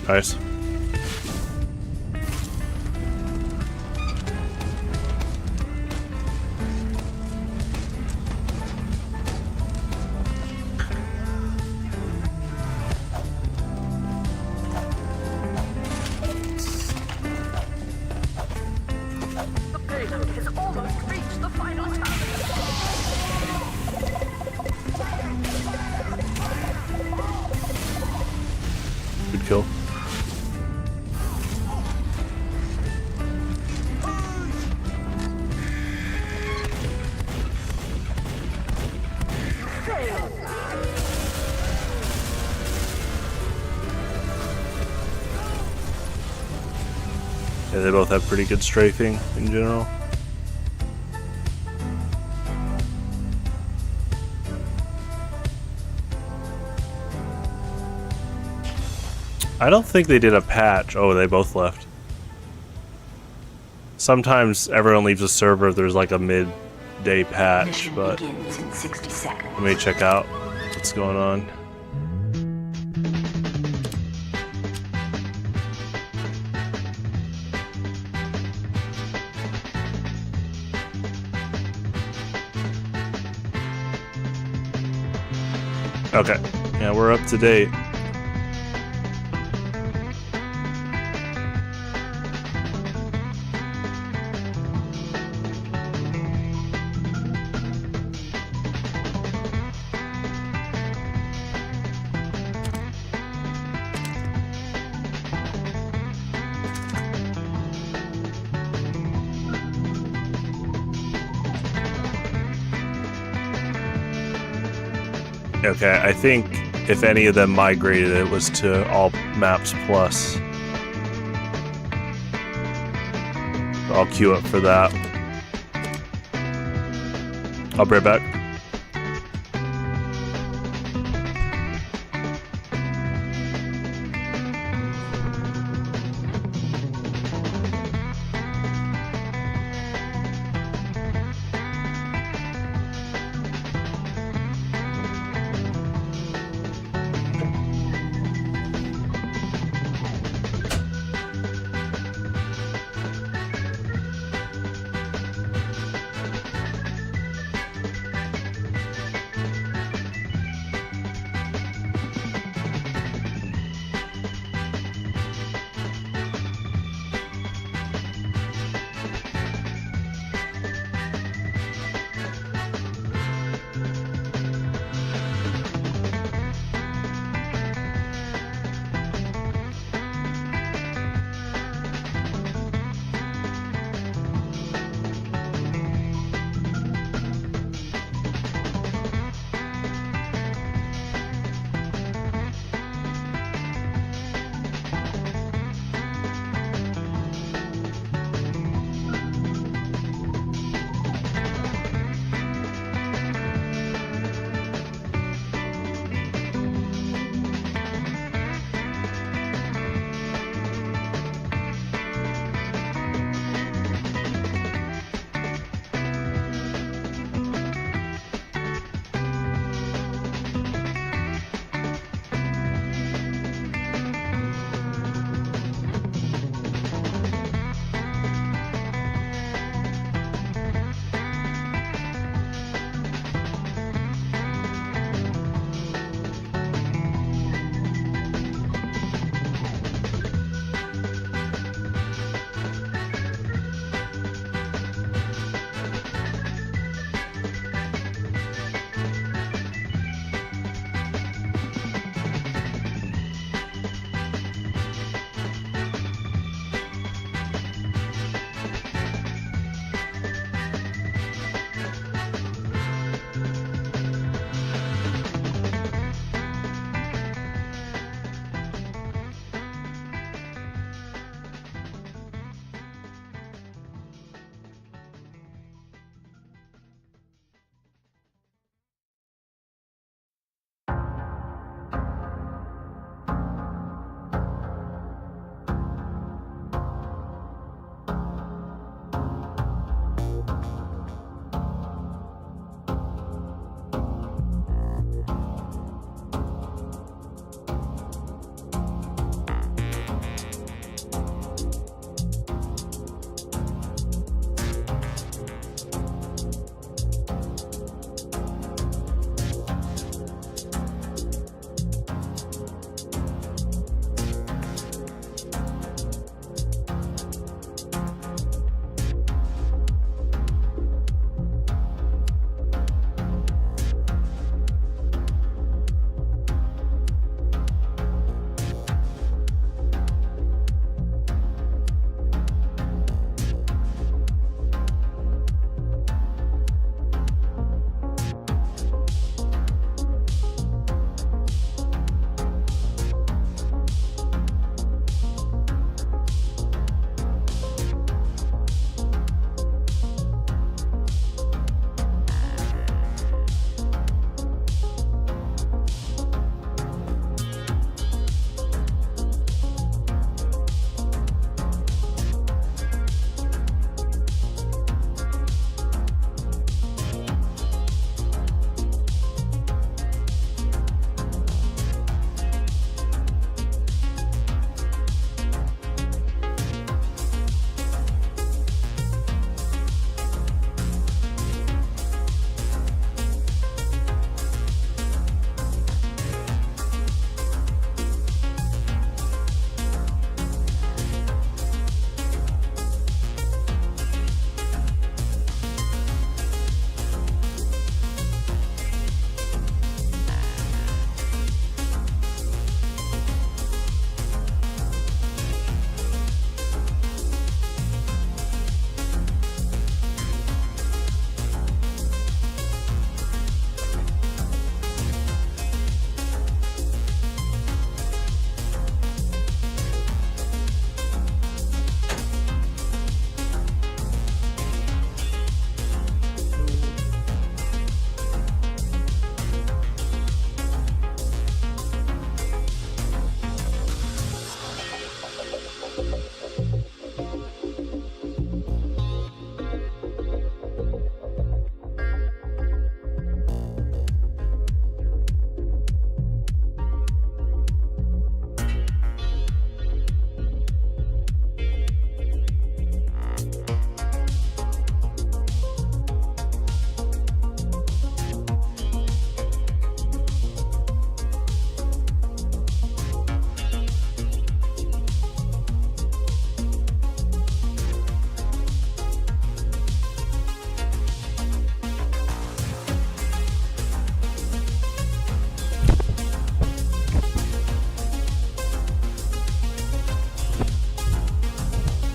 Nice. The payload has almost reached the final terminus. Good kill. Yeah, they both have pretty good strafing in general. I don't think they did a patch. Oh, they both left. Sometimes everyone leaves a server if there's like a mid-day patch, Mission but begins in 60 seconds. let me check out what's going on. Okay, yeah, we're up to date. Okay, I think if any of them migrated, it was to all maps plus. I'll queue up for that. I'll be right back.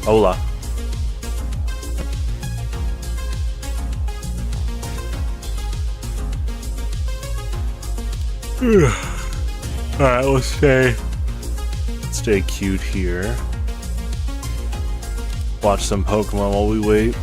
Hola. Alright, let's stay cute here. Watch some Pokemon while we wait.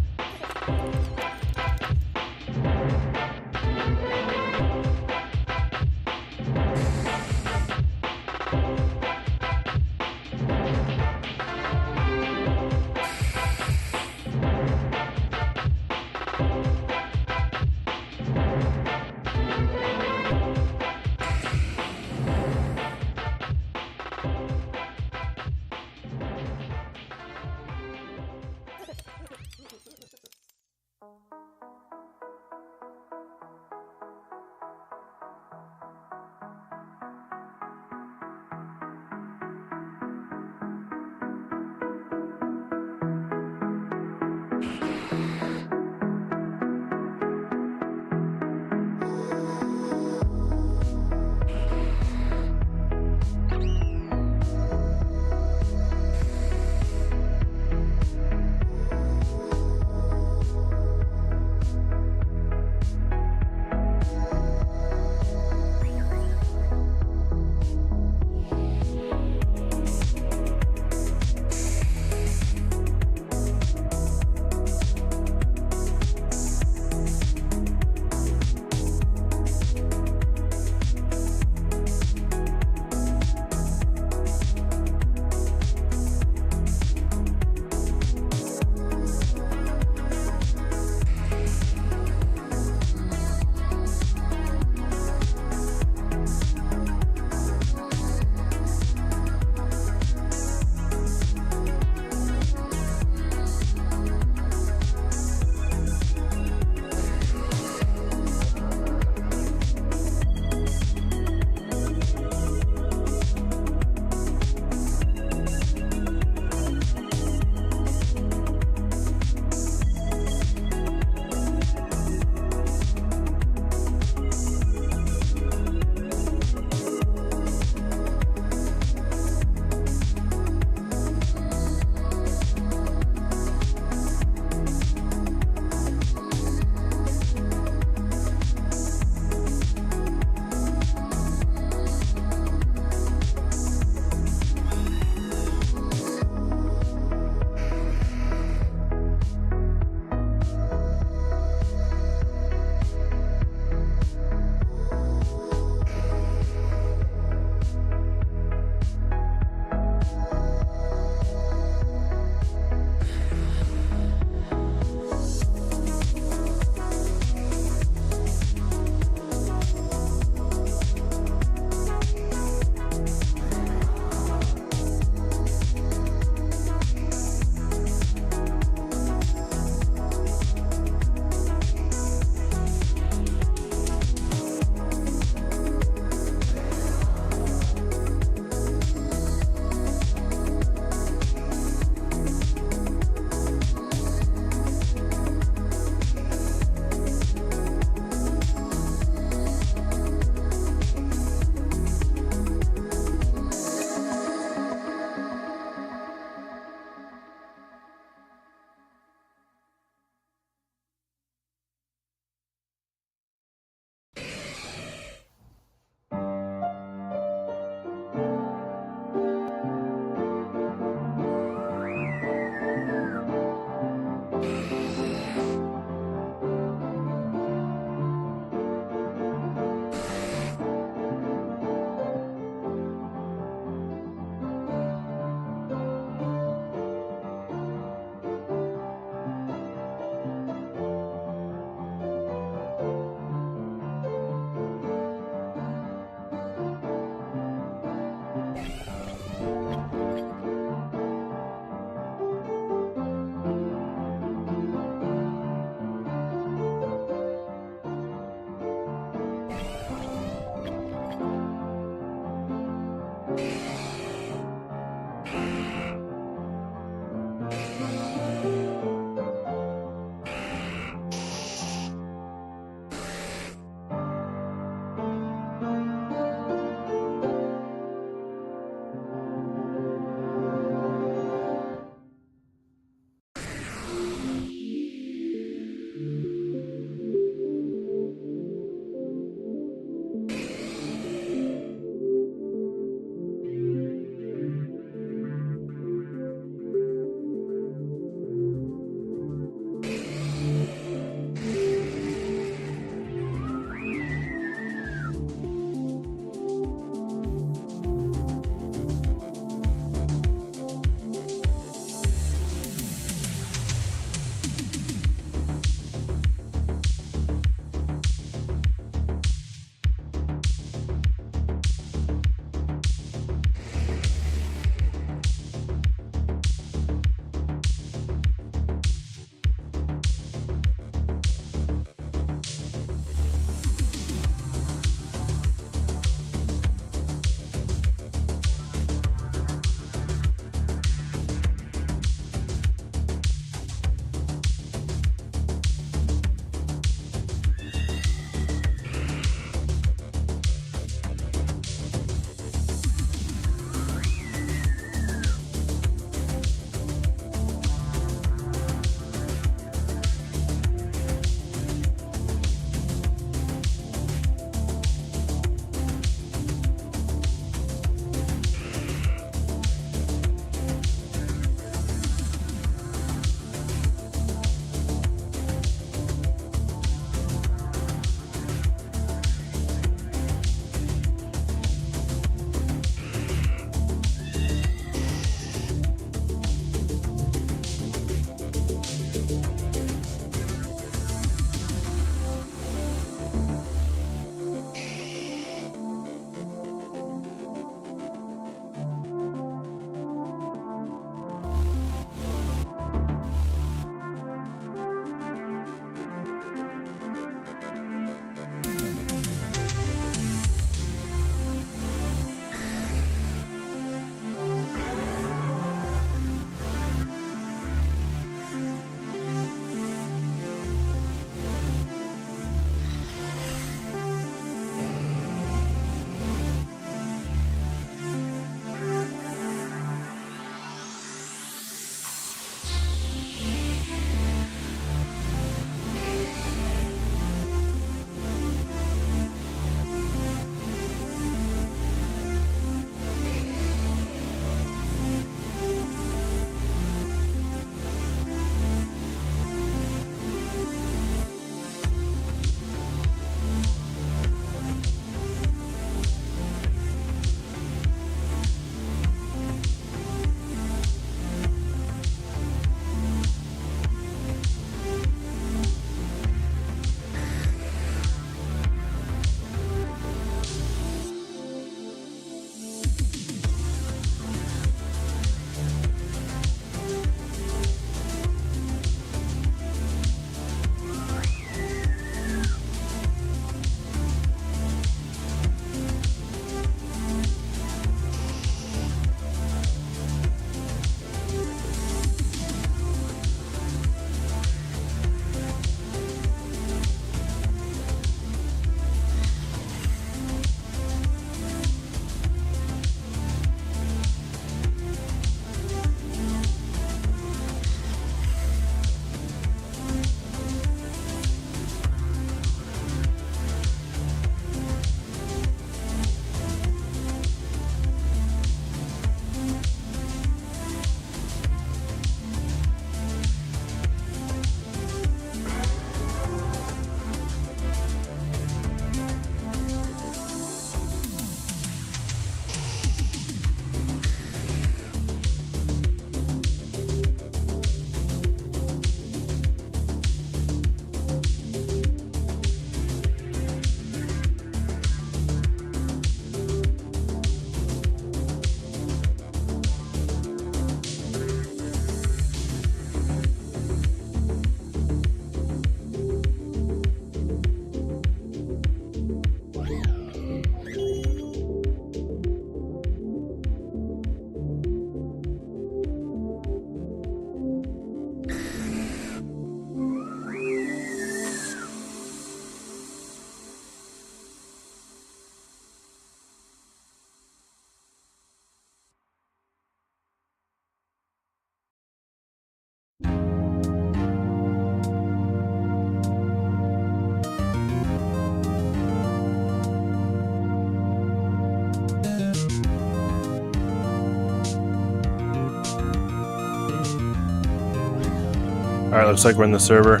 Alright, looks like we're in the server.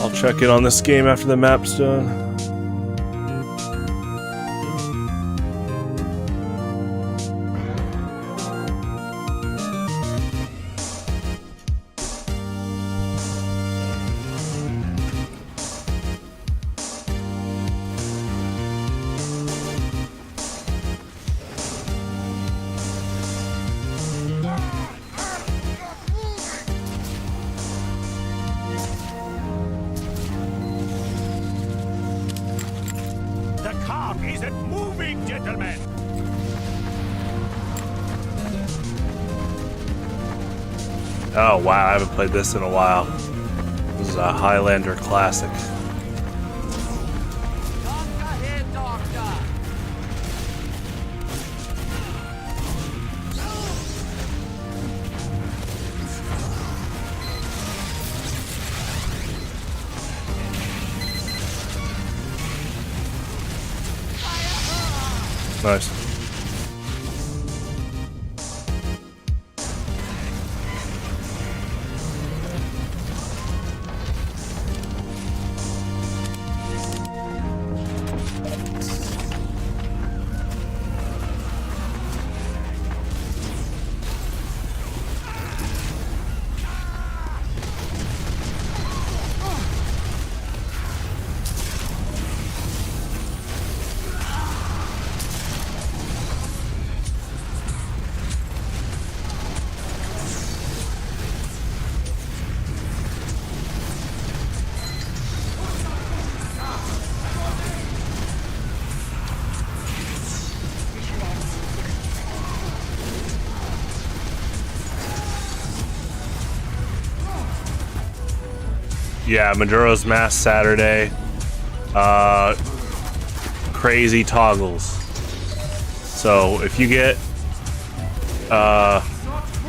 I'll check in on this game after the map's done. The car isn't moving, gentlemen. Oh wow, I haven't played this in a while. This is a Highlander classic. Doctor here, doctor. Nice. Yeah, Maduro's Mass Saturday. Crazy toggles. So if you get,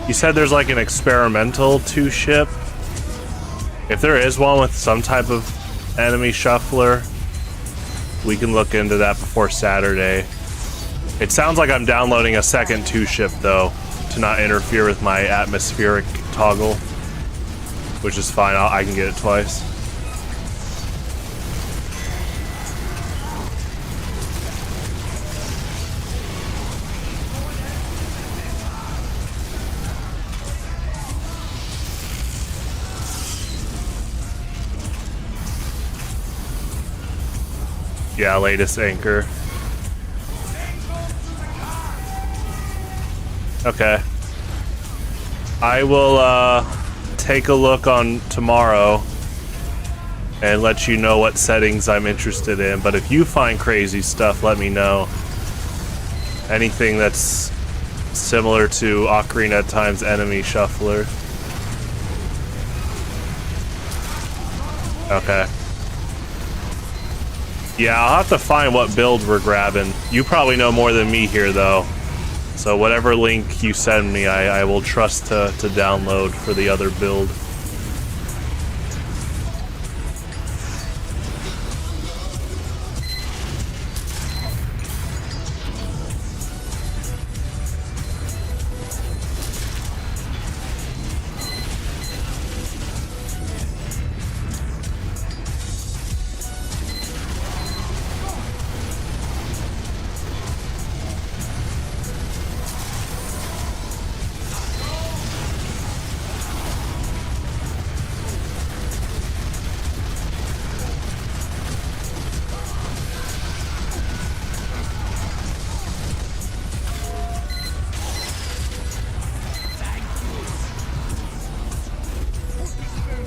you said there's like an experimental 2-ship. If there is one with some type of enemy shuffler, we can look into that before Saturday. It sounds like I'm downloading a second 2-ship though, to not interfere with my atmospheric toggle. Which is fine, I can get it twice. Yeah, latest anchor. Okay. I will, take a look on tomorrow and let you know what settings I'm interested in. But if you find crazy stuff, let me know. Anything that's similar to Ocarina times enemy shuffler. Okay. Yeah, I'll have to find what build we're grabbing. You probably know more than me here though. So whatever link you send me, I will trust to download for the other build.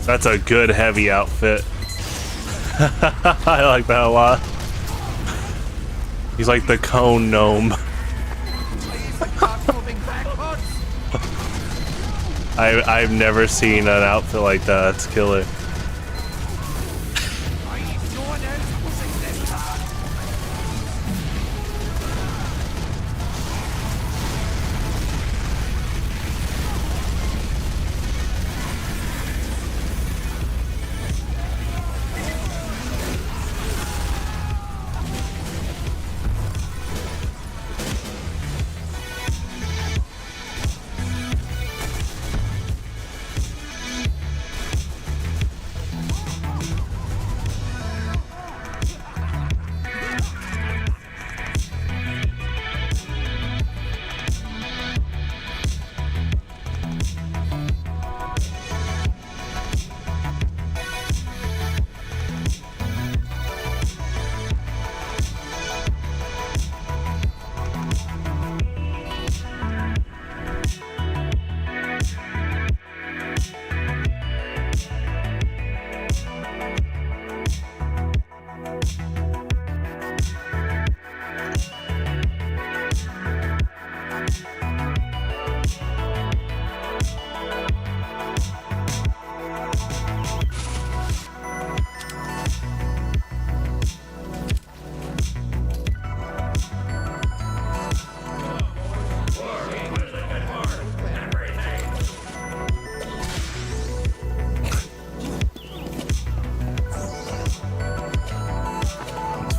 That's a good heavy outfit. I like that a lot. He's like the cone gnome. I've never seen an outfit like that. That's killer.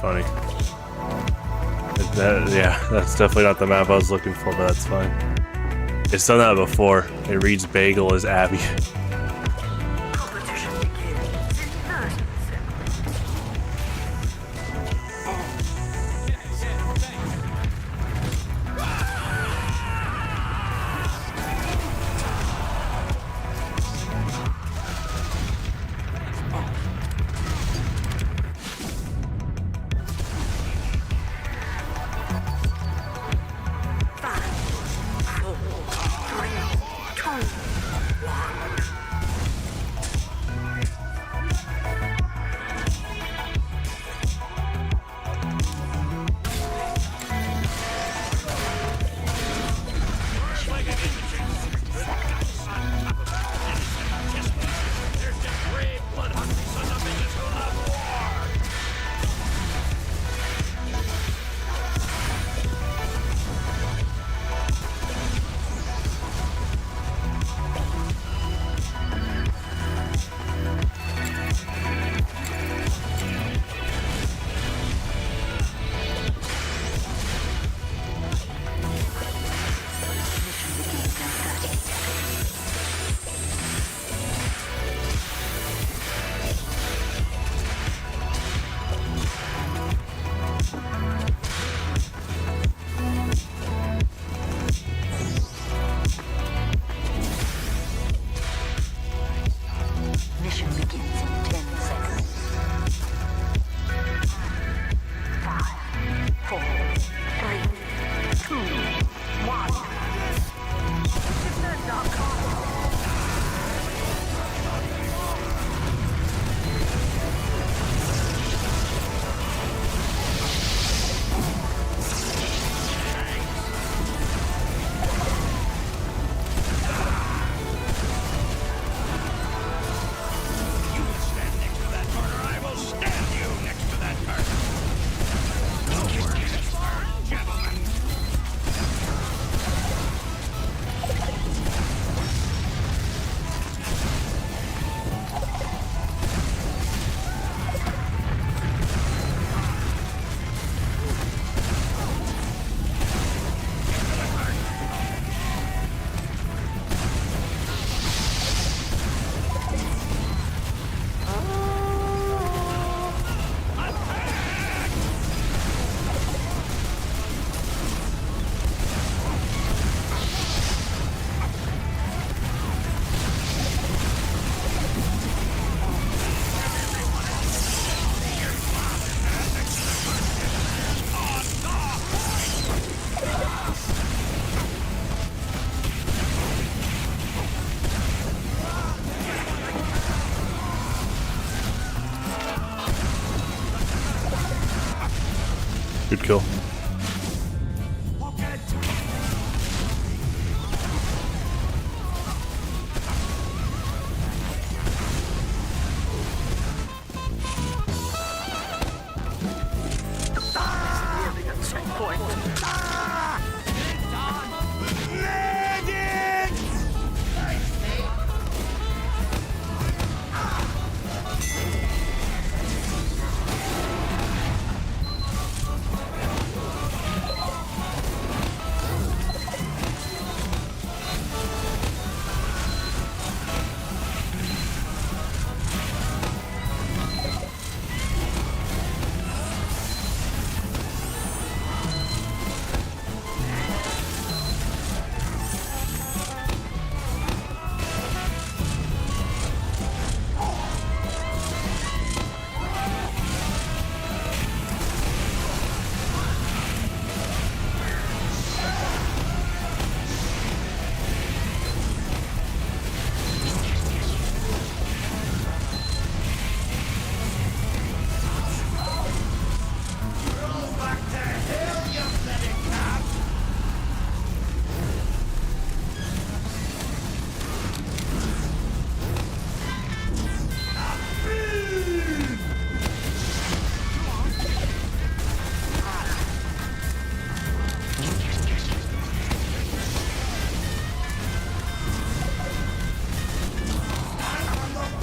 funny. Yeah, that's definitely not the map I was looking for, but that's fine. It's done that before. It reads Bagel as Abby. Competition begins in 30 seconds. Mission begins in 10 seconds. 5, 4, 3, 2, 1. Good kill. Checkpoint.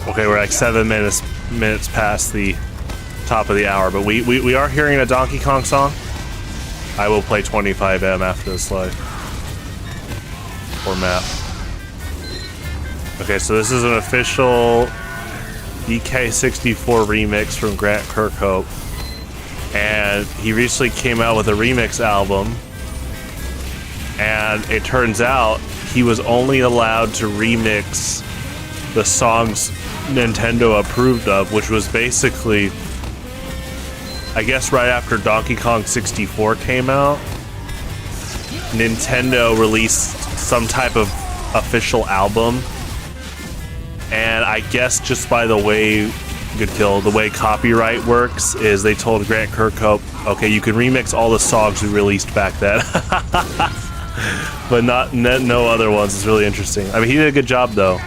Okay, we're like 7 minutes past the top of the hour, but we are hearing a Donkey Kong song. I will play 25M after this live. Or map. Okay, so this is an official DK64 remix from Grant Kirkhope. And he recently came out with a remix album. And it turns out he was only allowed to remix the songs Nintendo approved of, which was basically, I guess right after Donkey Kong 64 came out, Nintendo released some type of official album. And I guess just by the way, good kill, the way copyright works is they told Grant Kirkhope, okay, you can remix all the songs we released back then. But no other ones. It's really interesting. I mean, he did a good job though.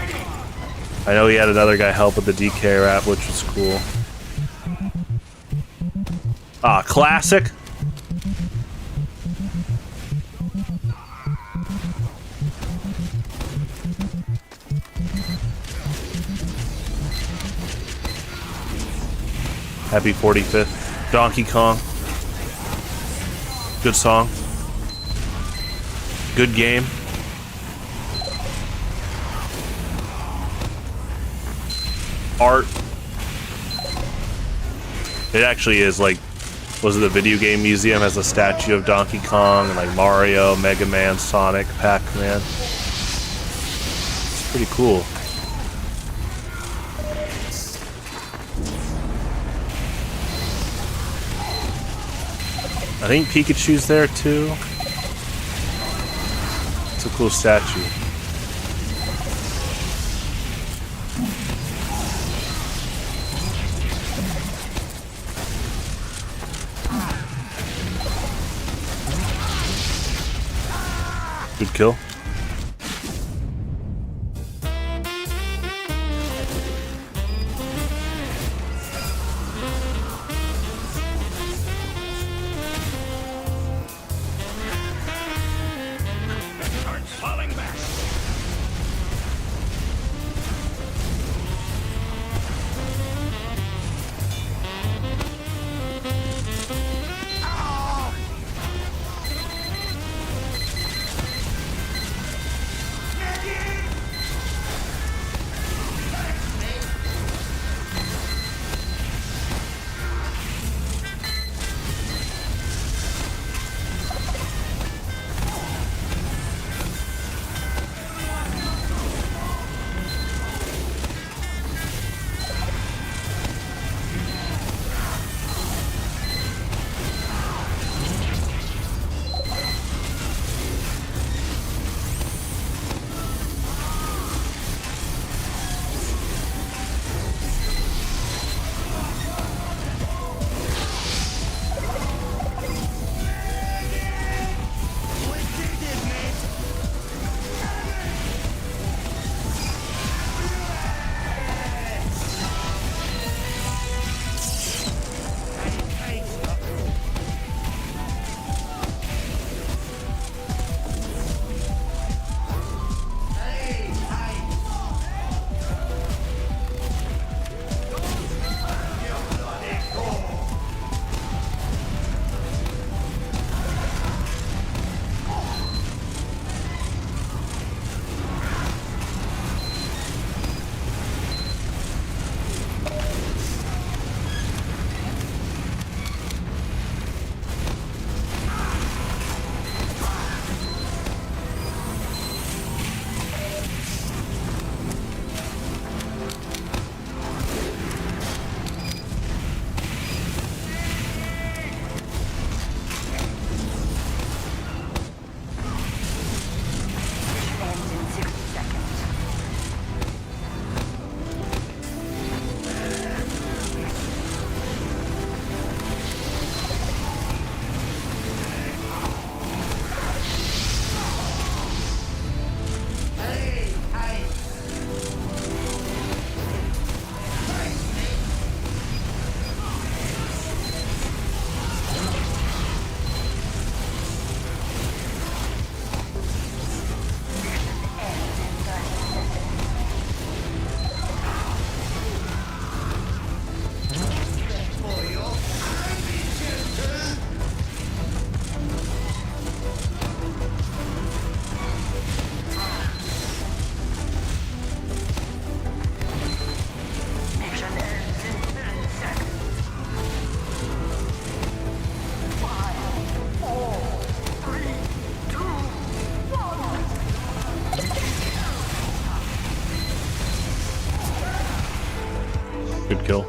I know he had another guy help with the DK rap, which was cool. Ah, classic. Happy 45th. Donkey Kong. Good song. Good game. Art. It actually is like, was it the video game museum has a statue of Donkey Kong and like Mario, Mega Man, Sonic, Pac-Man. It's pretty cool. I think Pikachu's there too. It's a cool statue. Good kill.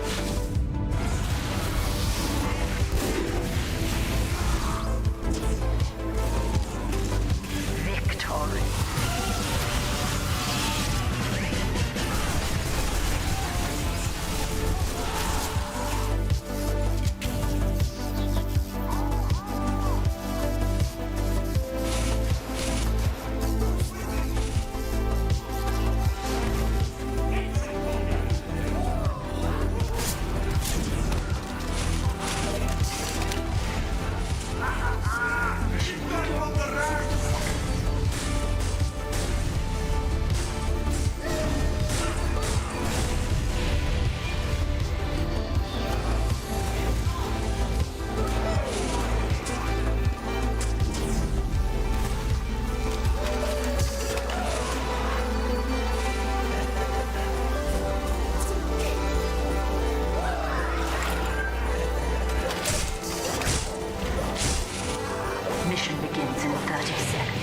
cool. Victory. Mission begins in 30 seconds.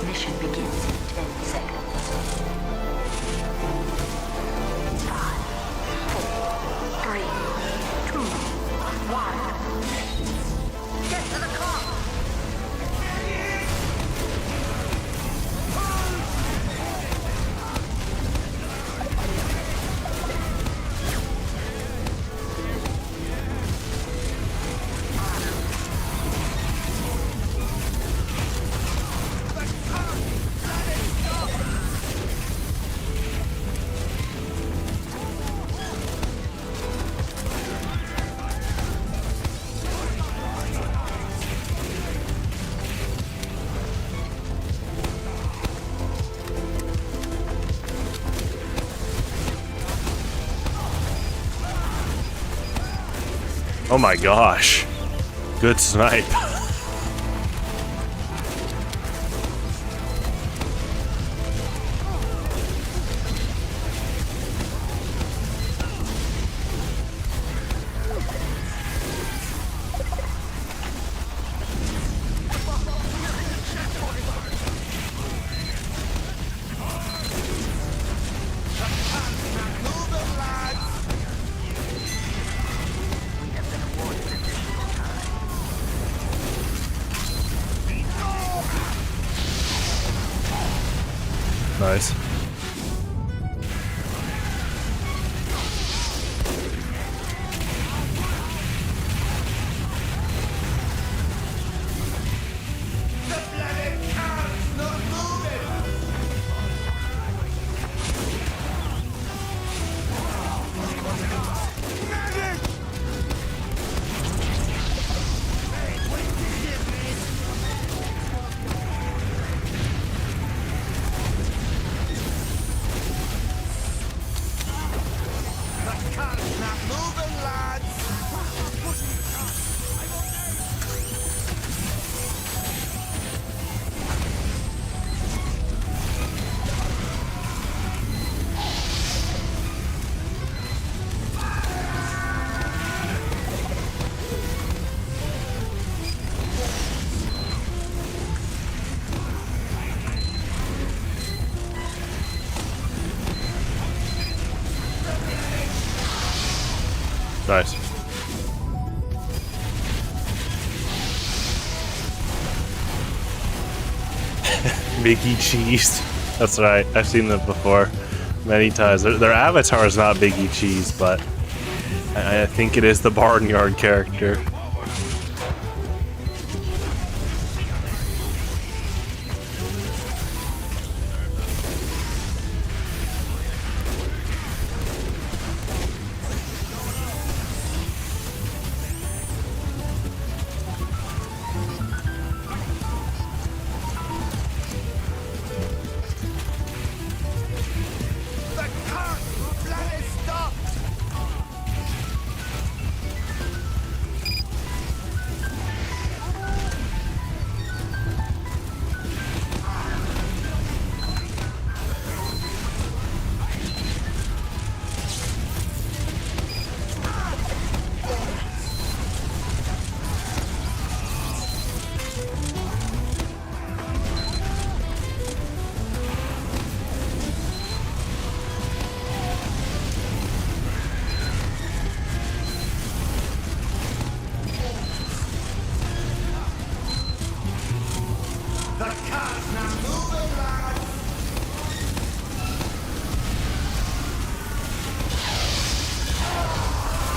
Mission begins in 10 seconds. 5, 4, 3, 2, 1. Get to the car! Oh my gosh. Good snipe. Nice. Nice. Biggie Cheese. That's right. I've seen them before many times. Their avatar is not Biggie Cheese, but I think it is the Barnyard character.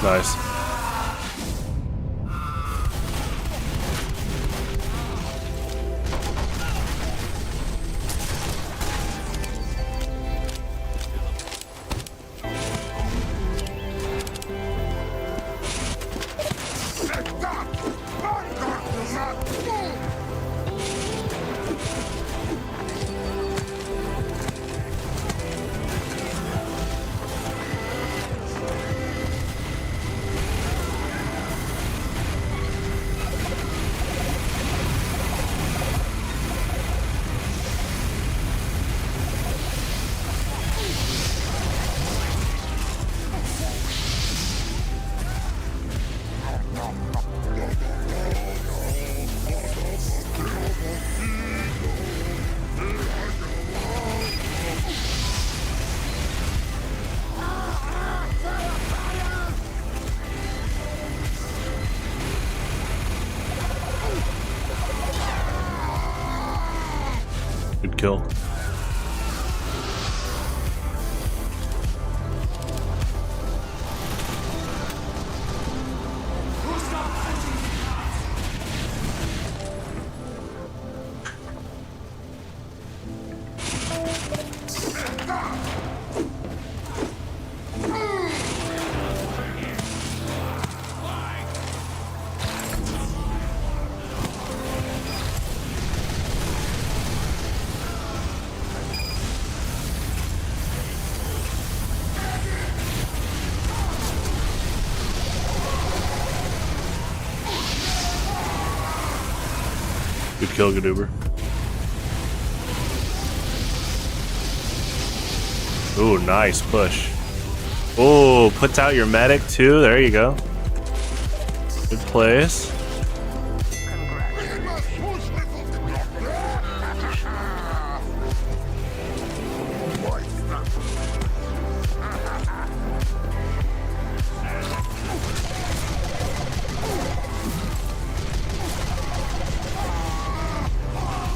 Nice. Good kill. Good kill, Gadoober. Ooh, nice push. Ooh, puts out your medic too. There you go. Good plays.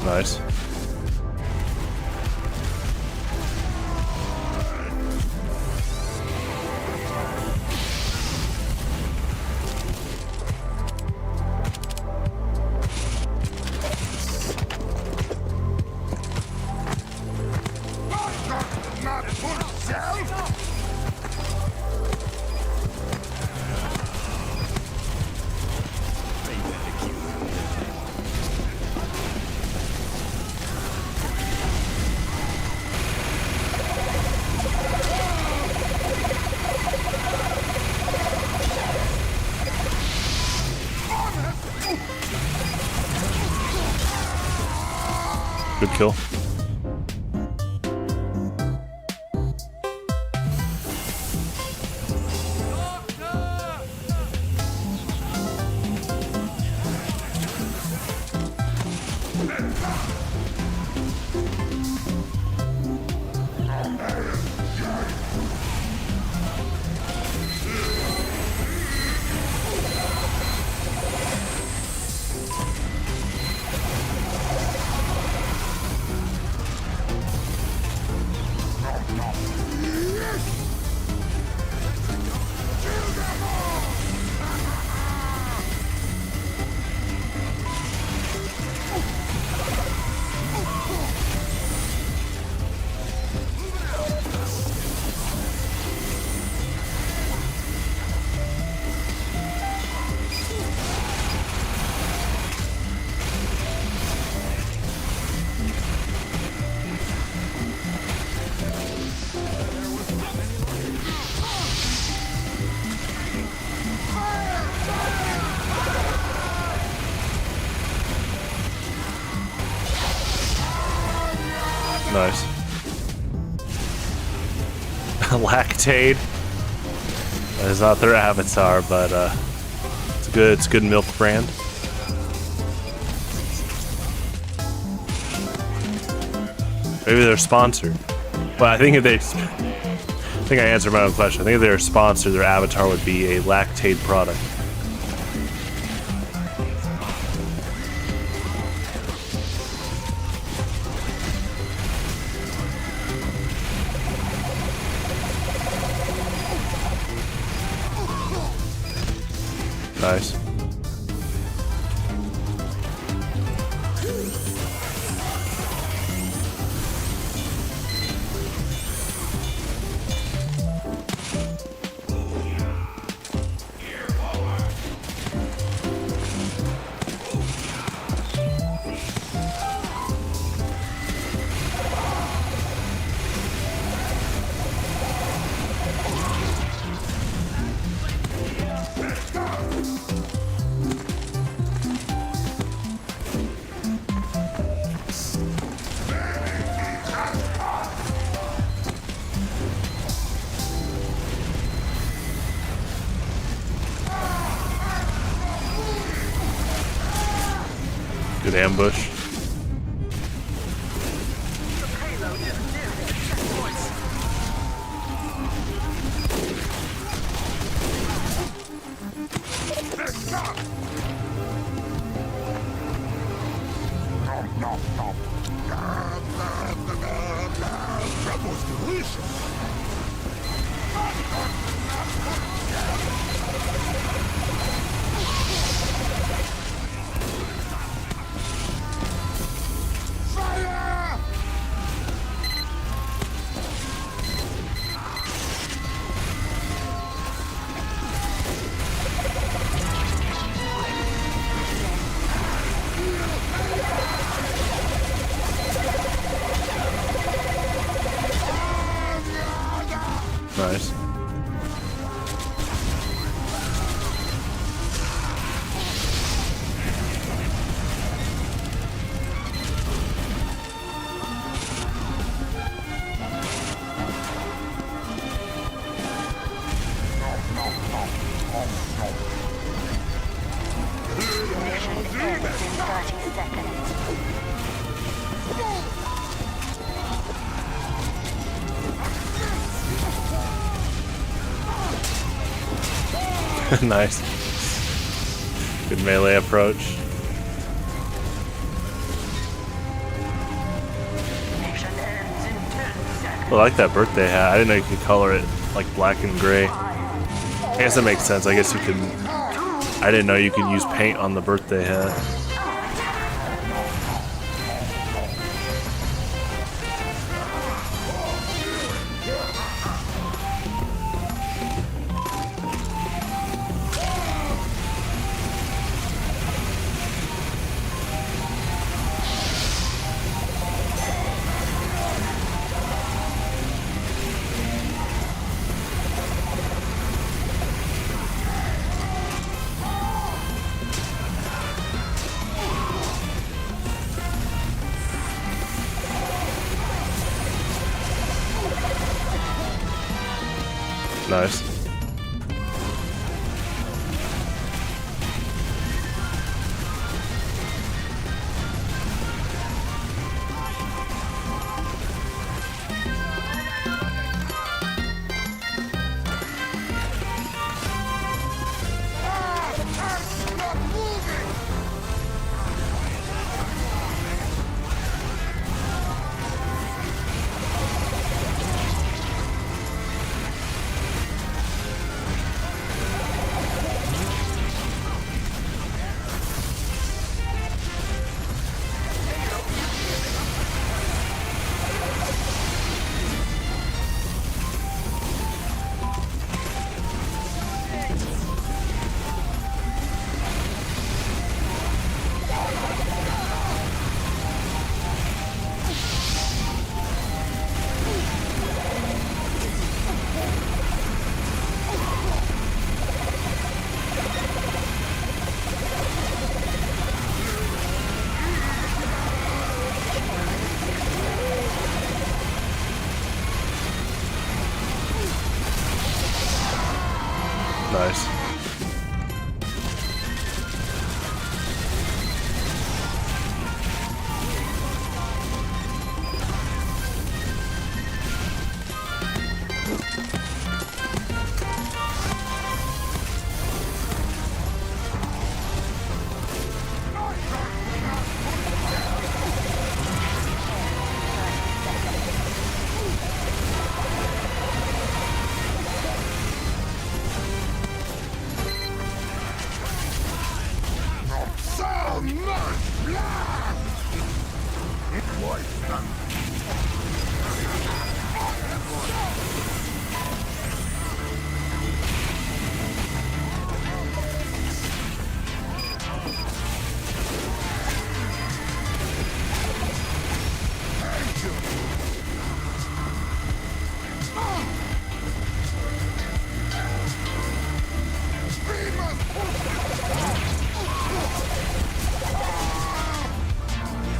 Nice. Good kill. Nice. Lactate. That is not their avatar, but it's a good milk brand. Maybe they're sponsored. Well, I think I answered my own question. I think if they're sponsored, their avatar would be a lactate product. Nice. Good ambush. That was delicious. Fire! Nice. Mission ends in 30 seconds. Nice. Good melee approach. Mission ends in 10 seconds. I like that birthday hat. I didn't know you could color it like black and gray. I guess that makes sense. I guess you can. I didn't know you could use paint on the birthday hat. Nice. Not moving! Nice.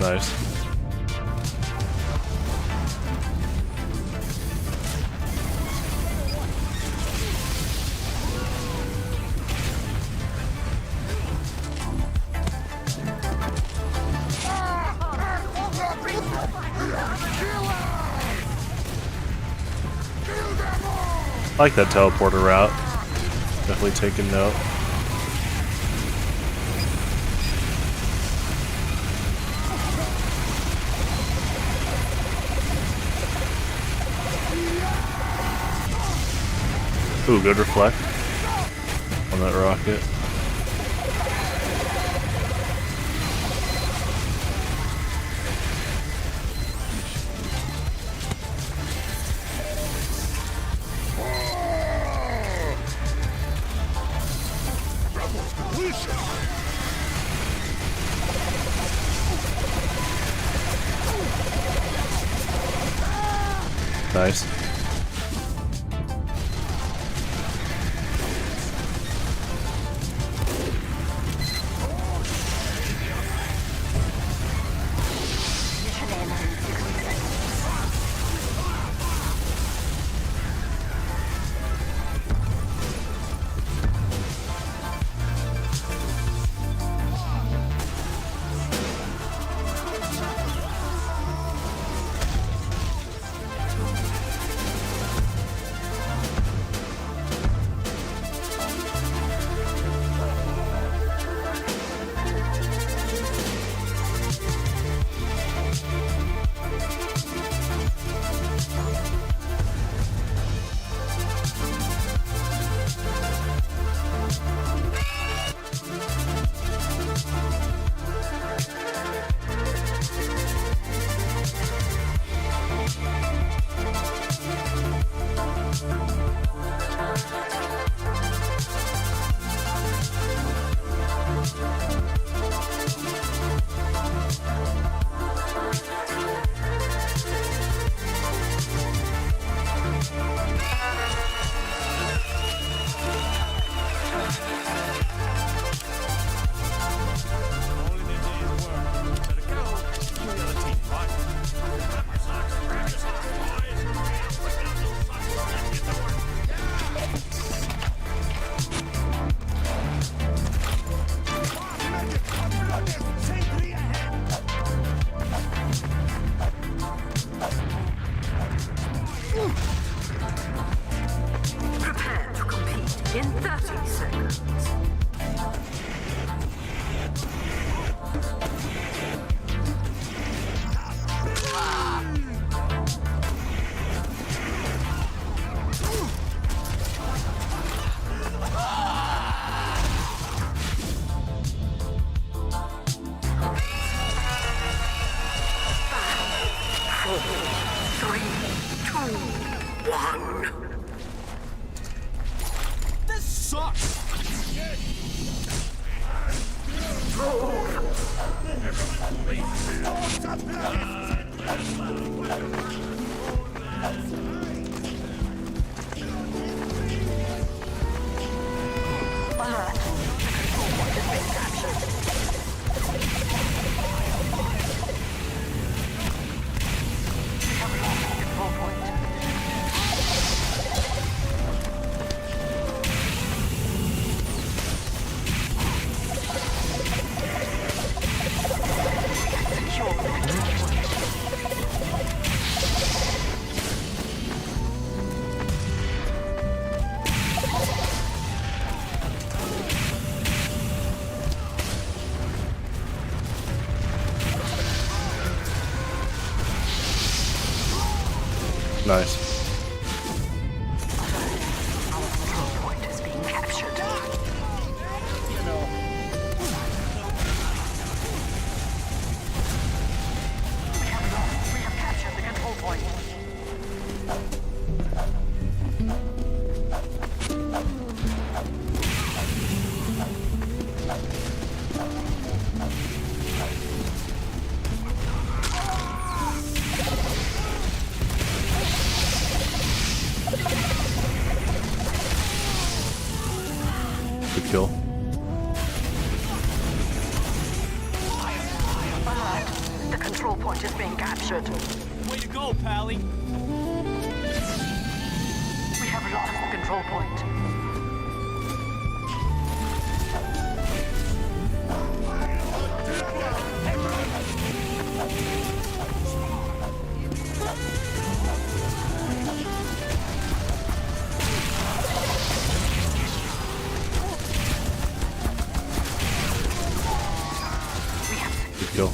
Nice. I like that teleporter route. Definitely taking note. Ooh, good reflect on that rocket. Nice. Prepare to compete in 30 seconds. This sucks. Nice. Our control point is being captured. We have captured the control point. Good kill. Alert. The point is being captured. Way to go, Pally. We have lost the control point. Good kill.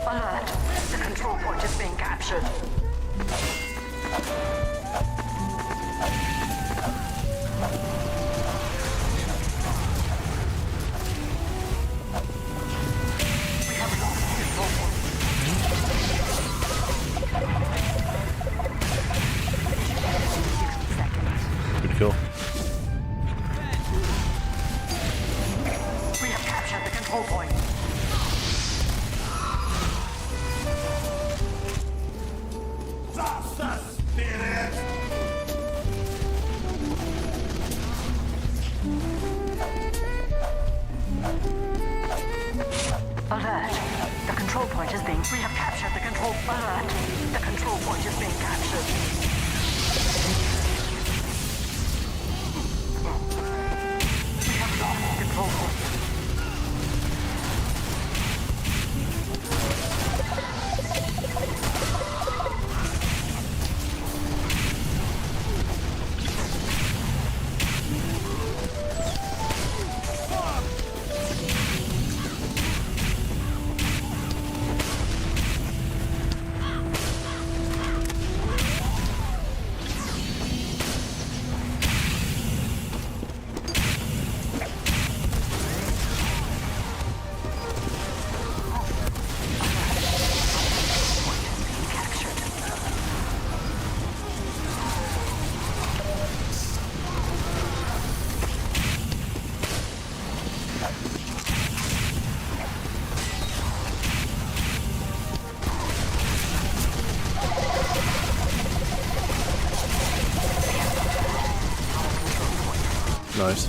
Alert! The control point is being captured. We have lost the control point. Good kill. We have captured the control point. Alert. The control point is being... We have captured the control... Alert. The control point is being captured. We have lost the control point. Nice.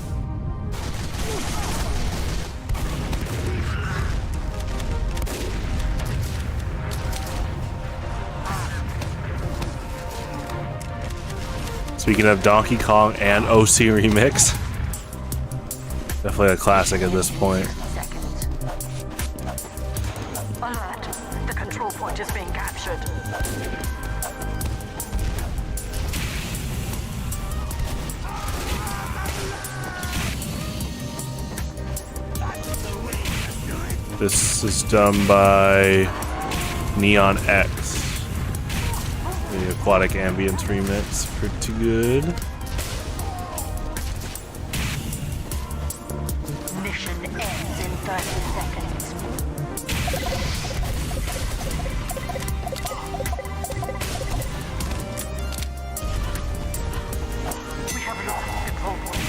Speaking of Donkey Kong and OC Remix, definitely a classic at this point. Seconds. Alert. The control point is being captured. This is done by Neon X. The Aquatic Ambience remix. Pretty good. Mission ends in 30 seconds. We have lost the control point.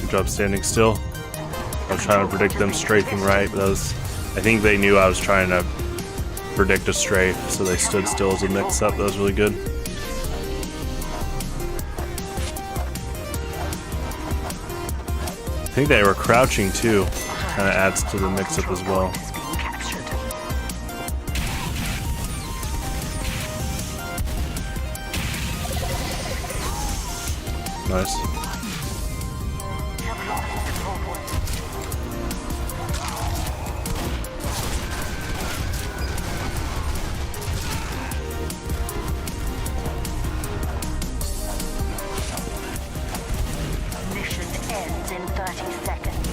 Good job standing still. I was trying to predict them strafing right, but that was, I think they knew I was trying to predict a strafe, so they stood still as a mix-up. That was really good. I think they were crouching too. Kind of adds to the mix-up as well. Is being captured. Nice. We have lost the control point. 30 seconds.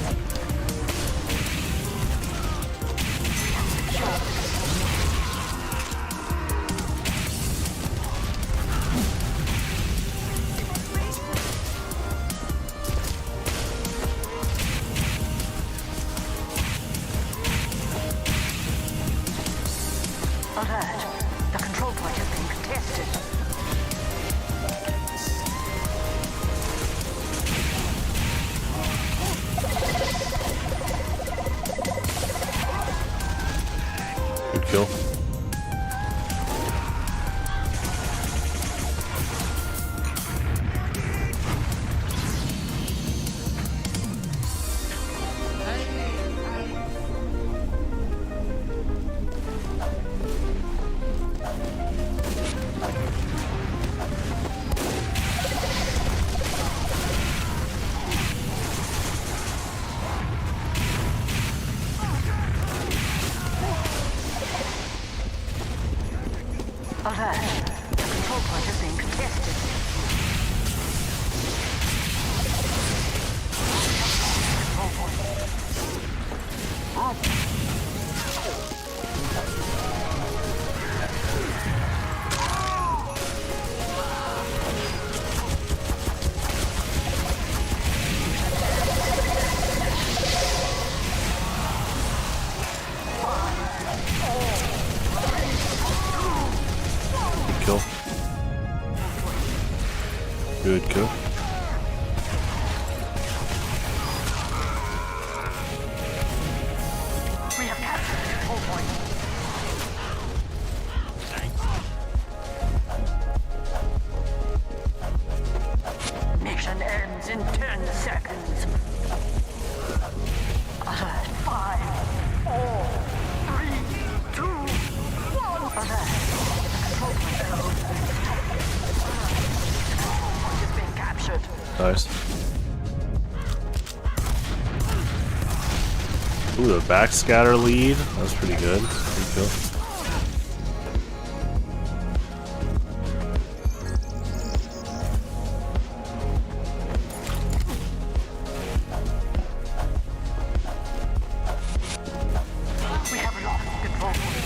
Alert. The control point has been contested. Good kill. Alert. The control point has been contested. Good kill. Good kill. We have captured the control point. Mission ends in 10 seconds. Alert. 5, 4, 3, 2, 1. Alert. The control point is being captured. Nice. Ooh, the backscatter lead. That's pretty good. Good kill. We have lost control point.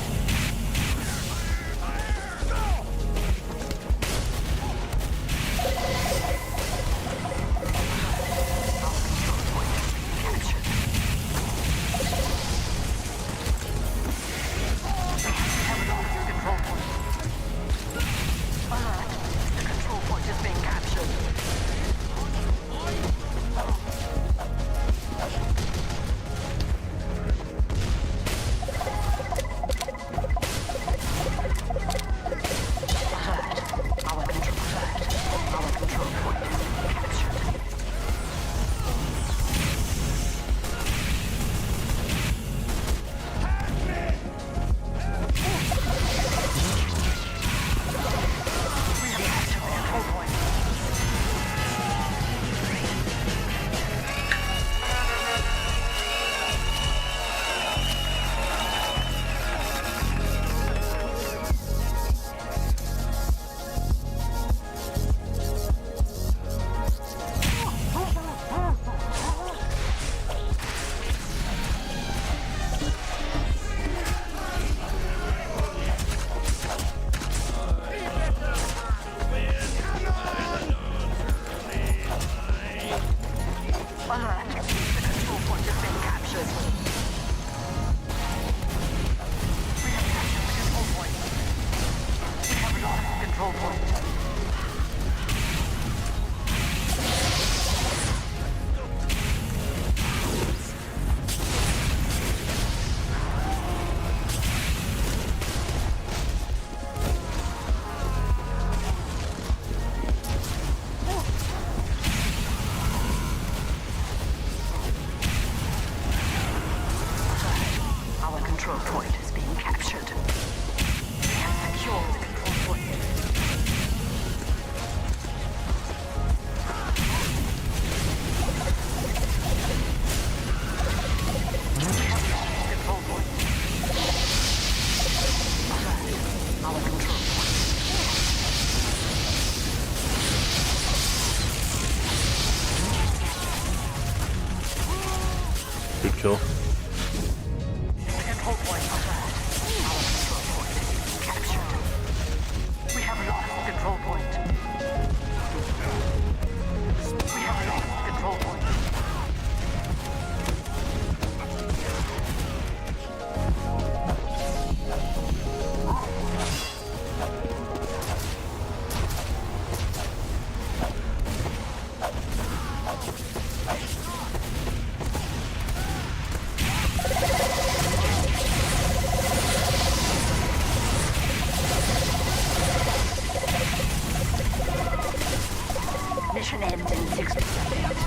Cool. The control point alert. Our control point is being captured. We have lost the control point. We have lost the control point. Mission ends in 60 seconds.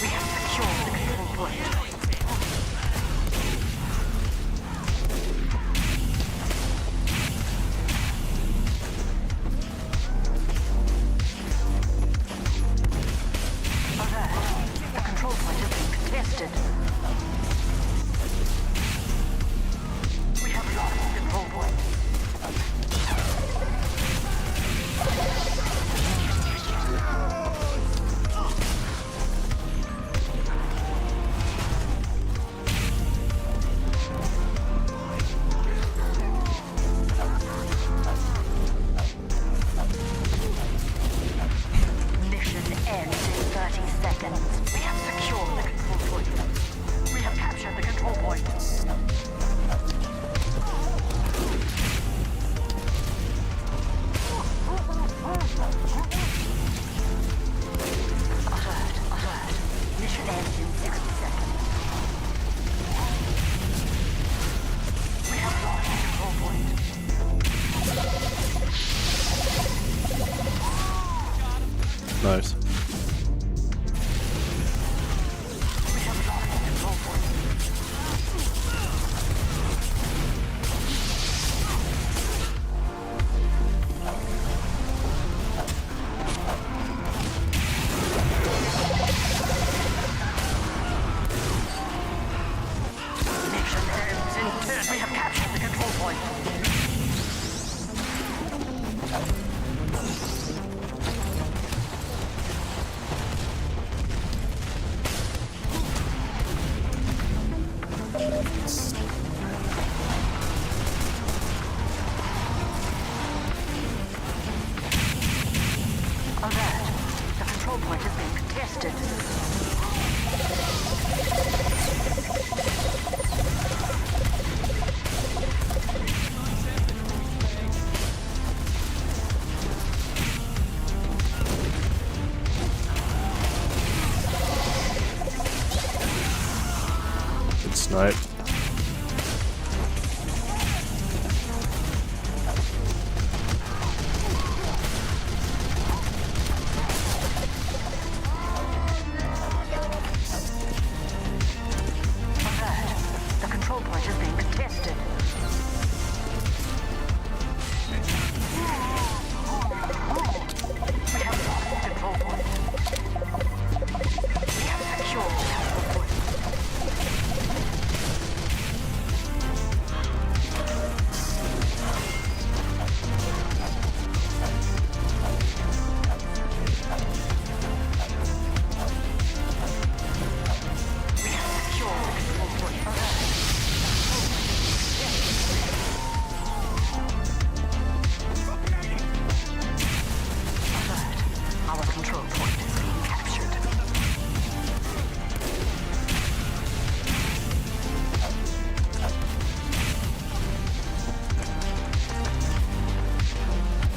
We have secured the control point. Alert. The control point is being contested. We have lost the control point. Mission ends in 30 seconds. We have secured the control point. We have captured the control point. Alert. Mission ends in 60 seconds. We have lost the control point. Nice. We have lost the control point. Mission ends in 10. We have captured the control point. Alert. The control point is being contested. Good snipe. Alert. The control point is being contested. We have lost the control point. We have secured the control point. We have secured the control point. Alert. Our control point is being captured.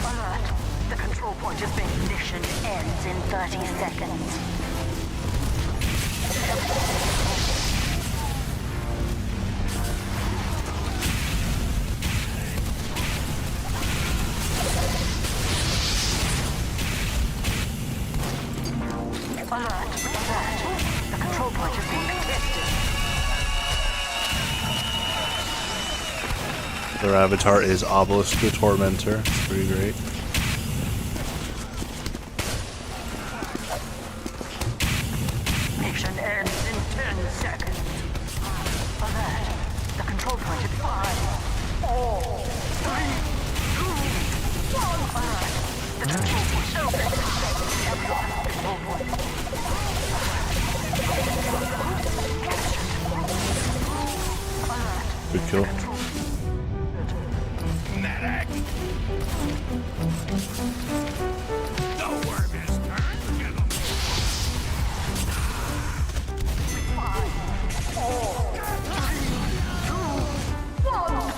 Alert. The control point is being mission ends in 30 seconds. Alert. The control point is being contested. Their avatar is Obelisk the Tormentor. It's pretty great. Mission ends in 10 seconds. Alert. The control point is 5, 4, 3, 2, 1. Alert. The control point is open. Nowhere, mister. Get 'em. 5, 4, 3, 2, 1.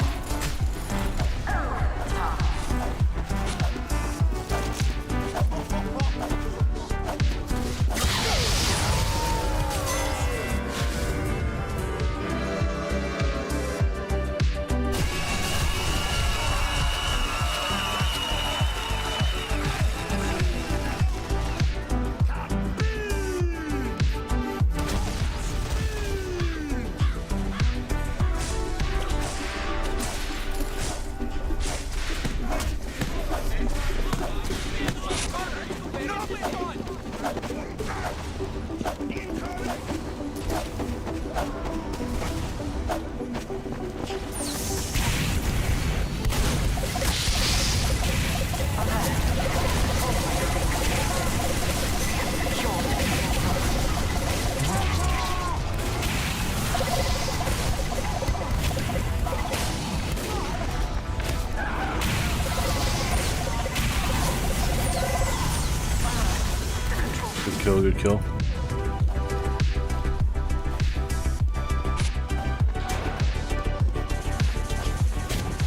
Good kill, good kill.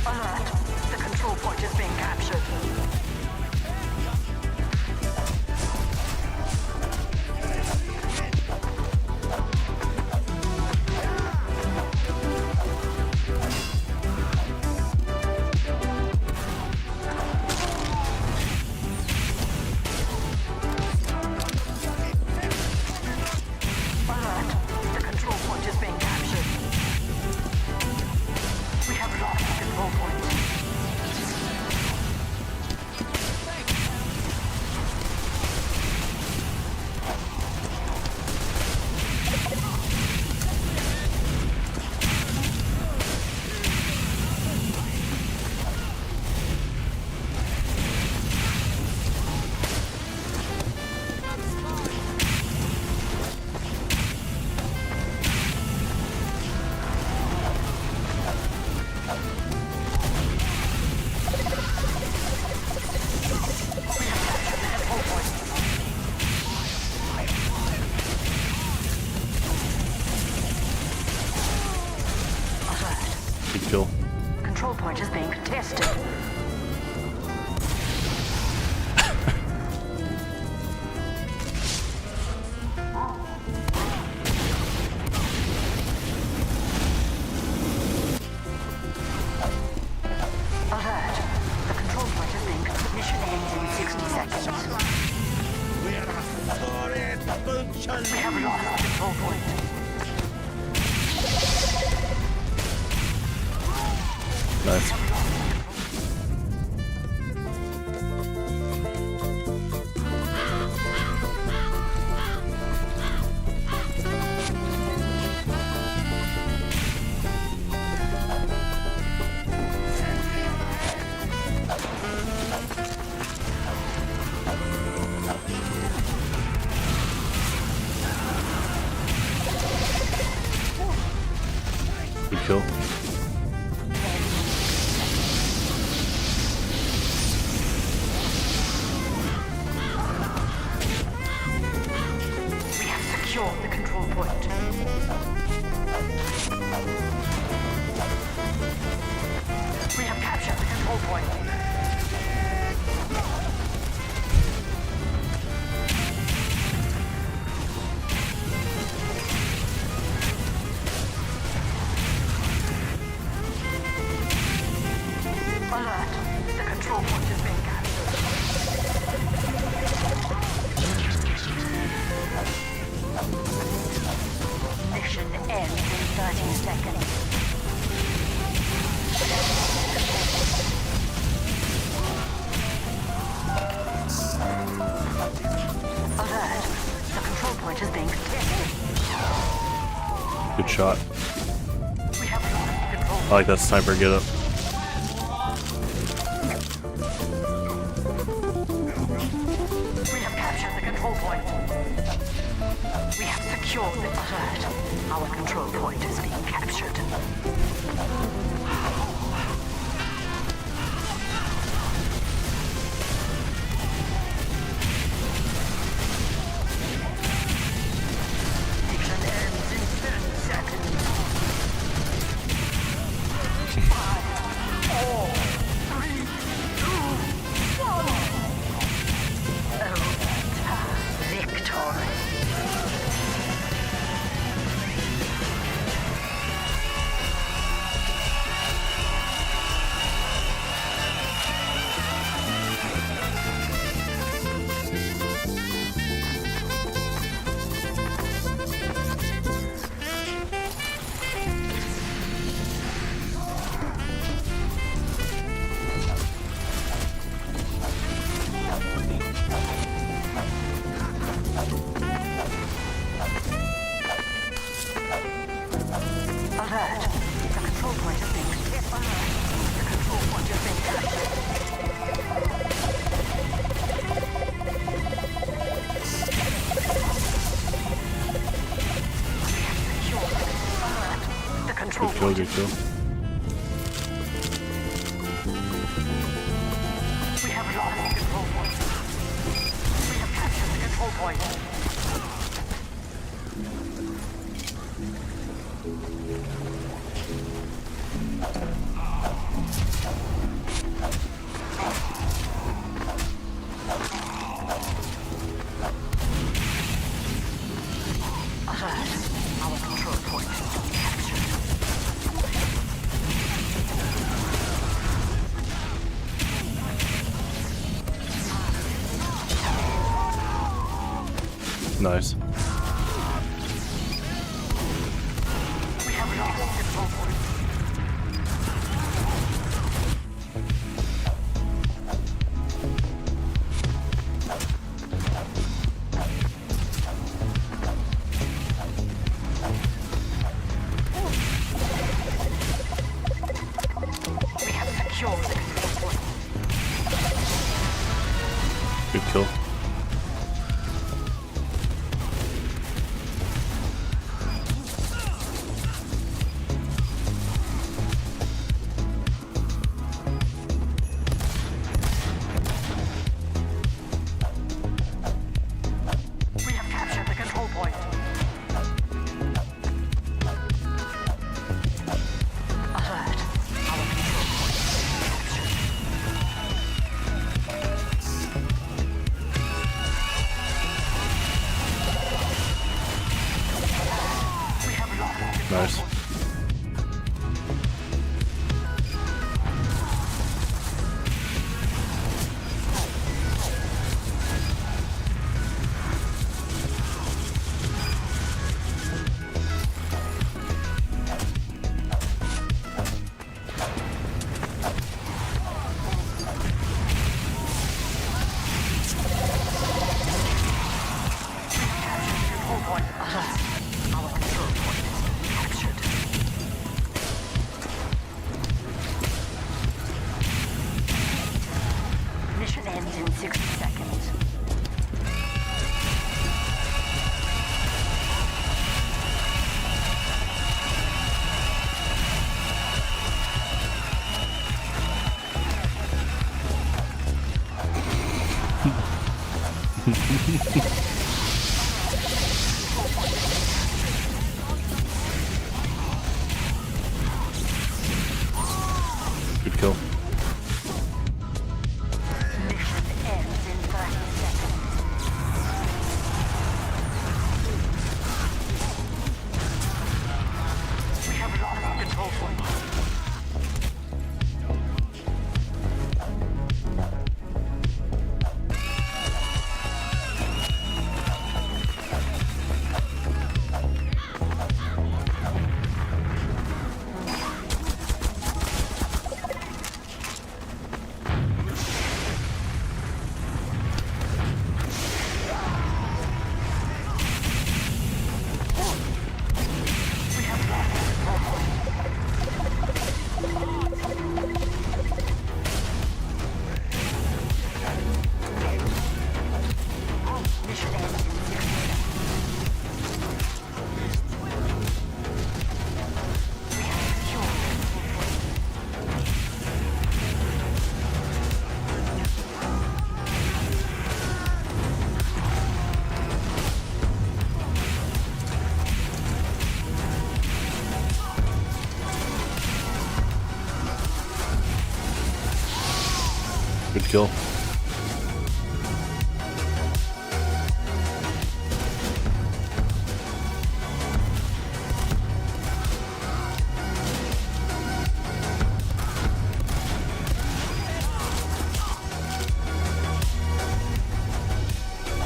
Alert. The control point is being captured. Alert. The control point is being captured. We have lost the control point. Good kill. Control point is being contested. Alert. The control point is being mission ends in 60 seconds. We have lost the control point. Nice. Good kill. We have secured the control point. We have captured the control point. Alert. The control point is being captured. Mission ends in 30 seconds. Alert. The control point is being contested. Good shot. We have lost control. I like that sniper get up. We have captured the control point. We have secured the alert. Our control point is being captured. kill, good kill. We have lost the control point. We have captured the control point. Alert. Our control point captured. Nice. We have lost the control point. We have secured the control point. Good kill. We have captured the control point. Alert. Our control point captured. We have lost the control Nice. point. Control point. Alert. Our control point captured. Mission ends in 60 seconds. Good kill. Mission ends in 30 seconds. We have lost the control point. We have lost the control point. Mission ends in 60 seconds. We have secured the control point. Good kill.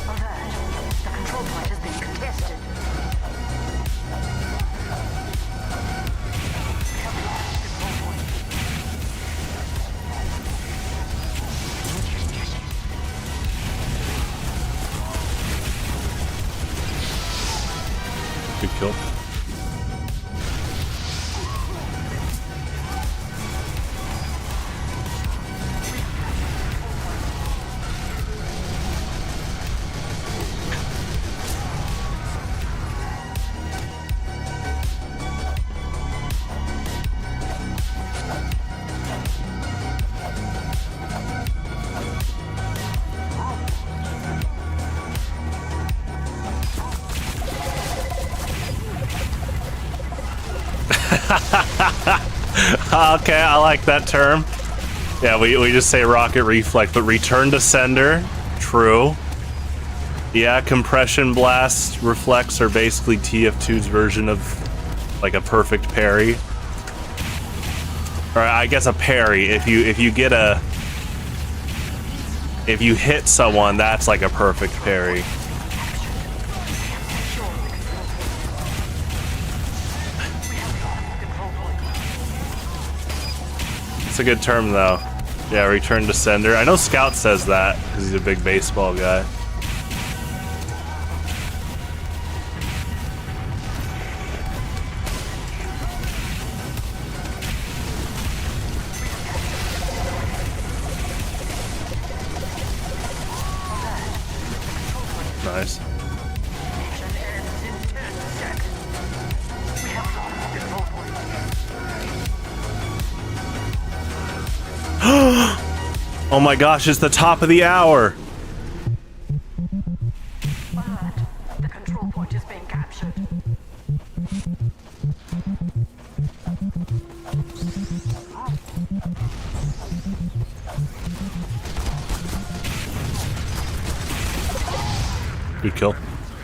Alert. The control point has been contested. We have lost the control point. Okay, I like that term. Yeah, we just say rocket reflect, but return to sender, true. Yeah, compression blast reflects are basically TF2's version of like a perfect parry. Or I guess a parry. If you hit someone, that's like a perfect parry. It's a good term though. Yeah, return to sender. I know Scout says that because he's a big baseball guy. Nice. Oh my gosh, it's the top of the hour. The control point is being captured. Good kill.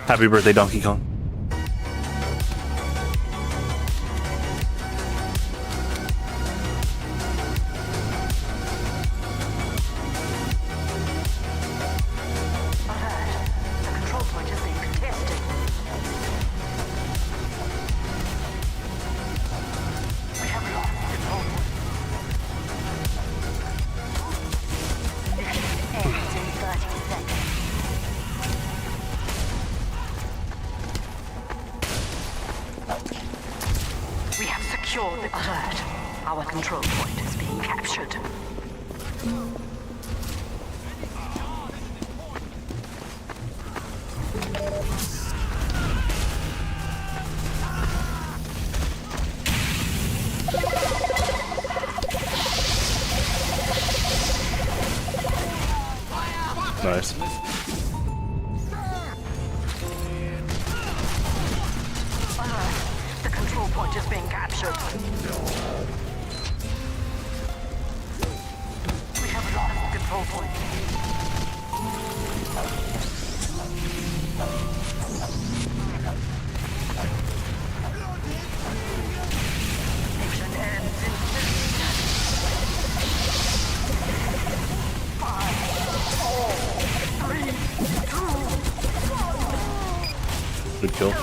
Happy birthday, Donkey Kong. The control point is being contested. We have lost control point. Mission ends in 30 seconds. We have secured the alert. Our control point is being captured. Nice. The control point is being captured. We have lost the control point. Mission ends in 5, 4, 3, 2, 1. Good kill.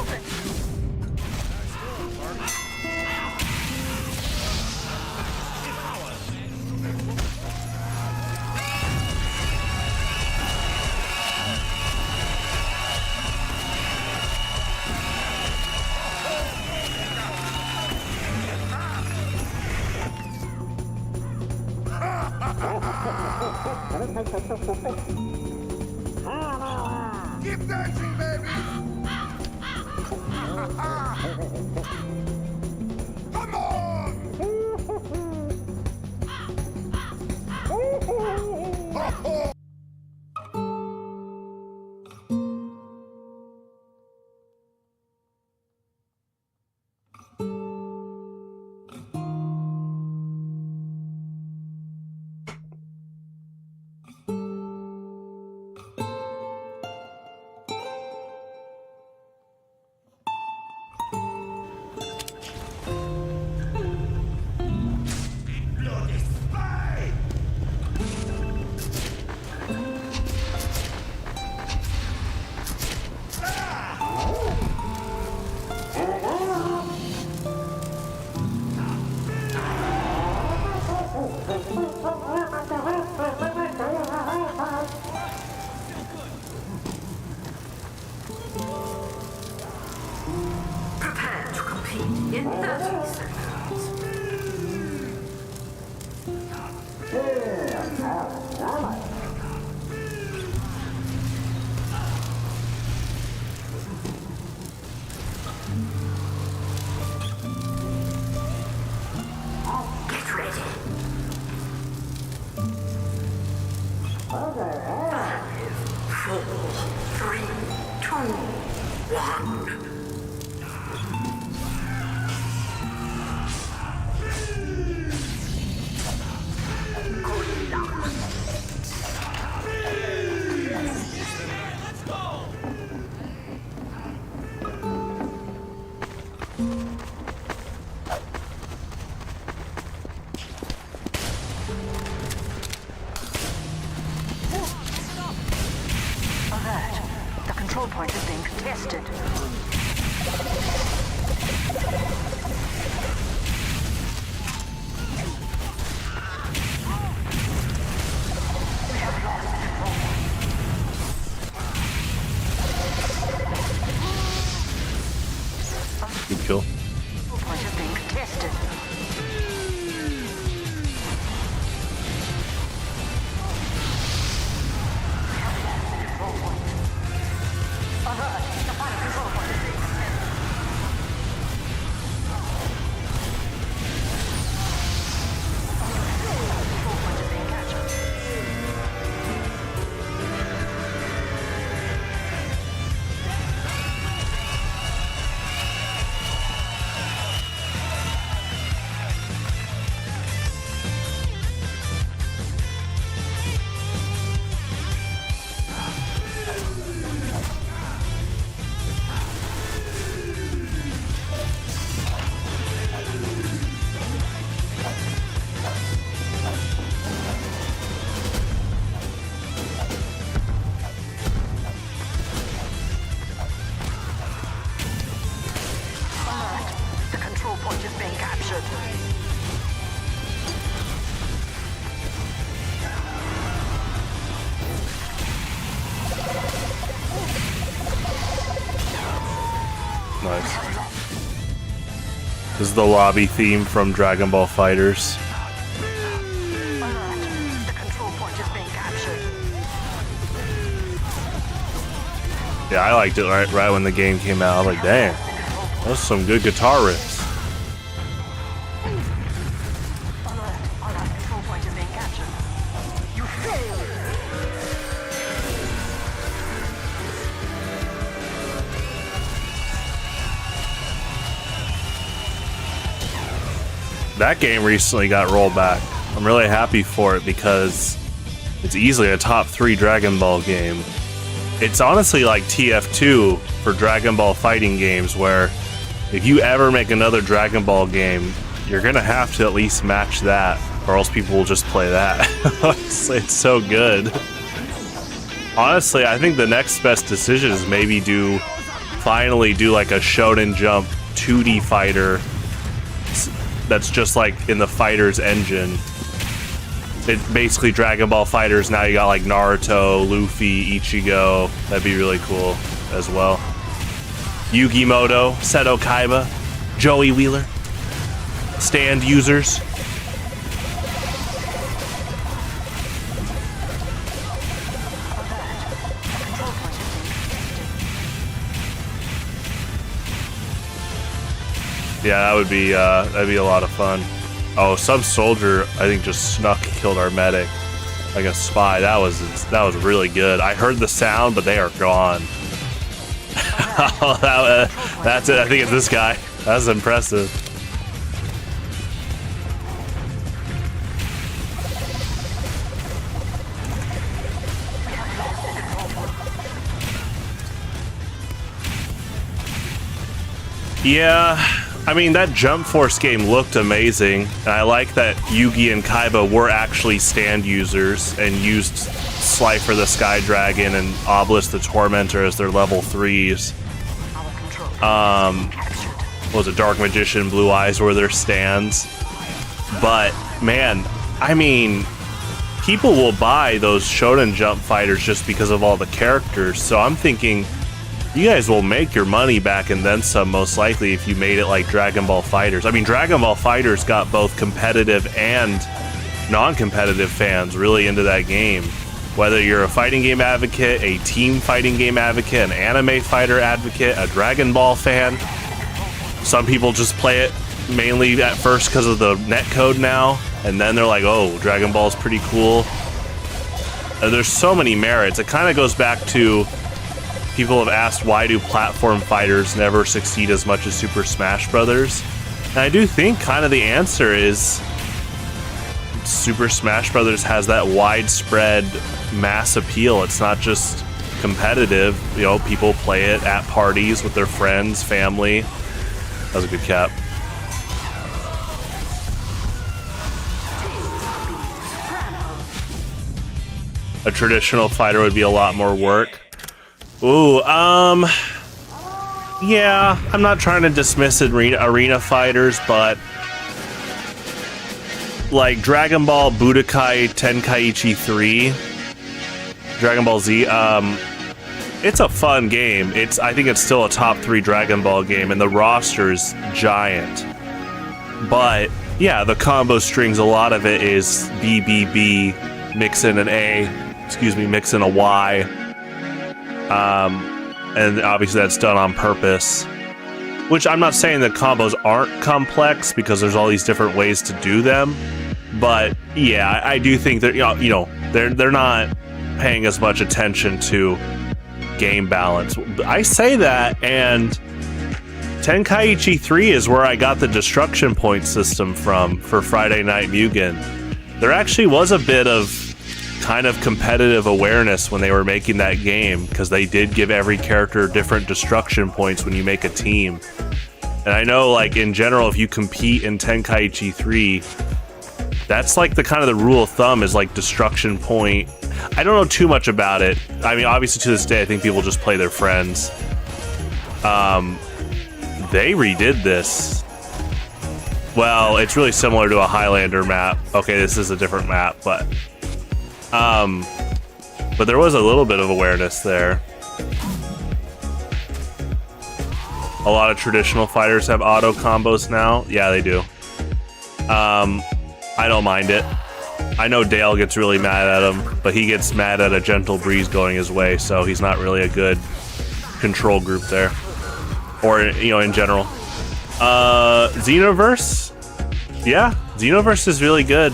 Keep dancing, baby! Come on! Prepare to compete in 30 seconds. Get ready. 5, 4, 3, 2, 1. contested. Good kill. Control point is being contested. The control point is being captured. Nice. This is the lobby theme from Dragon Ball Fighters. The control point is being captured. Yeah, I liked it right when the game came out. I was like, dang, those are some good guitar riffs. Control point is being captured. You failed. That game recently got rolled back. I'm really happy for it because it's easily a top 3 Dragon Ball game. It's honestly like TF2 for Dragon Ball fighting games, where if you ever make another Dragon Ball game, you're gonna have to at least match that, or else people will just play that. It's so good. Honestly, I think the next best decision is maybe finally do like a Shonen Jump 2D fighter that's just like in the Fighters engine. It basically Dragon Ball Fighters, now you got like Naruto, Luffy, Ichigo. That'd be really cool as well. Yugi Moto, Seto Kaiba, Joey Wheeler. Stand users. Yeah, that'd be a lot of fun. Oh, some soldier I think just snuck killed our medic like a spy. That was really good. I heard the sound, but they are gone. That's it. I think it's this guy. That's impressive. Yeah, I mean, that Jump Force game looked amazing, and I like that Yugi and Kaiba were actually stand users and used Slifer the Sky Dragon and Obelisk the Tormentor as their level 3s. What was it, Dark Magician, Blue Eyes were their stands. But, man, I mean, people will buy those Shonen Jump fighters just because of all the characters, so I'm thinking you guys will make your money back and then some, most likely, if you made it like Dragon Ball Fighters. I mean, Dragon Ball Fighters got both competitive and non-competitive fans really into that game. Whether you're a fighting game advocate, a team fighting game advocate, an anime fighter advocate, a Dragon Ball fan. Some people just play it mainly at first because of the netcode now, and then they're like, oh, Dragon Ball's pretty cool. And there's so many merits. It kind of goes back to, people have asked, why do platform fighters never succeed as much as Super Smash Brothers? And I do think kind of the answer is Super Smash Brothers has that widespread mass appeal. It's not just competitive. You know, people play it at parties with their friends, family. That was a good cap. A traditional fighter would be a lot more work. Ooh, yeah, I'm not trying to dismiss arena fighters, but like Dragon Ball Budokai Tenkaichi 3, Dragon Ball Z, it's a fun game. I think it's still a top 3 Dragon Ball game, and the roster's giant. But yeah, the combo strings, a lot of it is BBB, mix in an A, mix in a Y. And obviously that's done on purpose. Which I'm not saying that combos aren't complex, because there's all these different ways to do them. But yeah, I do think that they're not paying as much attention to game balance. I say that, and Tenkaichi 3 is where I got the destruction point system from for Friday Night Mugen. There actually was a bit of kind of competitive awareness when they were making that game, because they did give every character different destruction points when you make a team. And I know, like, in general, if you compete in Tenkaichi 3, that's like the kind of the rule of thumb is like destruction point. I don't know too much about it. I mean, obviously to this day, I think people just play their friends. They redid this. Well, it's really similar to a Highlander map. Okay, this is a different map, but there was a little bit of awareness there. A lot of traditional fighters have auto combos now. Yeah, they do. I don't mind it. I know Dale gets really mad at him, but he gets mad at a gentle breeze going his way, so he's not really a good control group there. Or, in general. Xenoverse? Yeah, Xenoverse is really good.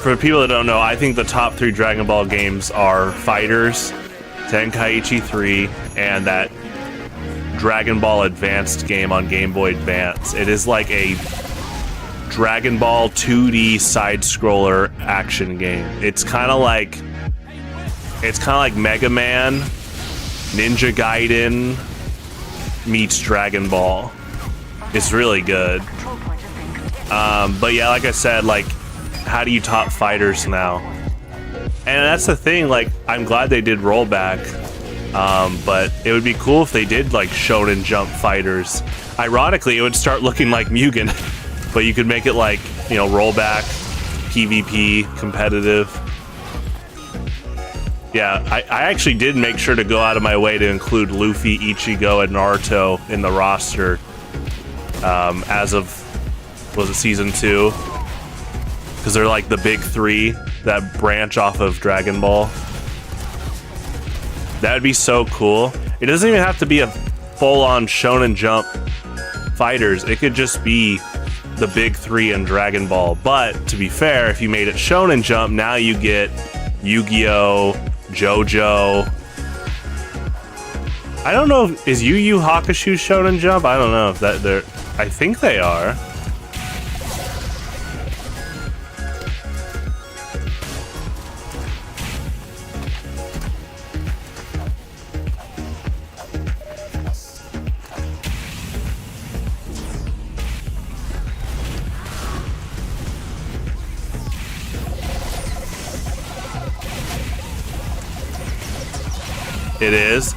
For people that don't know, I think the top 3 Dragon Ball games are Fighters, Tenkaichi 3, and that Dragon Ball Advanced game on Game Boy Advance. It is like a Dragon Ball 2D side-scroller action game. It's kind of like Mega Man, Ninja Gaiden meets Dragon Ball. It's really good. But yeah, like I said, like, how do you top fighters now? And that's the thing, like, I'm glad they did rollback. But it would be cool if they did like Shonen Jump fighters. Ironically, it would start looking like Mugen, but you could make it like, rollback, PvP, competitive. Yeah, I actually did make sure to go out of my way to include Luffy, Ichigo, and Naruto in the roster as of, was it season 2? Because they're like the big 3 that branch off of Dragon Ball. That would be so cool. It doesn't even have to be a full-on Shonen Jump fighters. It could just be the big 3 in Dragon Ball. But to be fair, if you made it Shonen Jump, now you get Yu-Gi-Oh, JoJo. I don't know, is Yu Yu Hakusho Shonen Jump? I don't know if they're. I think they are. It is,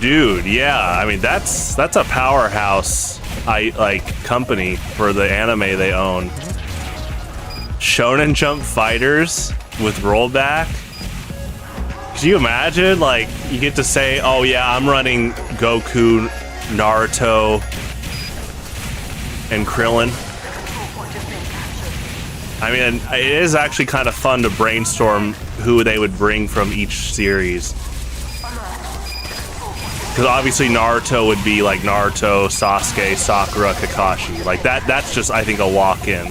dude. Yeah, I mean that's a powerhouse, company for the anime they own. Shonen Jump fighters with rollback. Could you imagine? Like, you get to say, "Oh yeah, I'm running Goku, Naruto, and Krillin." I mean, it is actually kind of fun to brainstorm who they would bring from each series. Because obviously Naruto would be like Naruto, Sasuke, Sakura, Kakashi. Like that's just, I think, a walk-in.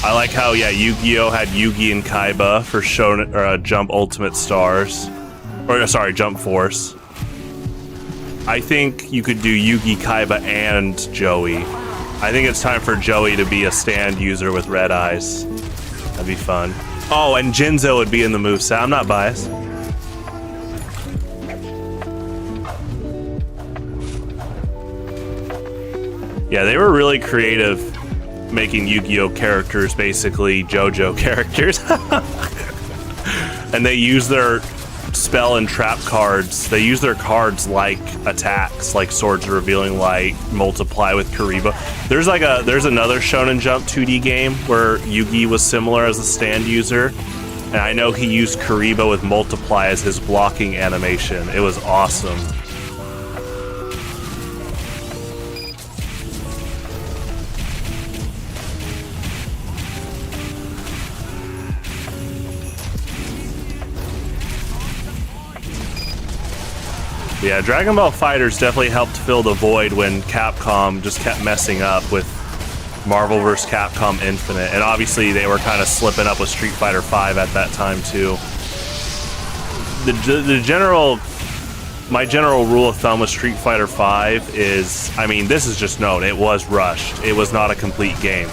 I like how, yeah, Yu-Gi-Oh had Yugi and Kaiba for Shonen, or Jump Ultimate Stars. Or, sorry, Jump Force. I think you could do Yugi, Kaiba, and Joey. I think it's time for Joey to be a stand user with red eyes. That'd be fun. Oh, and Jinzo would be in the moveset. I'm not biased. Yeah, they were really creative making Yu-Gi-Oh characters basically JoJo characters. And they use their spell and trap cards. They use their cards like attacks, like Swords of Revealing Light, Multiply with Kariba. There's another Shonen Jump 2D game where Yugi was similar as a stand user, and I know he used Kariba with Multiply as his blocking animation. It was awesome. Yeah, Dragon Ball FighterZ definitely helped fill the void when Capcom just kept messing up with Marvel vs. Capcom Infinite, and obviously they were kind of slipping up with Street Fighter V at that time too. My general rule of thumb with Street Fighter V is, I mean, this is just known, it was rushed. It was not a complete game.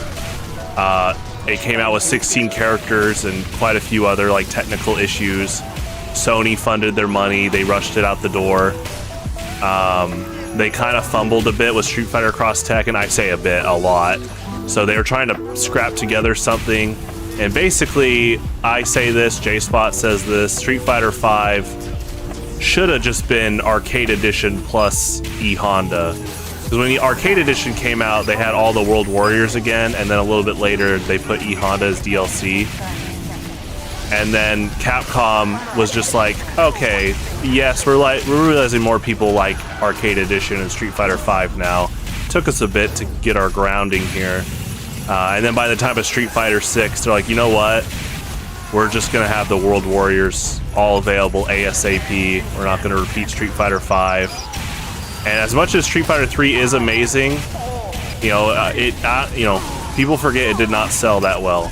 It came out with 16 characters and quite a few other like technical issues. Sony funded their money, they rushed it out the door. They kind of fumbled a bit with Street Fighter Cross Tekken. I say a bit, a lot. So they were trying to scrap together something. And basically, I say this, J-Spot says this, Street Fighter V should have just been Arcade Edition plus E-Honda. Because when the Arcade Edition came out, they had all the World Warriors again, and then a little bit later, they put E-Honda as DLC. And then Capcom was just like, okay, yes, we're realizing more people like Arcade Edition and Street Fighter V now. Took us a bit to get our grounding here. And then by the time of Street Fighter VI, they're like, you know what? We're just going to have the World Warriors all available ASAP. We're not going to repeat Street Fighter V. And as much as Street Fighter 3 is amazing, people forget it did not sell that well.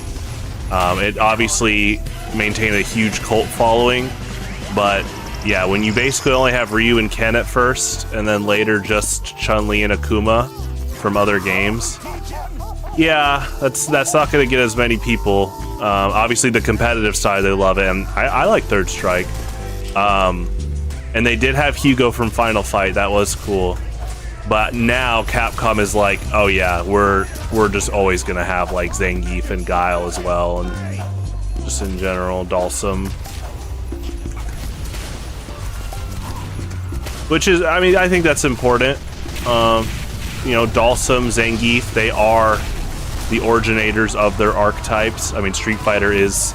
It obviously maintained a huge cult following, but yeah, when you basically only have Ryu and Ken at first, and then later just Chun-Li and Akuma from other games, yeah, that's not going to get as many people. Obviously, the competitive side, they love it, and I like Third Strike. And they did have Hugo from Final Fight, that was cool. But now Capcom is like, oh yeah, we're just always gonna have like Zangief and Guile as well, and just in general, Dalsum. Which is, I mean, I think that's important. Dalsum, Zangief, they are the originators of their archetypes. I mean, Street Fighter is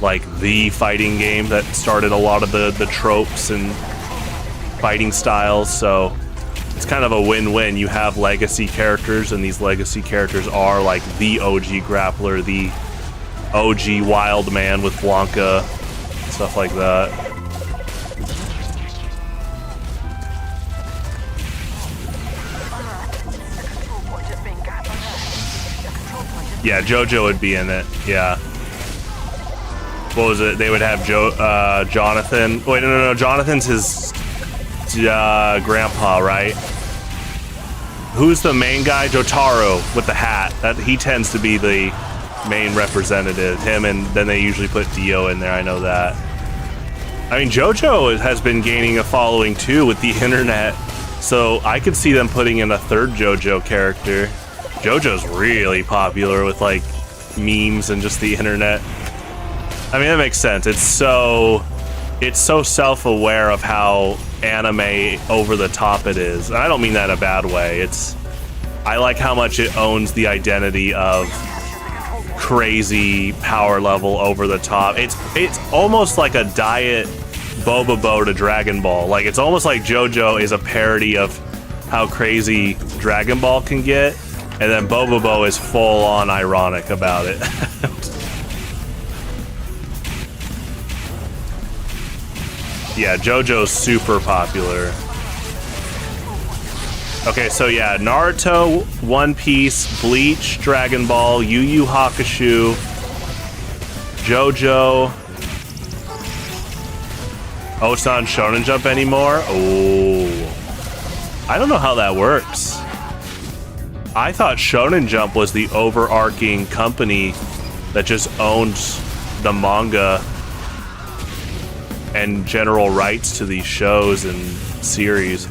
like the fighting game that started a lot of the tropes and fighting styles, so it's kind of a win-win. You have legacy characters, and these legacy characters are like the OG grappler, the OG wild man with Blanca, stuff like that. Yeah, JoJo would be in it, yeah. What was it? They would have Jonathan. Wait, no. Jonathan's his grandpa, right? Who's the main guy? Jotaro with the hat. That he tends to be the main representative. Him, and then they usually put Dio in there. I know that. I mean, JoJo has been gaining a following too with the internet, so I could see them putting in a third JoJo character. JoJo's really popular with like memes and just the internet. I mean, that makes sense. It's so self-aware of how anime over the top it is. And I don't mean that in a bad way. I like how much it owns the identity of crazy power level over the top. It's almost like a diet Bobobo to Dragon Ball. Like, it's almost like JoJo is a parody of how crazy Dragon Ball can get, and then Bobobo is full on ironic about it. Yeah, JoJo's super popular. Okay, so yeah, Naruto, One Piece, Bleach, Dragon Ball, Yu Yu Hakusho, JoJo. Oh, it's not on Shonen Jump anymore? Oh. I don't know how that works. I thought Shonen Jump was the overarching company that just owns the manga and general rights to these shows and series.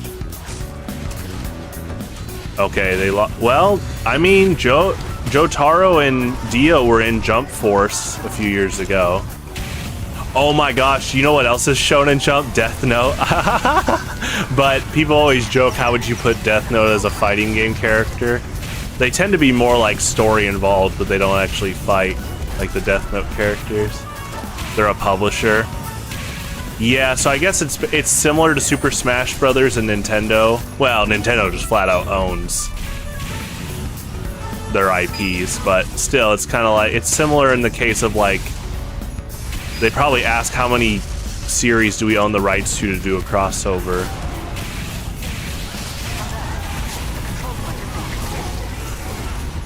Okay, well, I mean, Jotaro and Dio were in Jump Force a few years ago. Oh my gosh, you know what else is Shonen Jump? Death Note. But people always joke, how would you put Death Note as a fighting game character? They tend to be more like story involved, but they don't actually fight like the Death Note characters. They're a publisher. Yeah, so I guess it's similar to Super Smash Brothers and Nintendo. Well, Nintendo just flat out owns their IPs, but still, it's kind of like, it's similar in the case of like, they probably ask how many series do we own the rights to do a crossover.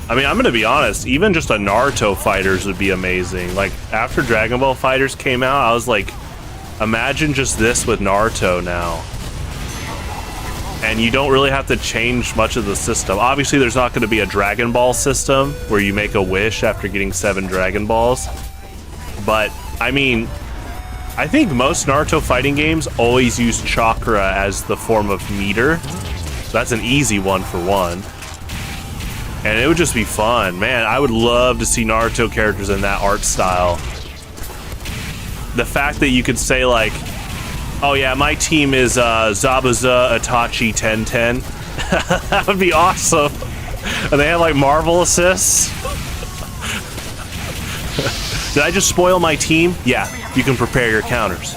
I mean, I'm gonna be honest, even just a Naruto Fighters would be amazing. Like, after Dragon Ball Fighters came out, I was like, imagine just this with Naruto now. And you don't really have to change much of the system. Obviously, there's not gonna be a Dragon Ball system where you make a wish after getting 7 Dragon Balls. But, I mean, I think most Naruto fighting games always use chakra as the form of meter. So that's an easy one for one. And it would just be fun. Man, I would love to see Naruto characters in that art style. The fact that you could say like, oh yeah, my team is Zabuza, Itachi, 1010. That would be awesome. And they have like Marvel assists. Did I just spoil my team? Yeah, you can prepare your counters.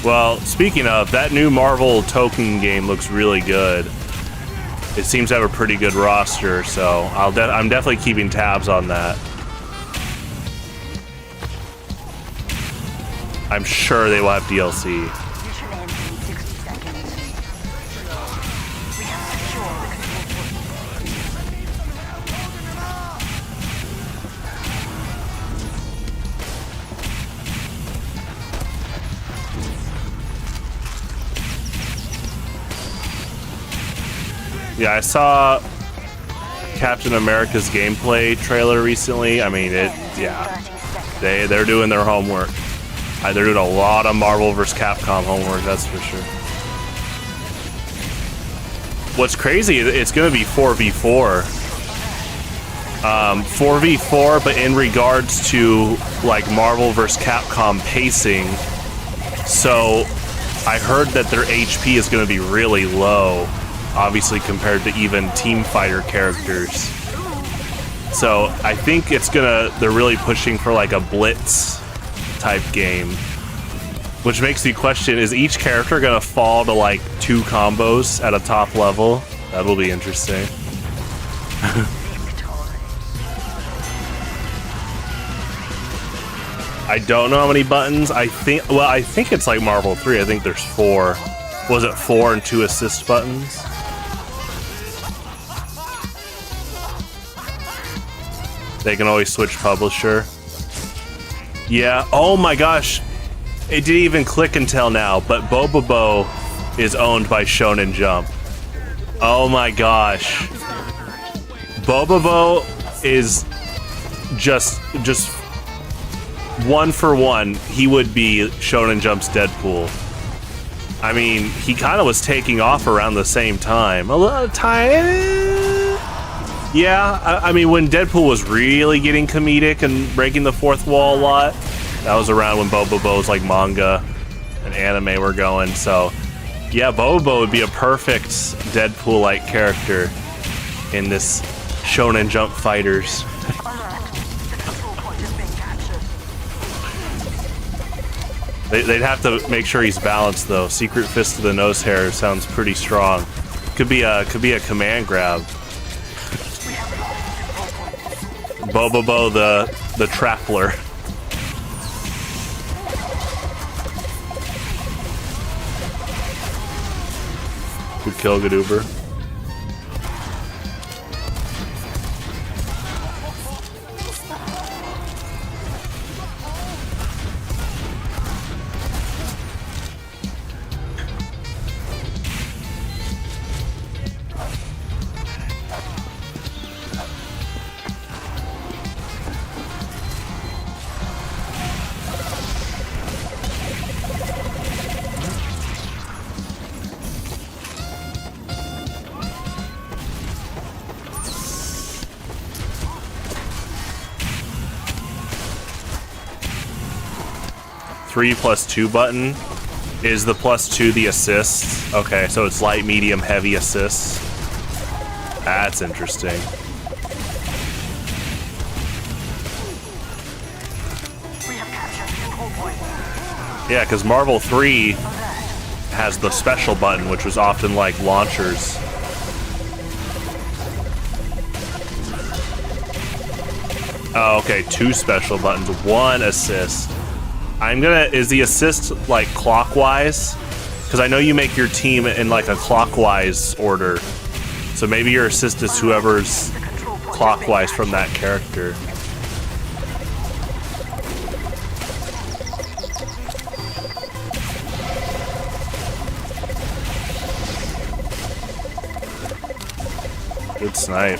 Well, speaking of, that new Marvel token game looks really good. It seems to have a pretty good roster, so I'm definitely keeping tabs on that. I'm sure they will have DLC. Mission ends in 60 seconds. We have secured the control point. Yeah, I saw Captain America's gameplay trailer recently. I mean, they're doing their homework. They're doing a lot of Marvel vs. Capcom homework, that's for sure. What's crazy, it's going to be 4v4. 4v4, but in regards to like Marvel vs. Capcom pacing. So I heard that their HP is going to be really low, obviously compared to even team fighter characters. So I think they're really pushing for like a blitz type game, which makes me question, is each character gonna fall to like 2 combos at a top level? That will be interesting. I don't know how many buttons. I think it's like Marvel 3. I think there's 4. Was it 4 and 2 assist buttons? They can always switch publisher. Yeah, oh my gosh. It didn't even click until now, but Bobobo is owned by Shonen Jump. Oh my gosh. Bobobo is just 1 for 1. He would be Shonen Jump's Deadpool. I mean, he kind of was taking off around the same time. A little tiny. Yeah, I mean, when Deadpool was really getting comedic and breaking the fourth wall a lot, that was around when Bobobo's like manga and anime were going. So, yeah, Bobobo would be a perfect Deadpool-like character in this Shonen Jump Fighters. They'd have to make sure he's balanced though. Secret Fist to the nose hair sounds pretty strong. Could be a command grab. Bobobo the Trappler. kill, Gadoober. +2 button. Is the +2 the assists? Okay, so it's light, medium, heavy assists. That's interesting. We have captured the control point. Yeah, because Marvel 3 has the special button, which was often like launchers. Oh, okay, 2 special buttons, 1 assist. Is the assist like clockwise? Because I know you make your team in like a clockwise order. So maybe your assist is whoever's clockwise from that character. Good snipe.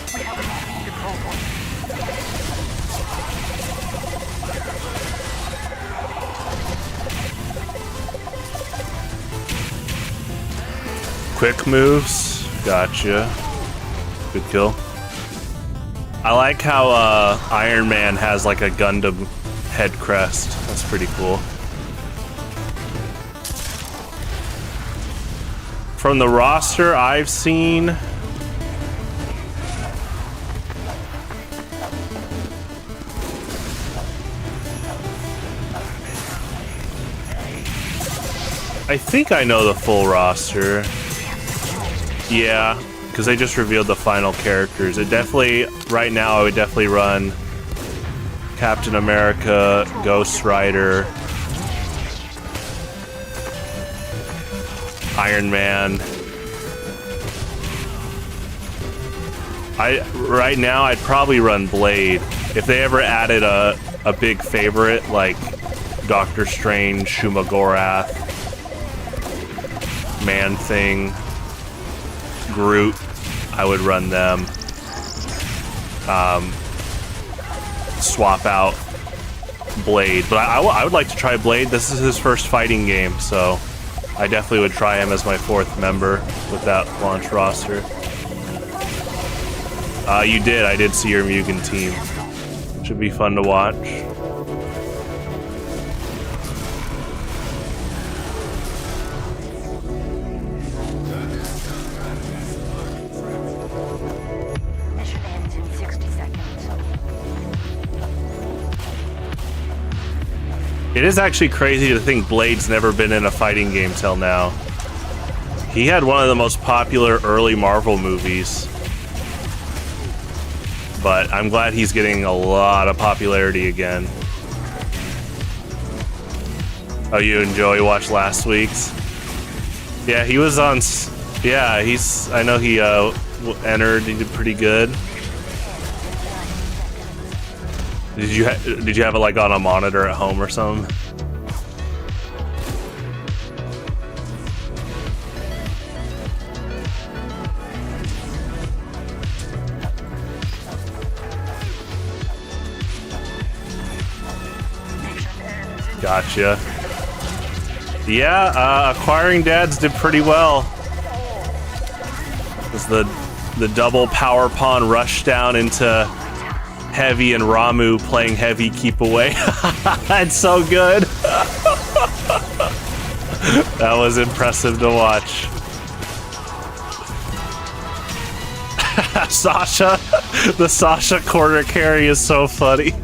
Quick moves, gotcha. Good kill. I like how Iron Man has like a Gundam head crest. That's pretty cool. From the roster I've seen, I think I know the full roster. Yeah, because they just revealed the final characters. It definitely, right now, I would definitely run Captain America, Ghost Rider, Iron Man. Right now, I'd probably run Blade. If they ever added a big favorite like Doctor Strange, Shumagorath, Man-Thing, Groot, I would run them. Swap out Blade, but I would like to try Blade. This is his first fighting game, so I definitely would try him as my 4th member with that launch roster. You did. I did see your Mugen team. Should be fun to watch. Mission ends in 60 seconds. It is actually crazy to think Blade's never been in a fighting game till now. He had one of the most popular early Marvel movies. But I'm glad he's getting a lot of popularity again. Oh, you and Joey watched last week's? Yeah, he was on... Yeah, I know he entered, he did pretty good. Did you have it like on a monitor at home or something? Gotcha. Yeah, Acquiring Dads did pretty well. It was the double power pawn rush down into Heavy and Ramu playing Heavy keep away. That's so good. That was impressive to watch. Sasha, the Sasha corner carry is so funny.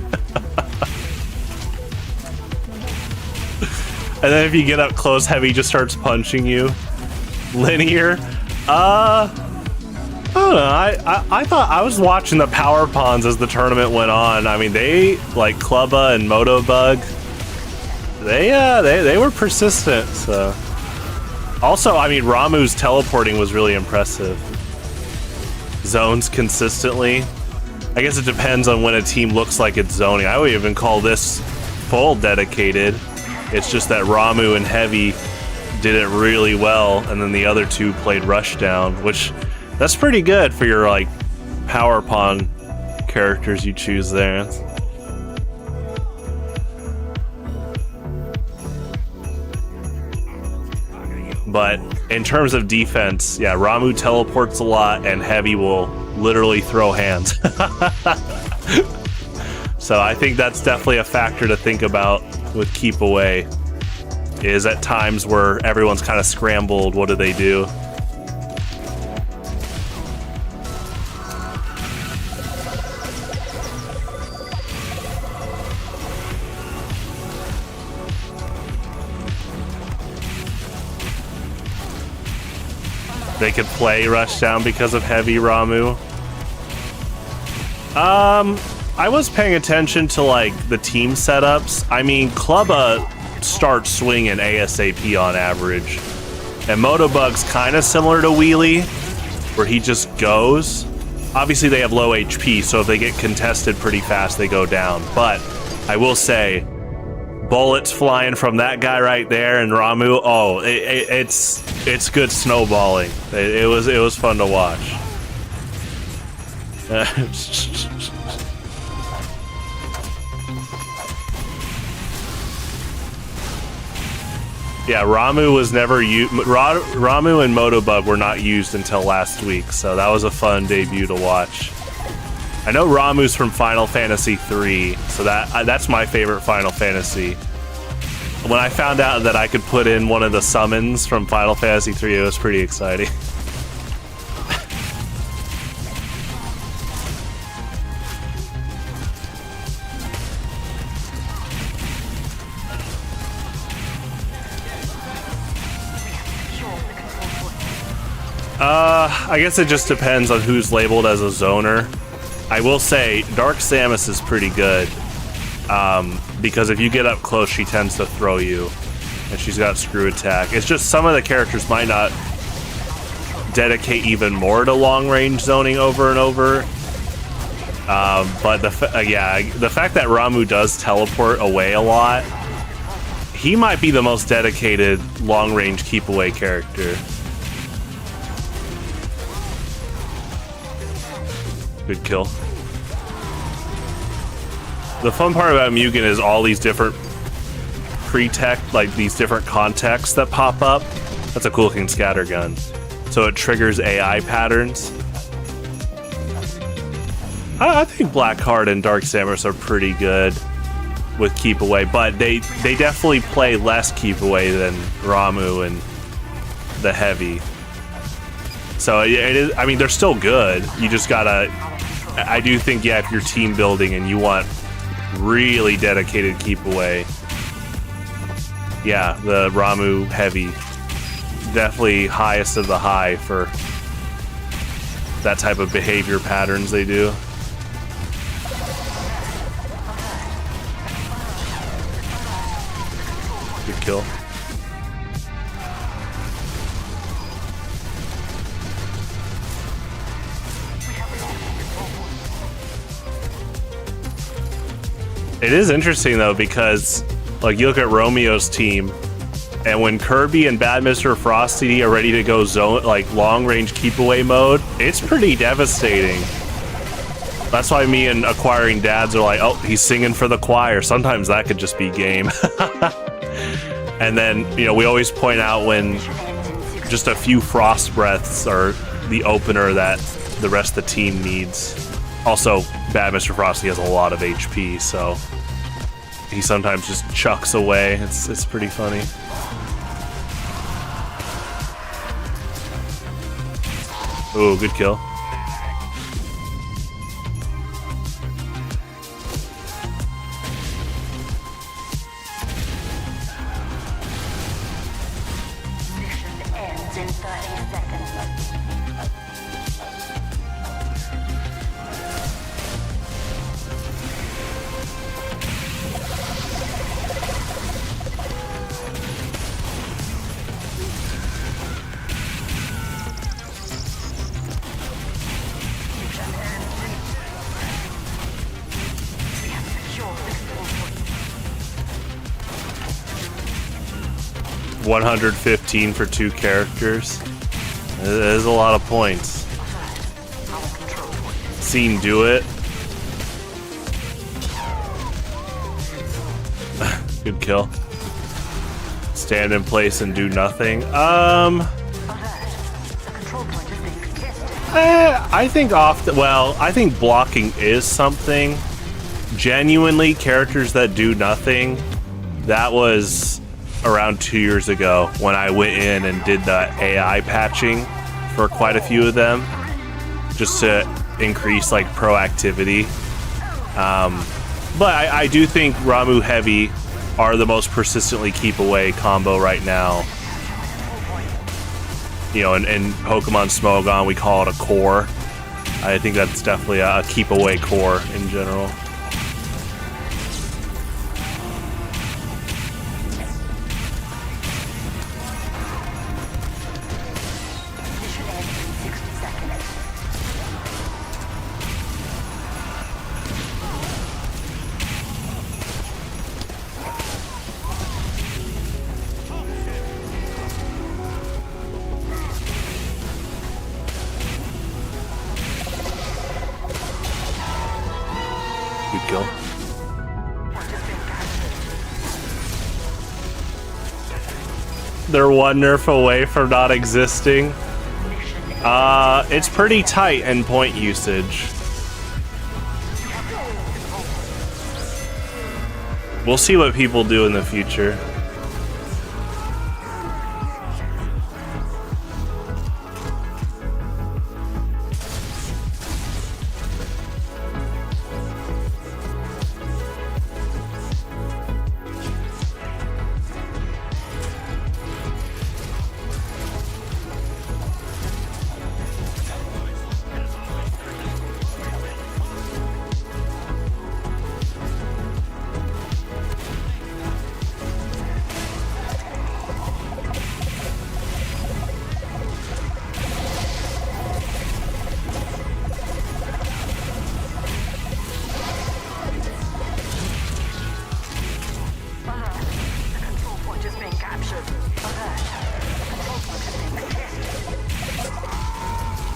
And then if you get up close, Heavy just starts punching you. Linear? I don't know. I thought I was watching the power pawns as the tournament went on. I mean, they, like Clubba and Motobug, they were persistent, so. Also, I mean, Ramu's teleporting was really impressive. Zones consistently. I guess it depends on when a team looks like it's zoning. I would even call this full dedicated. It's just that Ramu and Heavy did it really well, and then the other two played Rushdown, which that's pretty good for your like power pawn characters you choose there. But in terms of defense, yeah, Ramu teleports a lot, and Heavy will literally throw hands. So I think that's definitely a factor to think about with Keep Away, is at times where everyone's kind of scrambled, what do they do? They could play Rushdown because of Heavy Ramu. I was paying attention to like the team setups. I mean, Clubba starts swinging ASAP on average, and Motobug's kind of similar to Wheelie, where he just goes. Obviously, they have low HP, so if they get contested pretty fast, they go down. But I will say, bullets flying from that guy right there and Ramu. Oh, it's good snowballing. It was fun to watch. Yeah, Ramu was never used. Ramu and Motobug were not used until last week, so that was a fun debut to watch. I know Ramu's from Final Fantasy III, so that's my favorite Final Fantasy. When I found out that I could put in one of the summons from Final Fantasy III, it was pretty exciting. I guess it just depends on who's labeled as a zoner. I will say Dark Samus is pretty good, because if you get up close, she tends to throw you, and she's got screw attack. It's just some of the characters might not dedicate even more to long range zoning over and over. But the fact that Ramu does teleport away a lot, he might be the most dedicated long range keep away character. Good kill. The fun part about Mugen is all these different pre-tech, like these different contexts that pop up. That's a cool looking scattergun. So it triggers AI patterns. I think Blackheart and Dark Samus are pretty good with keep away, but they definitely play less keep away than Ramu and the Heavy. So it is. I mean, they're still good. You just gotta. I do think, yeah, if you're team building and you want really dedicated keep away, yeah, the Ramu Heavy, definitely highest of the high for that type of behavior patterns they do. Good kill. It is interesting though, because like you look at Romeo's team, and when Kirby and Bad Mr. Frosty are ready to go zone, like long range keep away mode, it's pretty devastating. That's why me and acquiring dads are like, oh, he's singing for the choir. Sometimes that could just be game. And then, you know, we always point out when just a few frost breaths are the opener that the rest of the team needs. Also, Bad Mr. Frosty has a lot of HP, so he sometimes just chucks away. It's pretty funny. Ooh, good kill. Mission ends in 30 seconds. 115 for 2 characters. It is a lot of points. Seen do it. Good kill. Stand in place and do nothing. I think I think blocking is something. Genuinely, characters that do nothing, that was around 2 years ago when I went in and did the AI patching for quite a few of them, just to increase like proactivity. But I do think Ramu Heavy are the most persistently keep away combo right now. You know, in Pokemon Smogon, we call it a core. I think that's definitely a keep away core in general. Good kill. They're one nerf away from not existing. It's pretty tight in point usage. We'll see what people do in the future.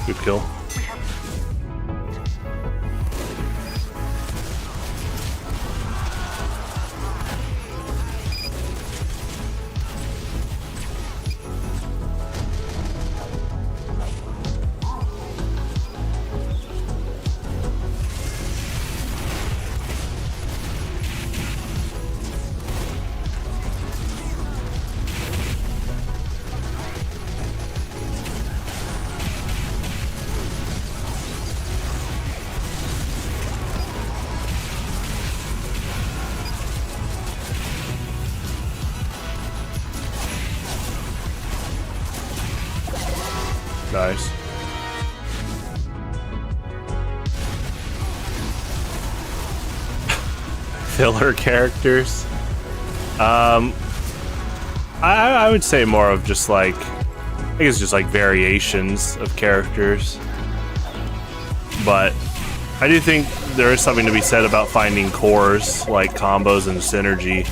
Good kill. Nice. Filler characters. I would say more of just like, I think it's just like variations of characters. But I do think there is something to be said about finding cores like combos and synergy.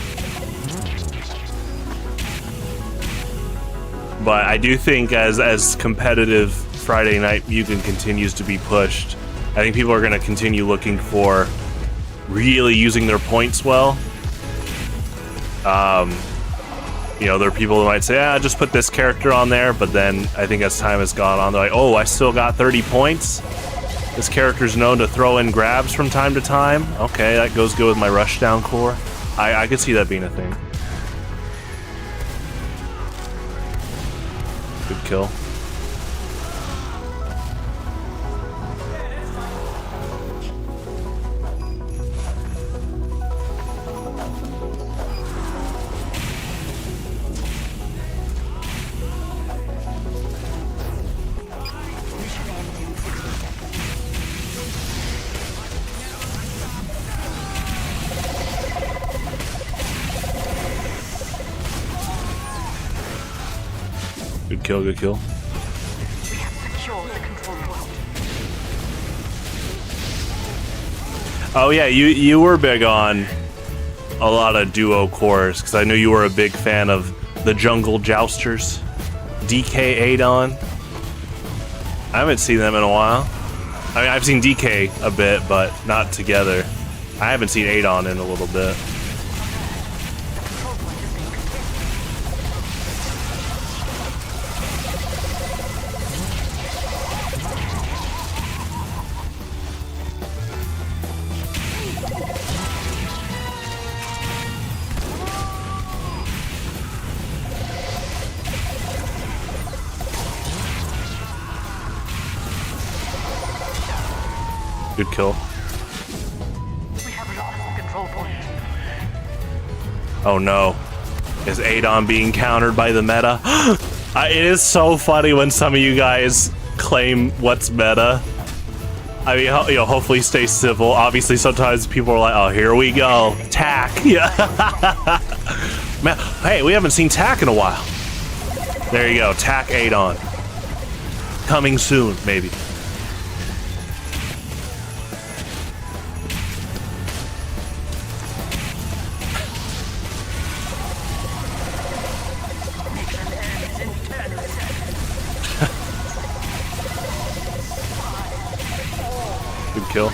But I do think as competitive Friday Night Mugen continues to be pushed, I think people are going to continue looking for really using their points well. You know, there are people who might say, just put this character on there, but then I think as time has gone on, they're like, oh, I still got 30 points? This character's known to throw in grabs from time to time? Okay, that goes good with my rushdown core. I could see that being a thing. Good kill. Good kill, good kill. We have secured the control point. Oh yeah, you were big on a lot of duo cores, because I knew you were a big fan of the jungle jousters. DK Adon. I haven't seen them in a while. I mean, I've seen DK a bit, but not together. I haven't seen Adon in a little bit. Good kill. We have lost the control point. Oh no. Is Adon being countered by the meta? It is so funny when some of you guys claim what's meta. I mean, you know, hopefully stay civil. Obviously, sometimes people are like, oh, here we go. Tack. Yeah. Man, hey, we haven't seen Tack in a while. There you go. Tack Adon. Coming soon, maybe. Good kill.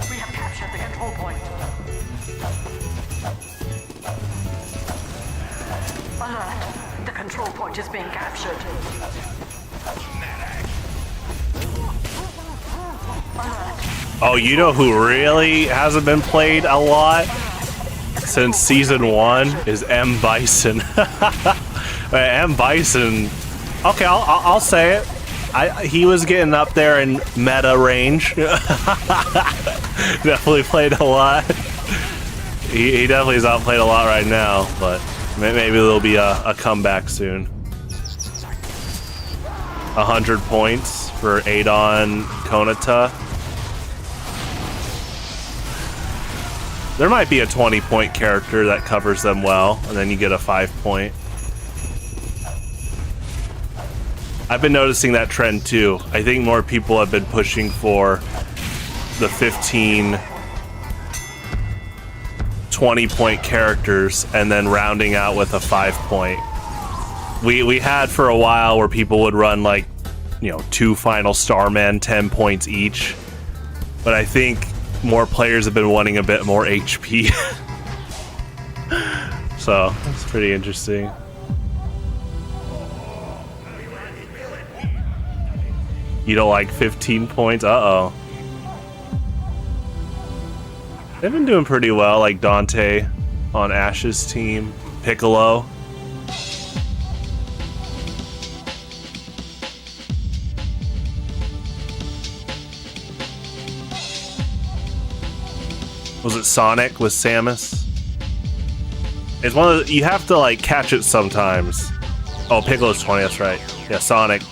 We have captured the control point. Alert! The control point is being captured. Oh, you know who really hasn't been played a lot since season 1 is M. Bison. M. Bison. Okay, I'll say it. He was getting up there in meta range. Definitely played a lot. He definitely is outplayed a lot right now, but maybe there'll be a comeback soon. 100 points for Adon Konata. There might be a 20-point character that covers them well, and then you get a 5-point. I've been noticing that trend too. I think more people have been pushing for the 15, 20-point characters and then rounding out with a 5-point. We had for a while where people would run like, you know, 2 final Starmen, 10 points each. But I think more players have been wanting a bit more HP. So, it's pretty interesting. You don't like 15 points? Uh-oh. They've been doing pretty well, like Dante on Ash's team. Piccolo. Was it Sonic with Samus? It's one of the, you have to like catch it sometimes. Oh, Piccolo's 20, that's right. Yeah, Sonic.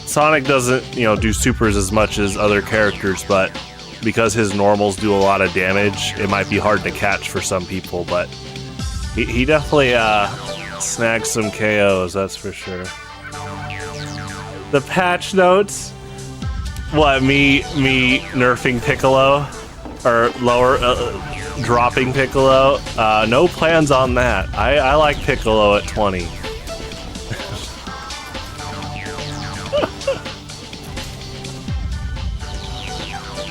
Sonic doesn't, you know, do supers as much as other characters, but because his normals do a lot of damage, it might be hard to catch for some people, but he definitely snags some KOs, that's for sure. The patch notes. What, me nerfing Piccolo? Or lower, dropping Piccolo? No plans on that. I like Piccolo at 20.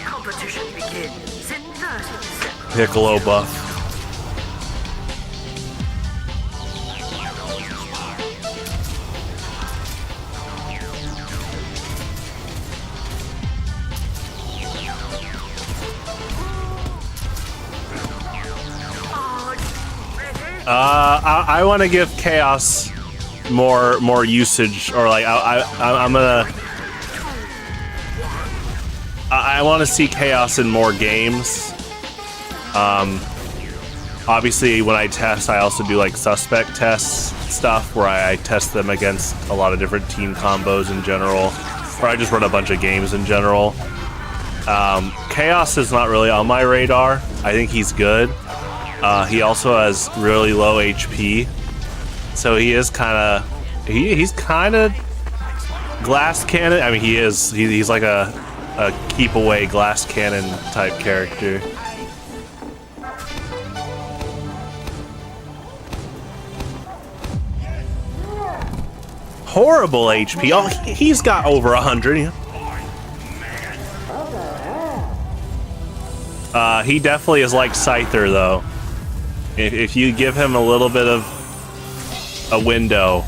Competition begins in 30 seconds. Piccolo buff. I want to give Chaos more usage, or like I'm gonna. I want to see Chaos in more games. Obviously, when I test, I also do like suspect tests stuff where I test them against a lot of different team combos in general, or I just run a bunch of games in general. Chaos is not really on my radar. I think he's good. He also has really low HP, So he is kind of he's kind of glass cannon. I mean, he's like a keep away glass cannon type character. Horrible HP. Oh, he's got over 100. He definitely is like Scyther, though. If you give him a little bit of a window,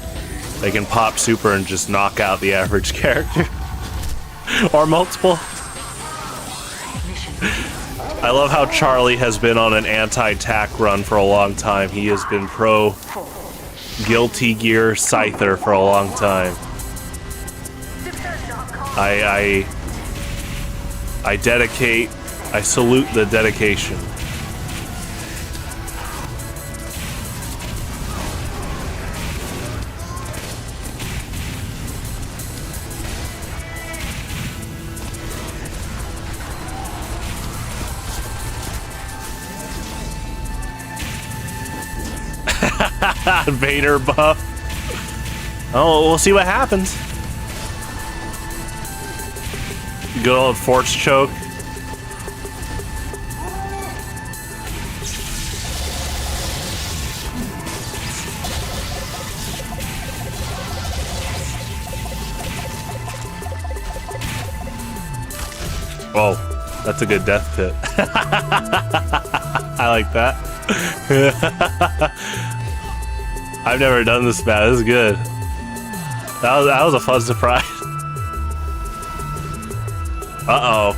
they can pop super and just knock out the average character. Or multiple. I love how Charlie has been on an anti-tack run for a long time. He has been pro Guilty Gear Scyther for a long time. I salute the dedication. Vader buff. Oh, we'll see what happens. Good old Force Choke. Oh, that's a good death pit. I like that. I've never done this bad. This is good. That was a fun surprise. Uh-oh.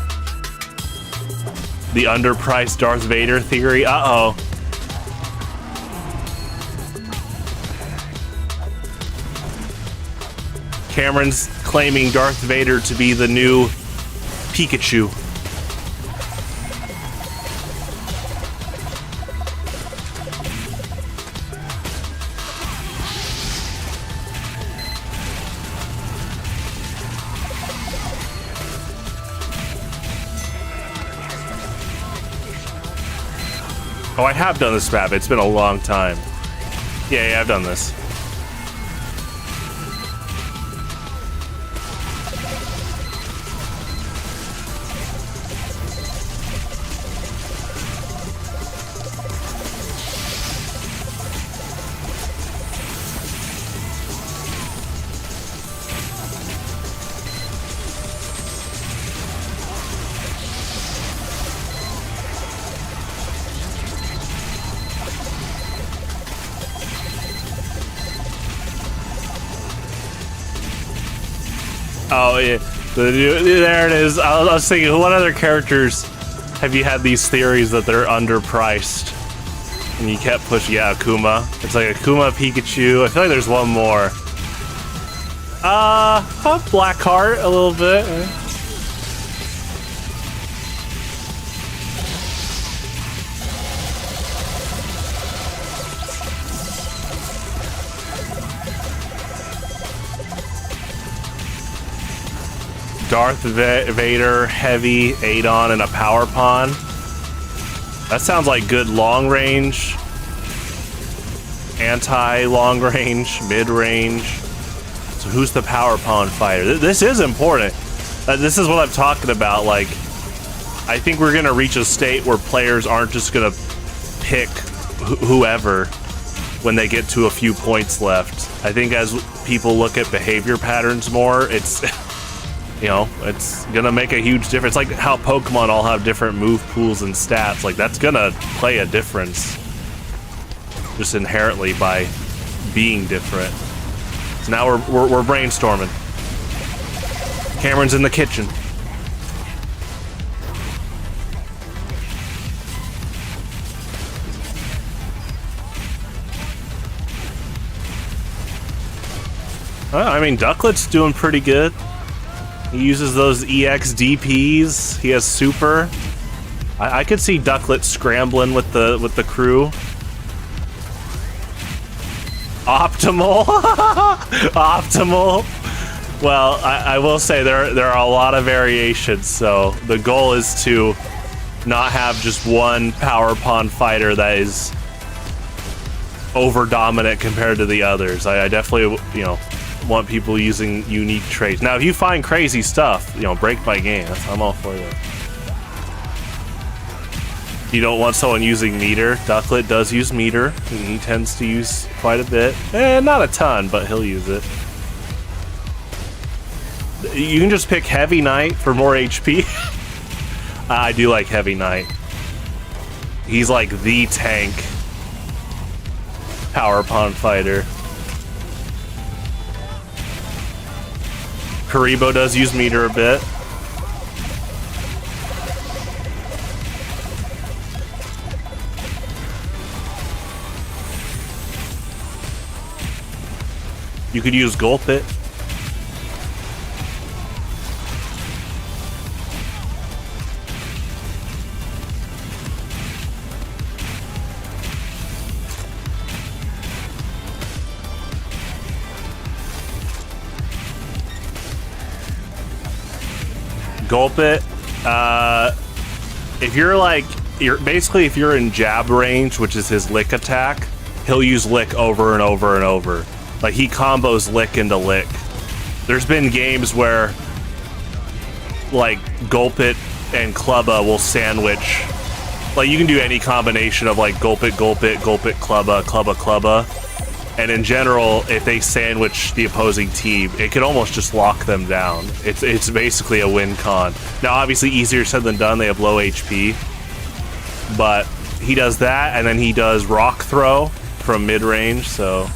The underpriced Darth Vader theory. Uh-oh. Cameron's claiming Darth Vader to be the new Pikachu. Oh, I have done this map. It's been a long time. Yeah, I've done this. Oh yeah, there it is. I was thinking, what other characters have you had these theories that they're underpriced? And you kept pushing, yeah, Akuma. It's like Akuma, Pikachu. I feel like there's one more. Blackheart a little bit. Darth Vader, Heavy, Adon, and a Power Pawn. That sounds like good long range, anti-long range, mid-range. So who's the Power Pawn fighter? This is important. This is what I'm talking about. Like, I think we're gonna reach a state where players aren't just gonna pick whoever when they get to a few points left. I think as people look at behavior patterns more, it's you know, it's gonna make a huge difference. Like how Pokemon all have different move pools and stats. Like that's gonna play a difference just inherently by being different. So now we're brainstorming. Cameron's in the kitchen. I mean, Ducklet's doing pretty good. He uses those EX DPs. He has super. I could see Ducklet scrambling with the crew. Optimal. Optimal. Well, I will say there are a lot of variations. So the goal is to not have just one Power Pawn fighter that is over dominant compared to the others. I definitely, you know, want people using unique traits. Now, if you find crazy stuff, you know, break my game. I'm all for that. You don't want someone using meter. Ducklet does use meter. He tends to use quite a bit. Not a ton, but he'll use it. You can just pick Heavy Knight for more HP. I do like Heavy Knight. He's like the tank power pond fighter. Karibo does use meter a bit. You could use Gulp It. Gulp It. If you're like, basically if you're in jab range, which is his lick attack, he'll use lick over and over and over. Like he combos lick into lick. There's been games where like Gulp It and Clubba will sandwich. Like you can do any combination of like Gulp It, Gulp It, Gulp It, Clubba, Clubba, Clubba. And in general, if they sandwich the opposing team, it could almost just lock them down. It's basically a win con. Now, obviously, easier said than done. They have low HP. But he does that, and then he does Rock Throw from mid-range, so...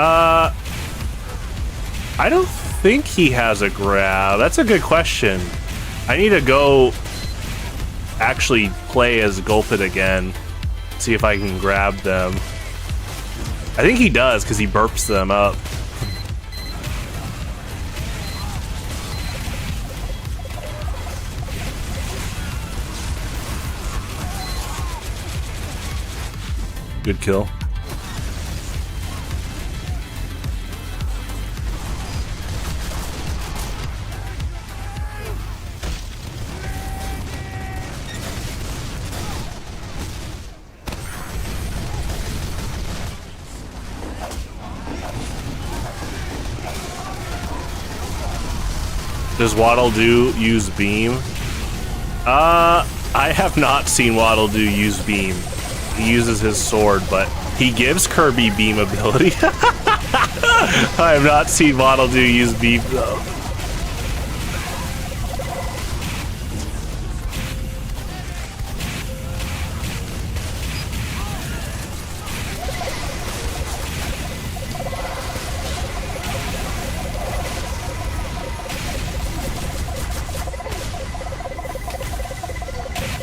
I don't think he has a grab. That's a good question. I need to go actually play as Gulp It again. See if I can grab them. I think he does, because he burps them up. Good kill. Does Waddle Doo use beam? I have not seen Waddle Doo use beam. He uses his sword, but he gives Kirby beam ability. I have not seen Waddle Doo use beam though.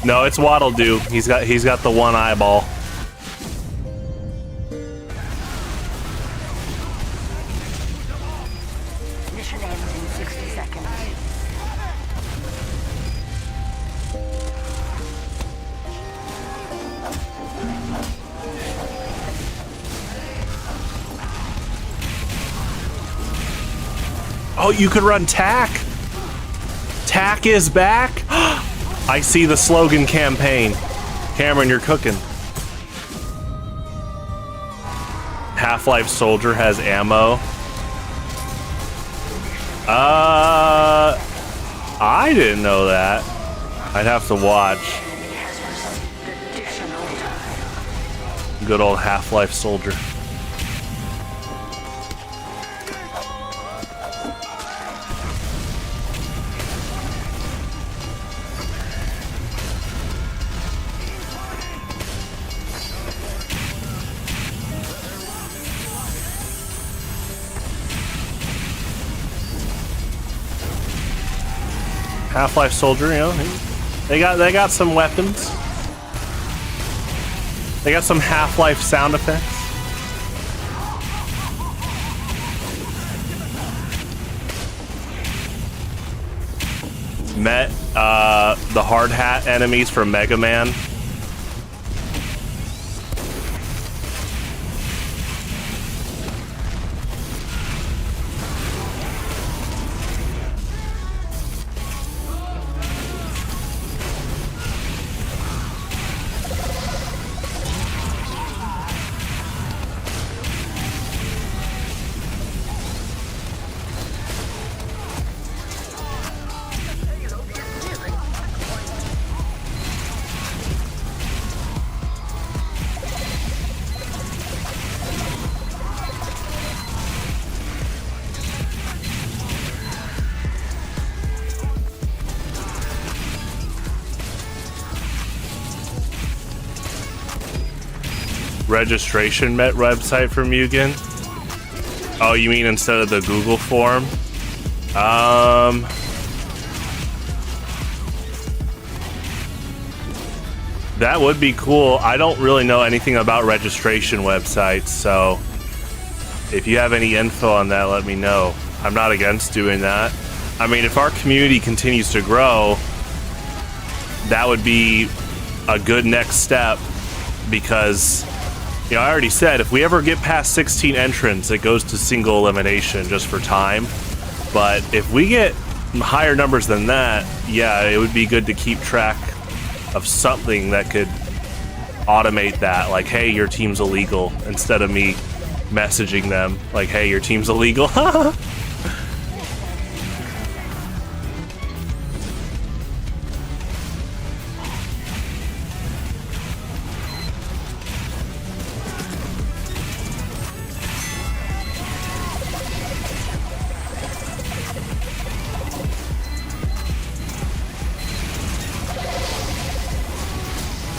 No, it's Waddle Doo. He's got the one eyeball. Mission ends in 60 seconds. Oh, you could run Tack. Tack is back. I see the slogan campaign. Cameron, you're cooking. Half-Life Soldier has ammo. I didn't know that. I'd have to watch. Good old Half-Life Soldier. Half-Life Soldier, you know, they got some weapons. They got some Half-Life sound effects. Met the hard hat enemies from Mega Man. registration website for Mugen? Oh, you mean instead of the Google form? That would be cool. I don't really know anything about registration websites, so if you have any info on that, let me know. I'm not against doing that. I mean, if our community continues to grow, that would be a good next step because, you know, I already said if we ever get past 16 entrants, it goes to single elimination just for time. But if we get higher numbers than that, yeah, it would be good to keep track of something that could automate that, like, hey, your team's illegal, instead of me messaging them like, hey, your team's illegal.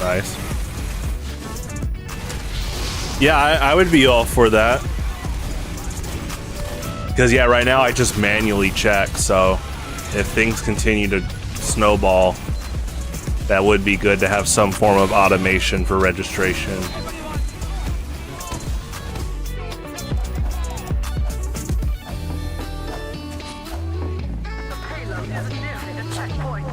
Nice. Yeah, I would be all for that. Because, yeah, right now I just manually check, so if things continue to snowball, that would be good to have some form of automation for registration. The payload is nearly the checkpoint.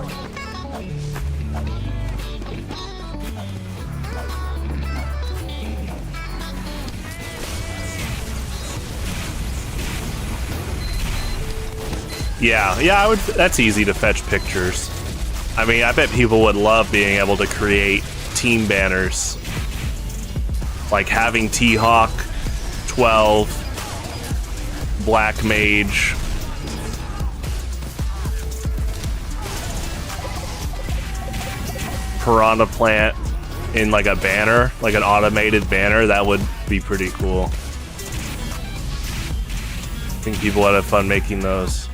Yeah, I would. That's easy to fetch pictures. I mean, I bet people would love being able to create team banners. Like having T-Hawk, 12, Black Mage, Piranha Plant in like a banner, like an automated banner. That would be pretty cool. I think people would have fun making those.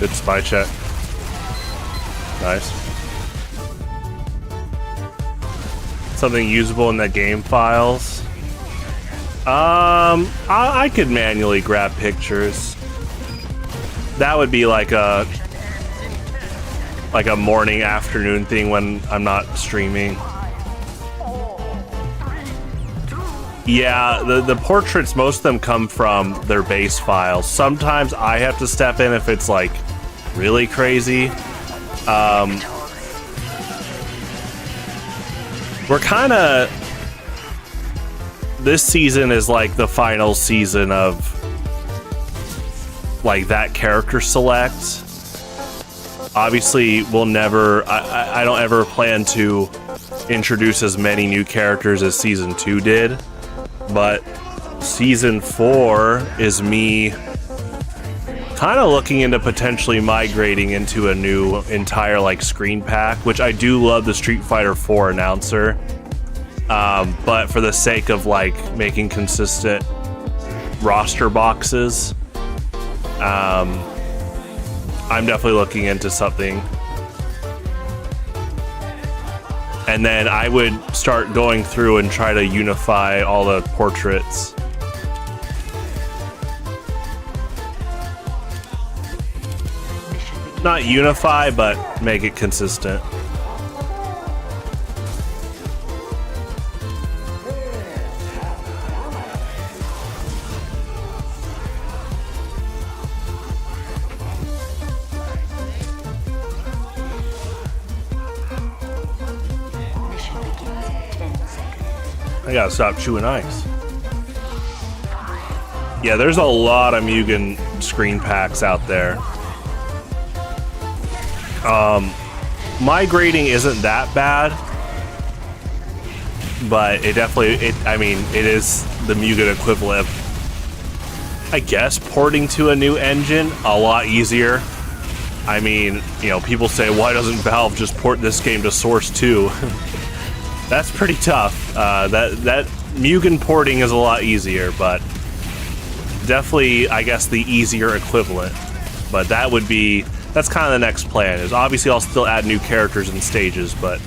Good spy check. Nice. Something usable in the game files. I could manually grab pictures. That would be like a morning, afternoon thing when I'm not streaming. Yeah, the portraits, most of them come from their base files. Sometimes I have to step in if it's like really crazy. We're kind of... This season is like the final season of like that character select. Obviously, we'll never... I don't ever plan to introduce as many new characters as Season 2 did. But Season 4 is me kind of looking into potentially migrating into a new entire like screen pack, which I do love the Street Fighter 4 announcer. But for the sake of like making consistent roster boxes, I'm definitely looking into something. And then I would start going through and try to unify all the portraits. Not unify, but make it consistent. I gotta stop chewing ice. Yeah, there's a lot of Mugen screen packs out there. My grading isn't that bad, but it definitely, I mean, it is the Mugen equivalent of, I guess, porting to a new engine a lot easier. I mean, you know, people say, why doesn't Valve just port this game to Source 2? That's pretty tough. That Mugen porting is a lot easier, but definitely, I guess, the easier equivalent. But that's kind of the next plan. Is obviously I'll still add new characters and stages, but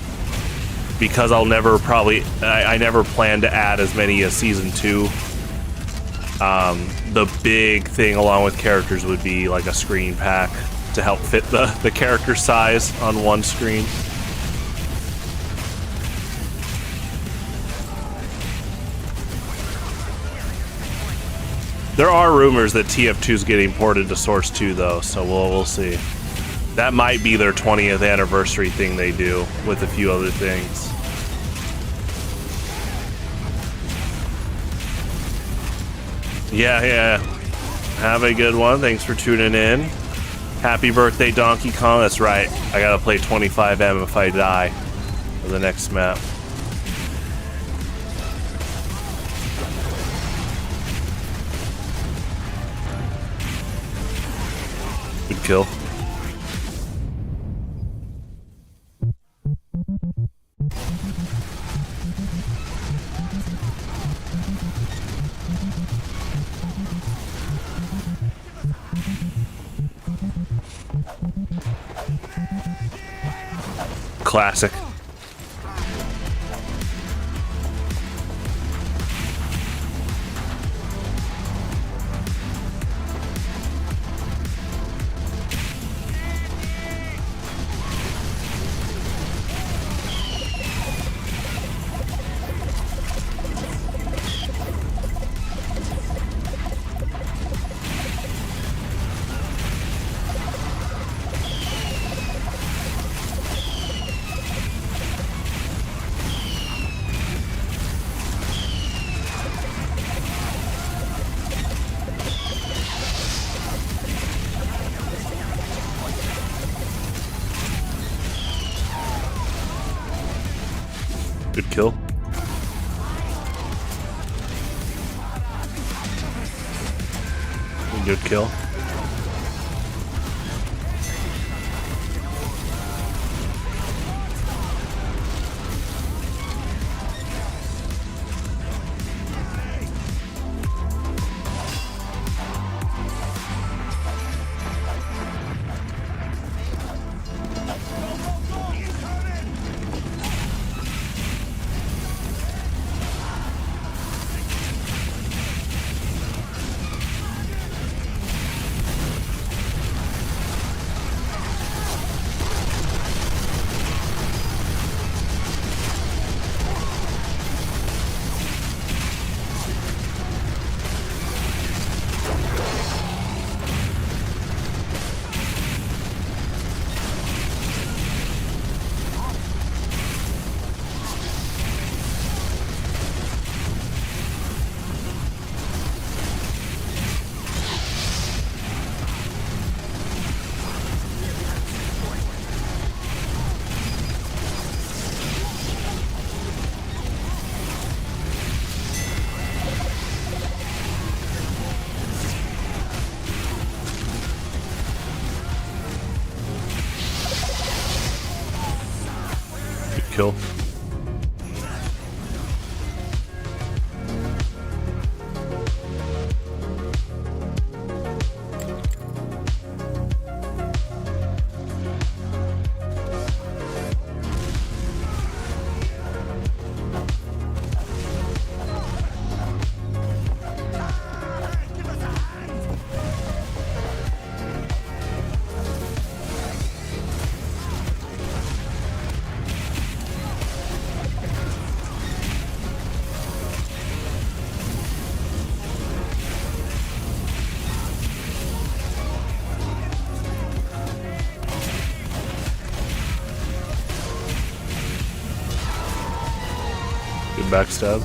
because I never plan to add as many as Season 2, the big thing along with characters would be like a screen pack to help fit the character size on one screen. There are rumors that TF2 is getting ported to Source 2 though, so we'll see. That might be their 20th anniversary thing they do with a few other things. Yeah. Have a good one. Thanks for tuning in. Happy birthday, Donkey Kong. That's right. I gotta play 25M if I die for the next map. Good kill. Classic. Good kill. Good kill. Kill. Backstab.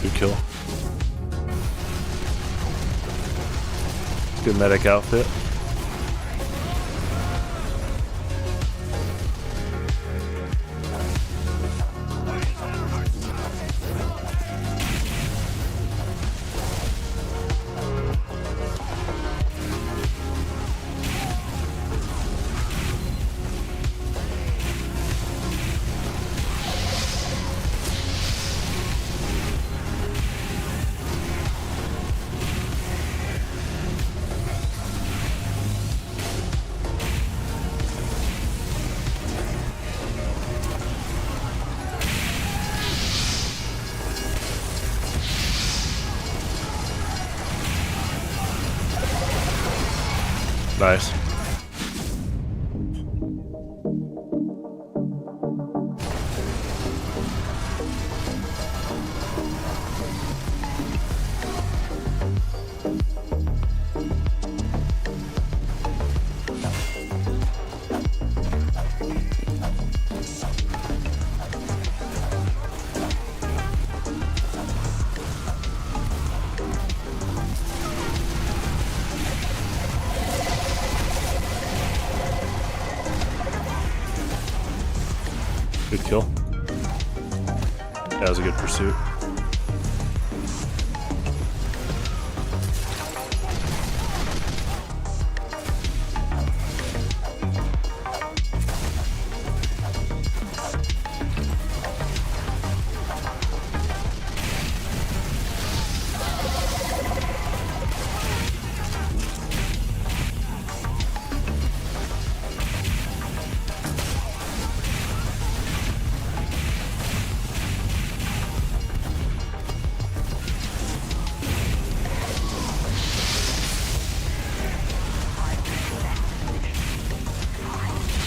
Good kill. Good medic outfit. Nice. Good kill. That was a good pursuit.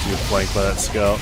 Good flank by that scout.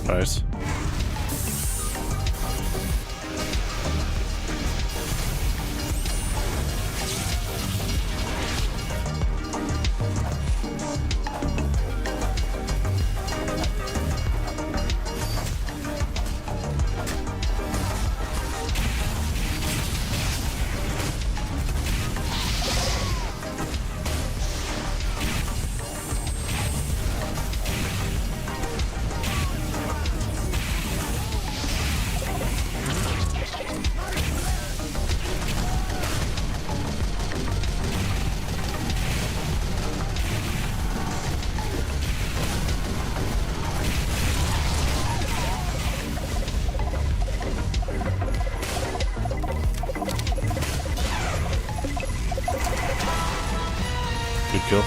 Nice. Good kill.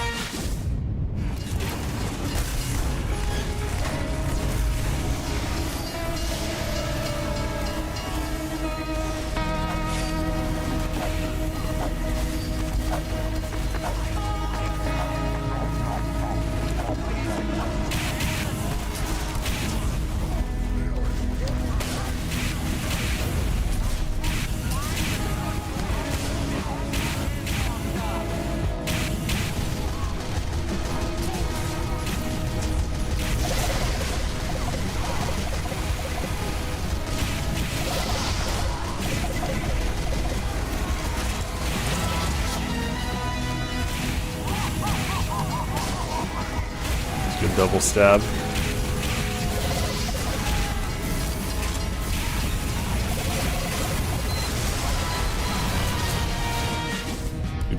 Good double stab.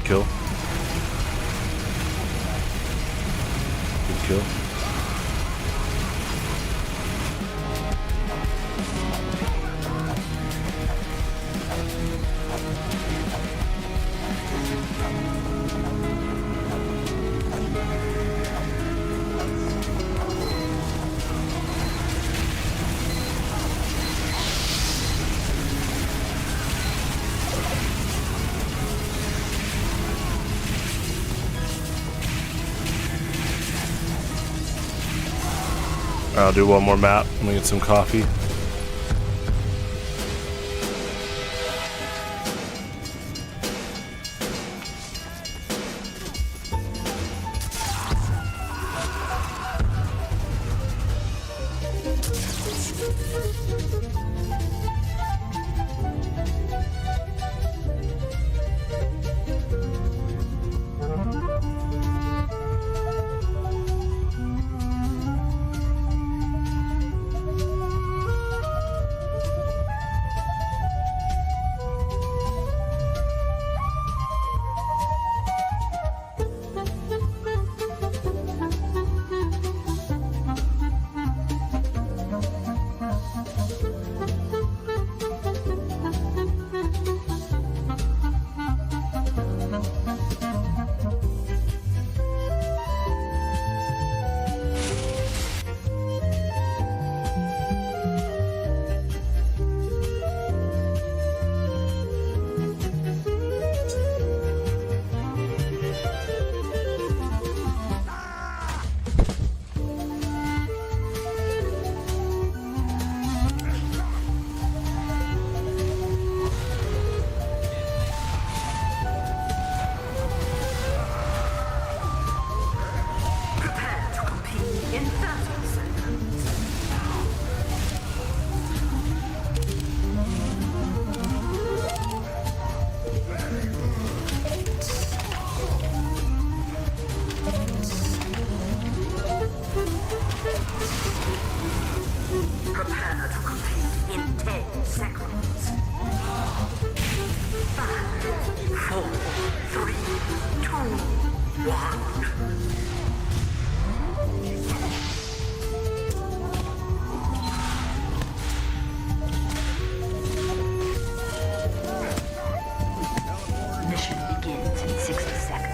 Good kill. Good kill. I'll do one more map. Let me get some coffee. Prepare to complete in 10 seconds. 5, 4, 3, 2, 1. Mission begins in 60 seconds.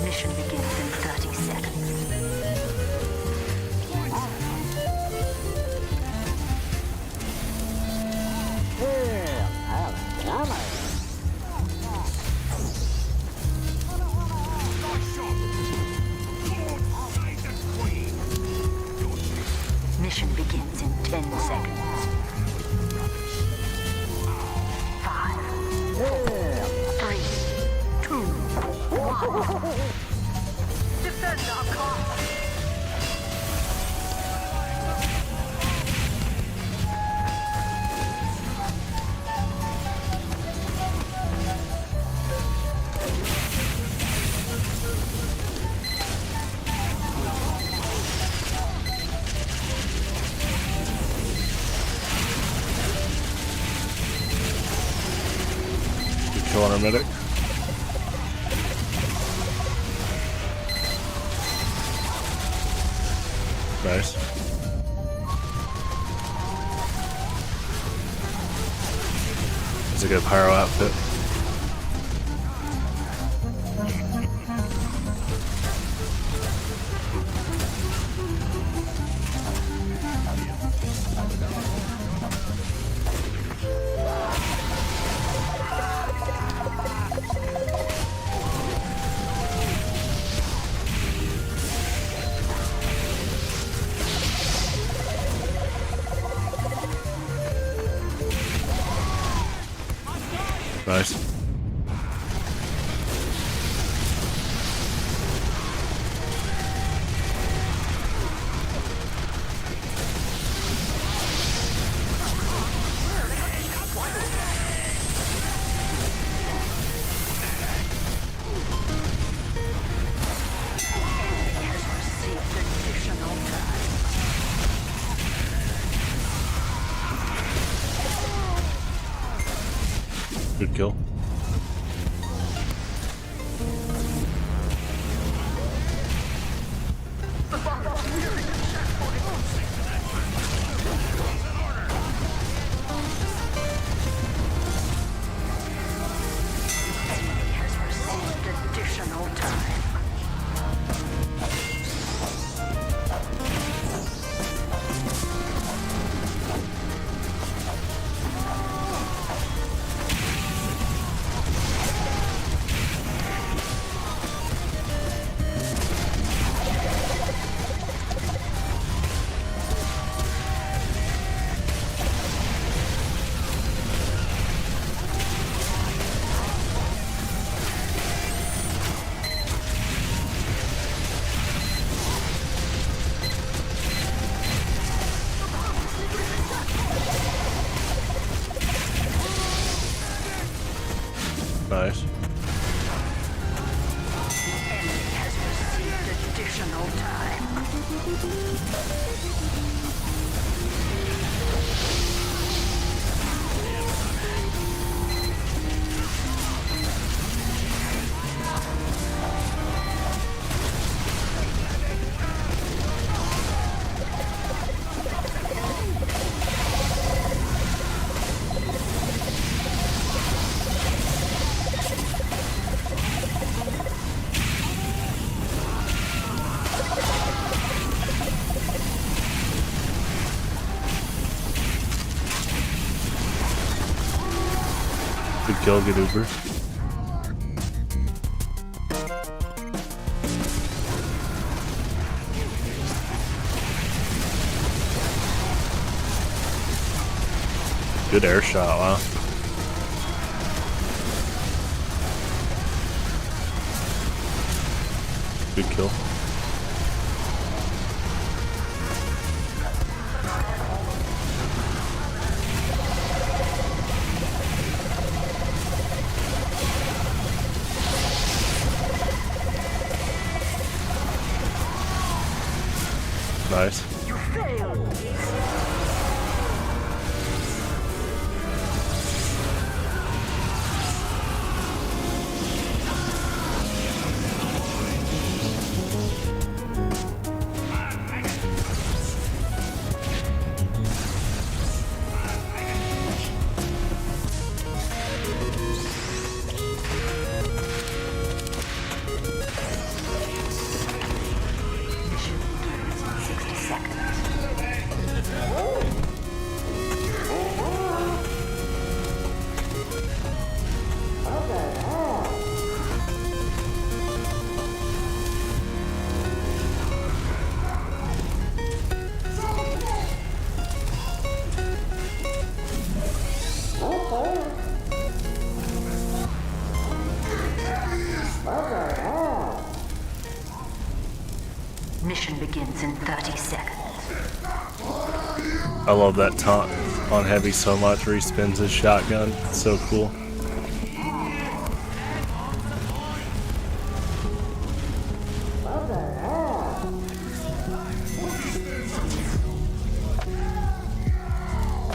Mission begins in 30 seconds. Mission begins in 10 seconds. 5, 4, 3, 2, 1. Defend our cause. Good kill on our medic. Nice. That's a good pyro outfit. Nice. no time. Good kill, good Uber. Good air shot, wow. Good kill. Nice. You failed. Mission begins in 60 seconds. Mission begins in 30 seconds. I love that taunt on Heavy so much where he spins his shotgun. It's so cool.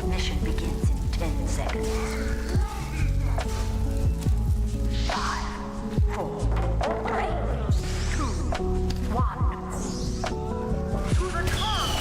Mission begins in 10 seconds. 5, 4, 3, 2, 1. To the top!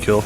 Kill.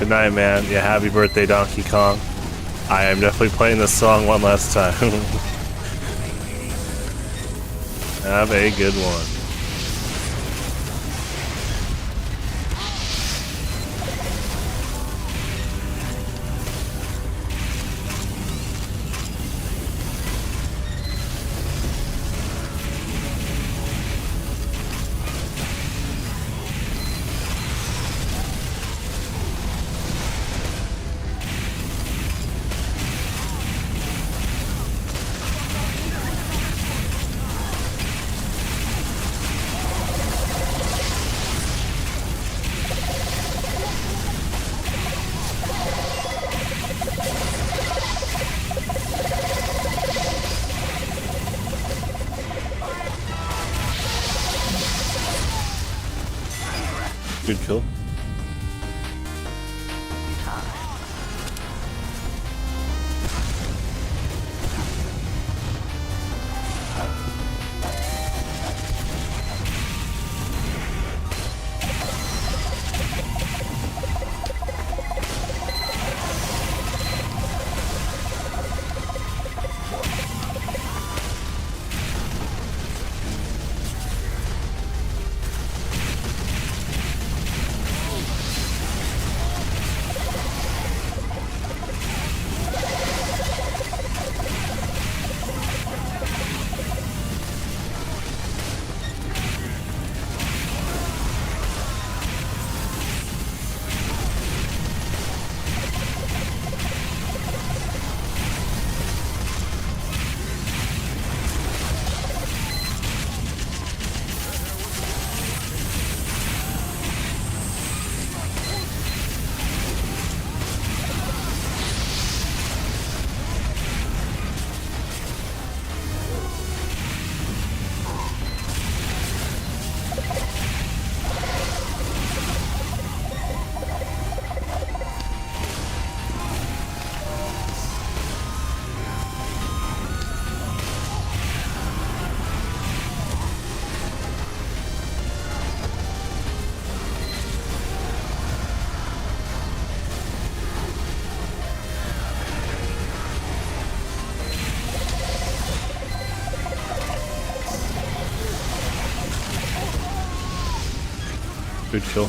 Good night, man. Yeah, happy birthday, Donkey Kong. I am definitely playing this song one last time. Have a good one. Good kill. Good kill.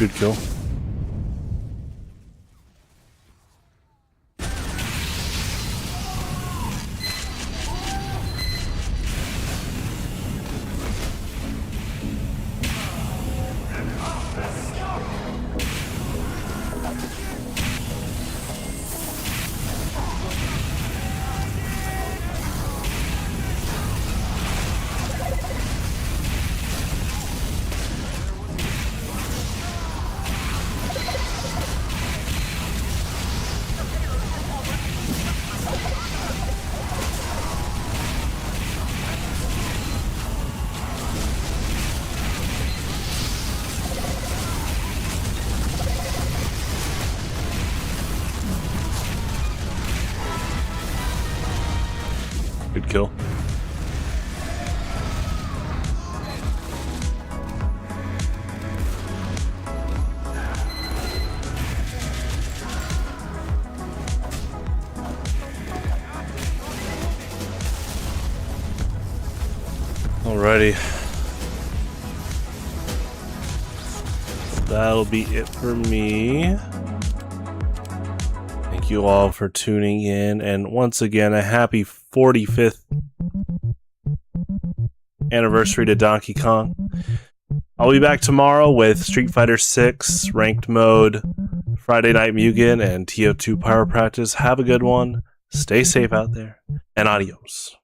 Good kill. Good kill. Alrighty. That'll be it for me. Thank you all for tuning in, and once again, a happy 45th anniversary to Donkey Kong. I'll be back tomorrow with Street Fighter 6 Ranked Mode, Friday Night Mugen, and TO2 Pyro Practice. Have a good one. Stay safe out there, and adios.